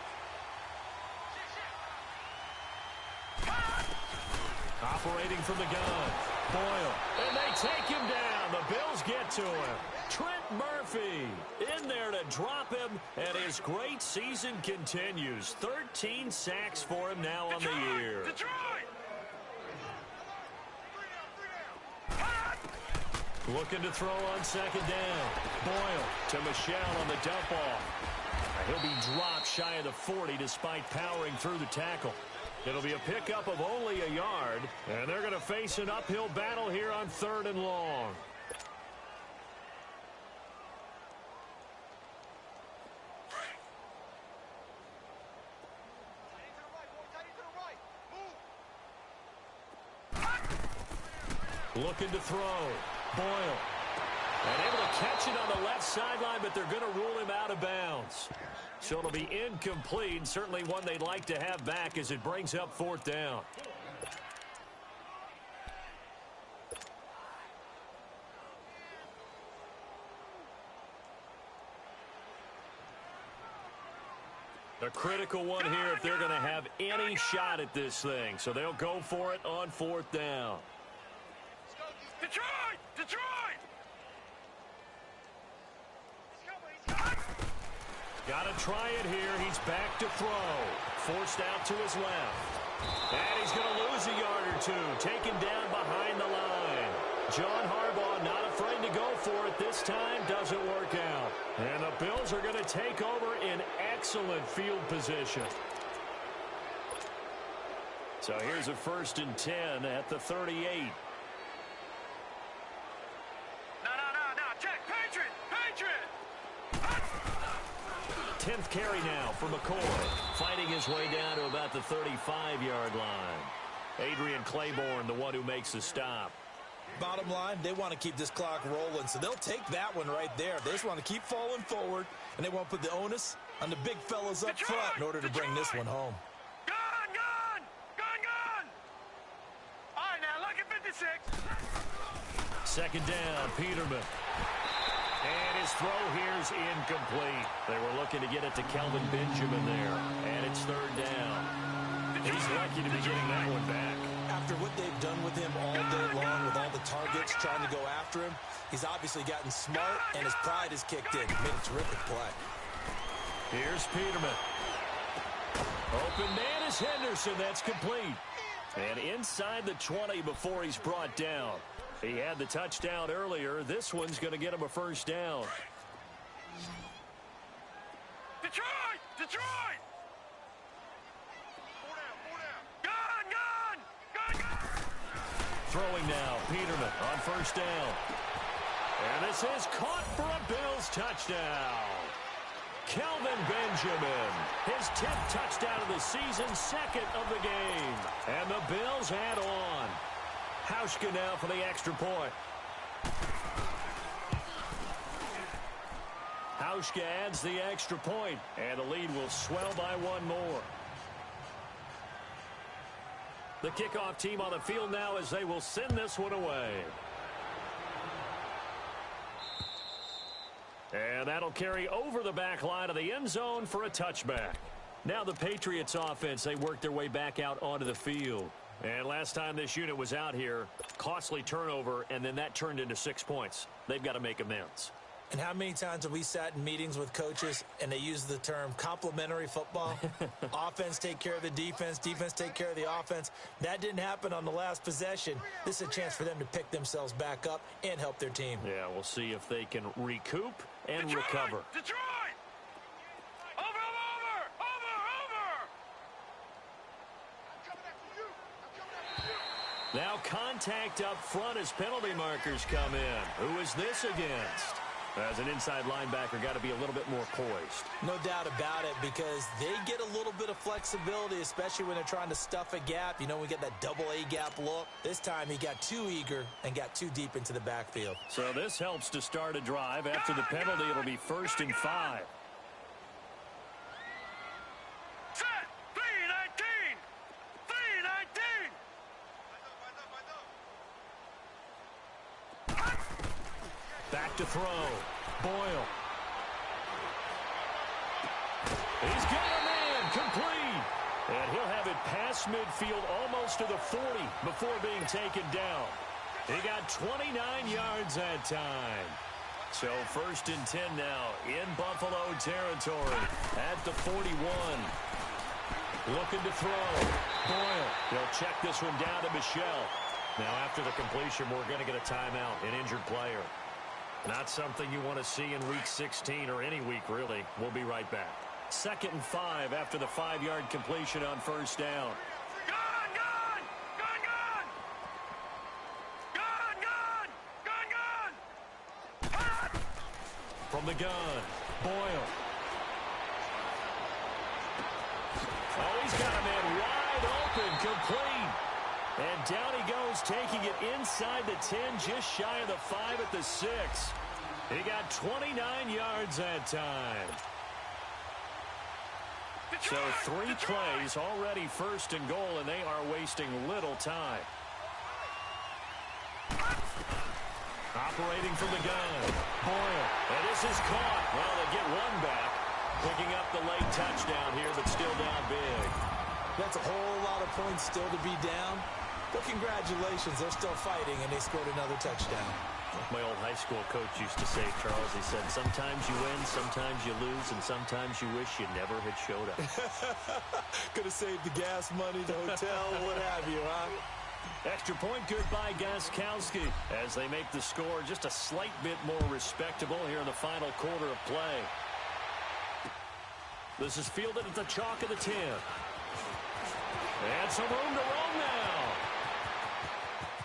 Speaker 1: Operating from the gun. Boyle. And they take him down. The Bills get to him. Trent Murphy in there to drop him, and his great season continues. 13 sacks for him now on the year. Looking to throw on second down. Boyle to Michelle on the dump off. He'll be dropped shy of the 40 despite powering through the tackle. It'll be a pickup of only a yard, and they're going to face an uphill battle here on 3rd and long. Looking to throw. Boyle. And able to catch it on the left sideline, but they're going to rule him out of bounds. So it'll be incomplete. Certainly one they'd like to have back as it brings up 4th down. A critical one here if they're going to have any shot at this thing. So they'll go for it on 4th down.
Speaker 3: Detroit! Detroit!
Speaker 1: Got to try it here. He's back to throw. Forced out to his left. And he's going to lose a yard or two. Taken down behind the line. John Harbaugh not afraid to go for it. This time doesn't work out. And the Bills are going to take over in excellent field position. So here's a 1st and 10 at the 38. 10th carry now for McCoy. Fighting his way down to about the 35-yard line. Adrian Claiborne, the one who makes the stop.
Speaker 2: Bottom line, they want to keep this clock rolling, so they'll take that one right there. They just want to keep falling forward, and they want to put the onus on the big fellas up front in order to bring this one home.
Speaker 3: Gun! All right, now, look at 56.
Speaker 1: 2nd down, Peterman. And his throw here's incomplete. They were looking to get it to Kelvin Benjamin there. And it's 3rd down. He's lucky to be getting that one back.
Speaker 2: After what they've done with him all day long with all the targets trying to go after him, he's obviously gotten smart and his pride has kicked in. Made a terrific play.
Speaker 1: Here's Peterman. Open man is Henderson. That's complete. And inside the 20 before he's brought down. He had the touchdown earlier. This one's going to get him a 1st down.
Speaker 3: Detroit! Detroit! Gun!
Speaker 1: Throwing now, Peterman on 1st down. And this is caught for a Bills touchdown. Kelvin Benjamin, his 10th touchdown of the season, 2nd of the game. And the Bills add on. Hauschka now for the extra point. Hauschka adds the extra point, and the lead will swell by one more. The kickoff team on the field now as they will send this one away. And that'll carry over the back line of the end zone for a touchback. Now the Patriots offense, they work their way back out onto the field. And last time this unit was out here, costly turnover, and then that turned into 6 points. They've got to make amends.
Speaker 2: And how many times have we sat in meetings with coaches and they use the term complementary football? Offense take care of the defense, defense take care of the offense. That didn't happen on the last possession. This is a chance for them to pick themselves back up and help their team.
Speaker 1: Yeah, we'll see if they can recoup and
Speaker 3: Detroit!
Speaker 1: recover.
Speaker 3: Detroit! Over!
Speaker 1: Now contact up front as penalty markers come in. Who is this against? As an inside linebacker, got to be a little bit more poised.
Speaker 2: No doubt about it, because they get a little bit of flexibility, especially when they're trying to stuff a gap. You know, we get that double A gap look. This time he got too eager and got too deep into the backfield.
Speaker 1: So this helps to start a drive. After the penalty, it'll be 1st and 5.
Speaker 3: Set! 3-19! 3-19!
Speaker 1: Back to throw. Boyle. He's got a man complete. And he'll have it past midfield almost to the 40 before being taken down. He got 29 yards that time. So 1st and 10 now in Buffalo territory at the 41. Looking to throw. Boyle. He'll check this one down to Michelle. Now after the completion, we're going to get a timeout, an injured player. Not something you want to see in Week 16 or any week, really. We'll be right back. 2nd and 5 after the 5-yard completion on 1st down.
Speaker 3: Gun! Gun! Gun! Gun! Gun! Gun! Gun!
Speaker 1: From the gun, Boyle. Oh, he's got a man wide open, complete. And down he goes, taking it inside the 10, just shy of the 5 at the 6. He got 29 yards that time. So 3 plays, already 1st and goal, and they are wasting little time. Operating from the gun, Boyle. And this is caught. Well, they get one back. Picking up the late touchdown here, but still down big.
Speaker 2: That's a whole lot of points still to be down. But congratulations, they're still fighting, and they scored another touchdown.
Speaker 1: My old high school coach used to say, Charles, he said, sometimes you win, sometimes you lose, and sometimes you wish you never had showed up.
Speaker 2: Could have saved the gas money, the hotel, what have you, huh?
Speaker 1: Extra point good by Gostkowski as they make the score just a slight bit more respectable here in the final quarter of play. This is fielded at the chalk of the 10. And some room to roam now.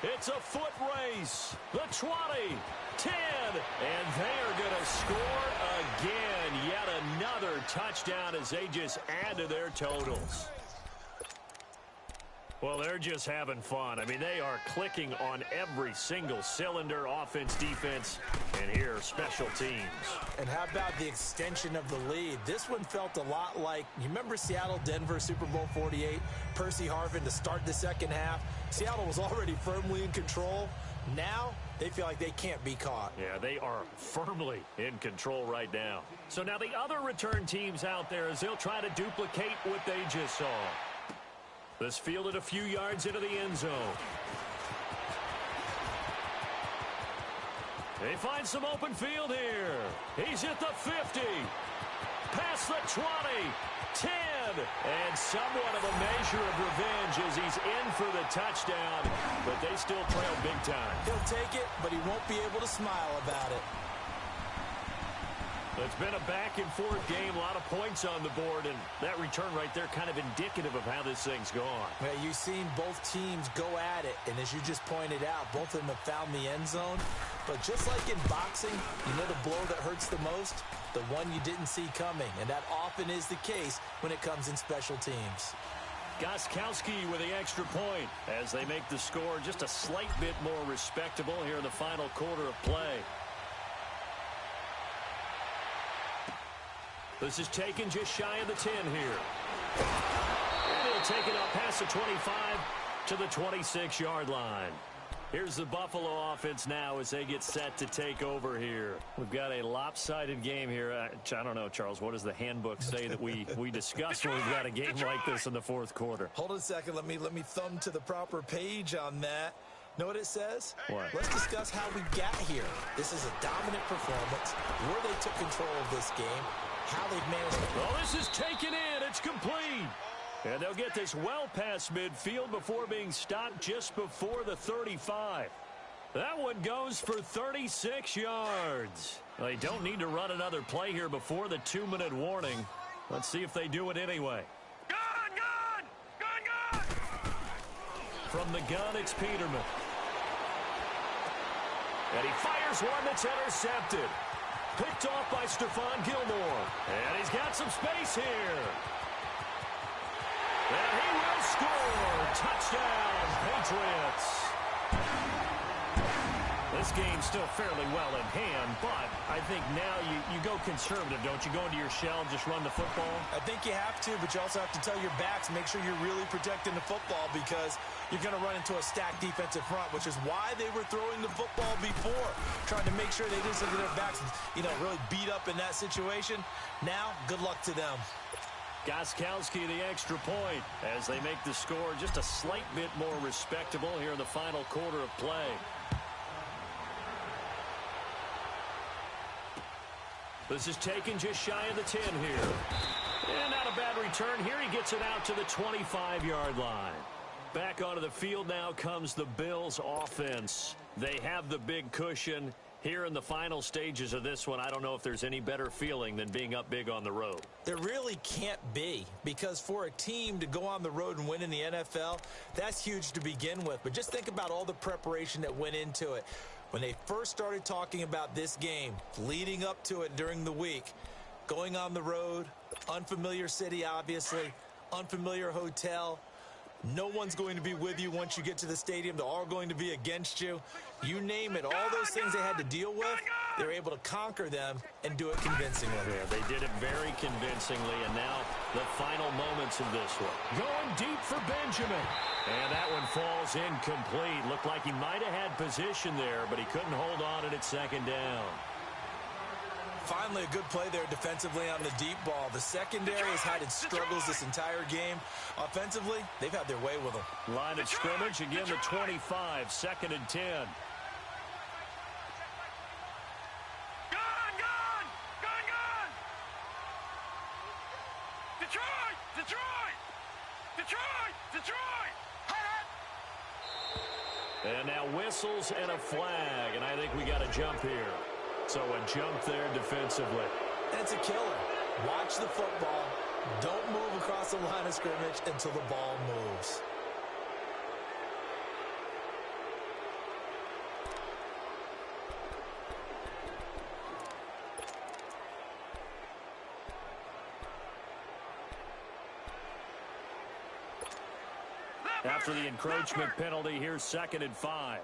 Speaker 1: It's a foot race. The 20, 10, and they are going to score again. Yet another touchdown as they just add to their totals. Well, they're just having fun. I mean, they are clicking on every single cylinder, offense, defense, and here, special teams.
Speaker 2: And how about the extension of the lead? This one felt a lot like, you remember Seattle-Denver Super Bowl 48? Percy Harvin to start the second half. Seattle was already firmly in control. Now, they feel like they can't be caught.
Speaker 1: Yeah, they are firmly in control right now. So now the other return teams out there as they'll try to duplicate what they just saw. This fielded a few yards into the end zone. They find some open field here. He's at the 50. Past the 20. 10. And somewhat of a measure of revenge as he's in for the touchdown. But they still trail big time.
Speaker 2: He'll take it, but he won't be able to smile about it.
Speaker 1: It's been a back-and-forth game, a lot of points on the board, and that return right there kind of indicative of how this thing's gone.
Speaker 2: Yeah, you've seen both teams go at it, and as you just pointed out, both of them have found the end zone. But just like in boxing, you know the blow that hurts the most? The one you didn't see coming, and that often is the case when it comes in special teams.
Speaker 1: Gostkowski with the extra point as they make the score just a slight bit more respectable here in the final quarter of play. This is taken just shy of the 10 here. And he'll take it up past the 25 to the 26-yard line. Here's the Buffalo offense now as they get set to take over here. We've got a lopsided game here. I don't know, Charles, what does the handbook say that we discuss when we've got a game like this in the fourth quarter?
Speaker 2: Hold on a second. Let me thumb to the proper page on that. Know what it says?
Speaker 1: What?
Speaker 2: Let's discuss how we got here. This is a dominant performance, where they took control of this game, how they've managed to...
Speaker 1: Well, this is taken in. It's complete. And they'll get this well past midfield before being stopped just before the 35. That one goes for 36 yards. They don't need to run another play here before the 2-minute warning. Let's see if they do it anyway.
Speaker 3: Gun!
Speaker 1: From the gun, it's Peterman. And he fires one that's intercepted. Picked off by Stephon Gilmore. And he's got some space here. And he will score. Touchdown, Patriots. This game's still fairly well in hand, but I think now you go conservative, don't you? Go into your shell and just run the football?
Speaker 2: I think you have to, but you also have to tell your backs, make sure you're really protecting the football because you're going to run into a stacked defensive front, which is why they were throwing the football before, trying to make sure they didn't get their backs, really beat up in that situation. Now, good luck to them.
Speaker 1: Gostkowski the extra point as they make the score just a slight bit more respectable here in the final quarter of play. This is taken just shy of the 10 here. And not a bad return here. He gets it out to the 25-yard line. Back onto the field now comes the Bills offense. They have the big cushion. Here in the final stages of this one, I don't know if there's any better feeling than being up big on the road.
Speaker 2: There really can't be, because for a team to go on the road and win in the NFL, that's huge to begin with. But just think about all the preparation that went into it. When they first started talking about this game, leading up to it during the week, going on the road, unfamiliar city, obviously, unfamiliar hotel, no one's going to be with you once you get to the stadium. They're all going to be against you. You name it, all those things they had to deal with, they were able to conquer them and do it convincingly.
Speaker 1: Yeah, they did it very convincingly, and now the final moments of this one. Going deep for Benjamin. And that one falls incomplete. Looked like he might have had position there, but he couldn't hold on it at second down.
Speaker 2: Finally, a good play there defensively on the deep ball. The secondary has had its struggles this entire game. Offensively, they've had their way with them.
Speaker 1: Line of scrimmage, again the 25, 2nd and 10.
Speaker 3: Gun! Detroit!
Speaker 1: And now whistles and a flag, and I think we got a jump here. So a jump there defensively.
Speaker 2: That's a killer. Watch the football. Don't move across the line of scrimmage until the ball moves.
Speaker 1: After the encroachment penalty, here's 2nd and 5.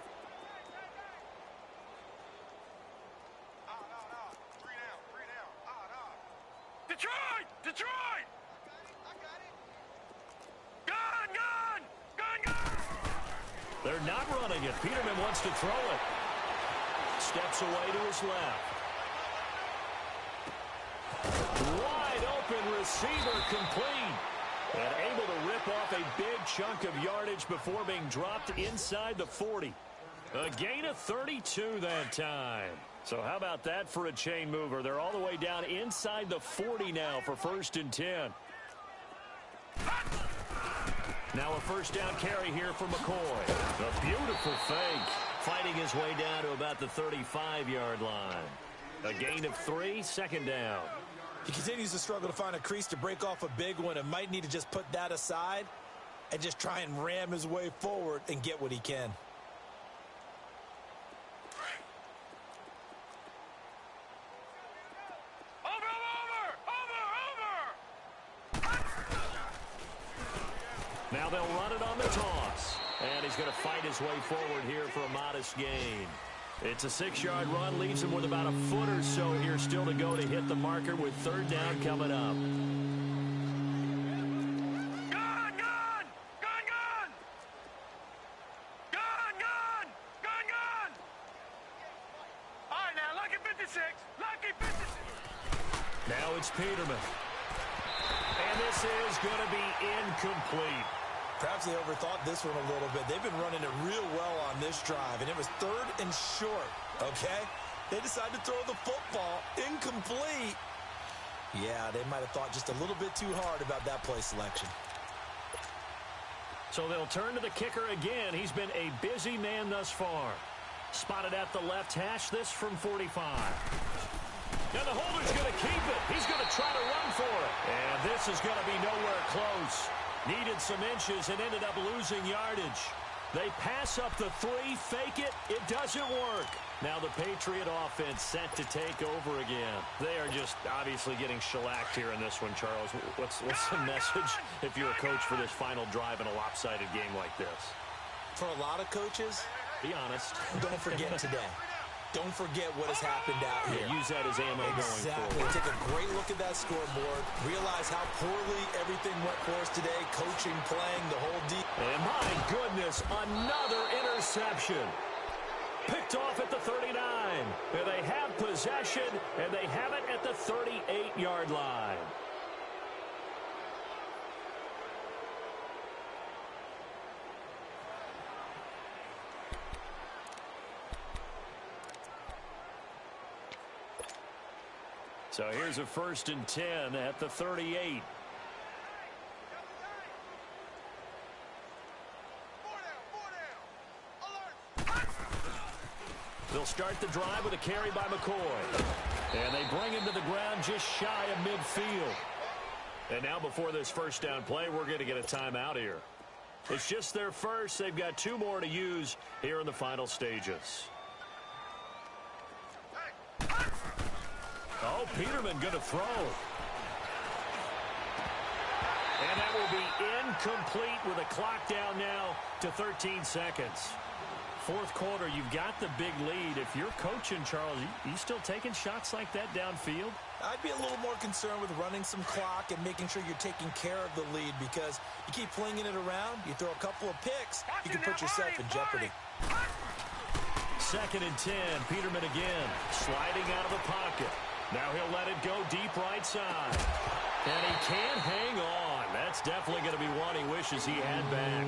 Speaker 3: Detroit! Gun!
Speaker 1: They're not running it. Peterman wants to throw it. Steps away to his left. Wide open receiver complete. And able to rip off a big chunk of yardage before being dropped inside the 40. A gain of 32 that time. So how about that for a chain mover? They're all the way down inside the 40 now for 1st and 10. Now a first down carry here for McCoy. A beautiful fake. Fighting his way down to about the 35-yard line. A gain of 3, 2nd down.
Speaker 2: He continues to struggle to find a crease to break off a big one and might need to just put that aside and just try and ram his way forward and get what he can.
Speaker 1: Now they'll run it on the toss. And he's going to fight his way forward here for a modest gain. It's a 6-yard run, leaves him with about a foot or so here still to go to hit the marker with 3rd down coming up.
Speaker 3: Gun! Lucky 56.
Speaker 1: Now it's Peterman. And this is going to be incomplete.
Speaker 2: Perhaps they overthought this one a little bit. They've been running it real well on this drive, and it was 3rd and short, okay? They decided to throw the football incomplete. Yeah, they might have thought just a little bit too hard about that play selection.
Speaker 1: So they'll turn to the kicker again. He's been a busy man thus far. Spotted at the left hash, this from 45. And the holder's going to keep it. He's going to try to run for it. And this is going to be nowhere close. Needed some inches and ended up losing yardage. They pass up the 3, fake it. It doesn't work. Now the Patriot offense set to take over again. They are just obviously getting shellacked here in this one, Charles. What's the message if you're a coach for this final drive in a lopsided game like this?
Speaker 2: For a lot of coaches,
Speaker 1: be honest.
Speaker 2: Don't forget today. Don't forget what has happened out here.
Speaker 1: Yeah, use that as ammo going forward.
Speaker 2: Take a great look at that scoreboard. Realize how poorly everything went for us today. Coaching, playing, the whole deal.
Speaker 1: And my goodness, another interception. Picked off at the 39. And they have possession, and they have it at the 38-yard line. So here's a 1st and 10 at the 38. They'll start the drive with a carry by McCoy. And they bring him to the ground just shy of midfield. And now before this first down play, we're going to get a timeout here. It's just their first. They've got 2 more to use here in the final stages. Oh, Peterman going to throw. And that will be incomplete with a clock down now to 13 seconds. 4th quarter, you've got the big lead. If you're coaching, Charles, you still taking shots like that downfield?
Speaker 2: I'd be a little more concerned with running some clock and making sure you're taking care of the lead, because you keep flinging it around, you throw a couple of picks, you can put yourself in jeopardy.
Speaker 1: 2nd and 10, Peterman again, sliding out of the pocket. Now he'll let it go deep right side. And he can't hang on. That's definitely going to be one he wishes he had back.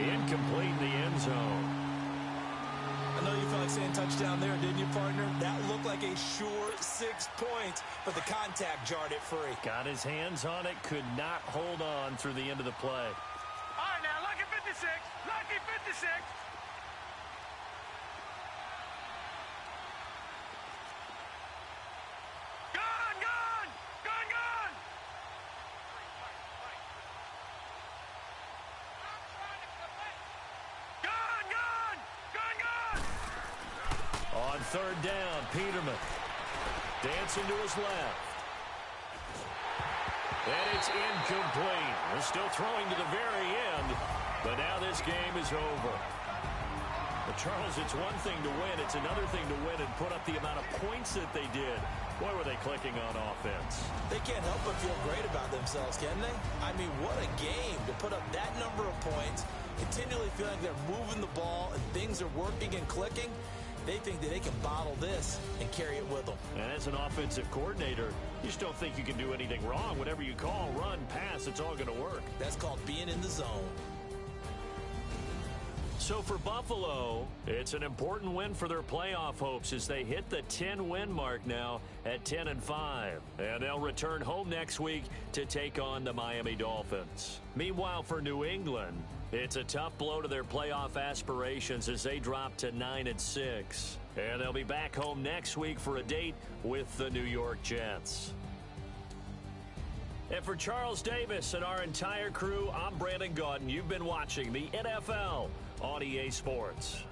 Speaker 1: Incomplete in the end zone.
Speaker 2: I know you felt like saying touchdown there, didn't you, partner? That looked like a sure 6 points, but the contact jarred it free.
Speaker 1: Got his hands on it, could not hold on through the end of the play.
Speaker 3: All right, now, lucky 56. Lucky 56.
Speaker 1: On 3rd down, Peterman dancing to his left. And it's incomplete. They're still throwing to the very end, but now this game is over. But Charles, it's one thing to win. It's another thing to win and put up the amount of points that they did. Boy, were they clicking on offense.
Speaker 2: They can't help but feel great about themselves, can they? I mean, what a game to put up that number of points, continually feeling like they're moving the ball and things are working and clicking. They think that they can bottle this and carry it with them.
Speaker 1: And as an offensive coordinator, you just don't think you can do anything wrong. Whatever you call, run, pass, it's all going to work.
Speaker 2: That's called being in the zone.
Speaker 1: So for Buffalo, it's an important win for their playoff hopes as they hit the 10-win mark now at 10-5. And they'll return home next week to take on the Miami Dolphins. Meanwhile, for New England, it's a tough blow to their playoff aspirations as they drop to 9-6. And they'll be back home next week for a date with the New York Jets. And for Charles Davis and our entire crew, I'm Brandon Gaudin. You've been watching the NFL on EA Sports.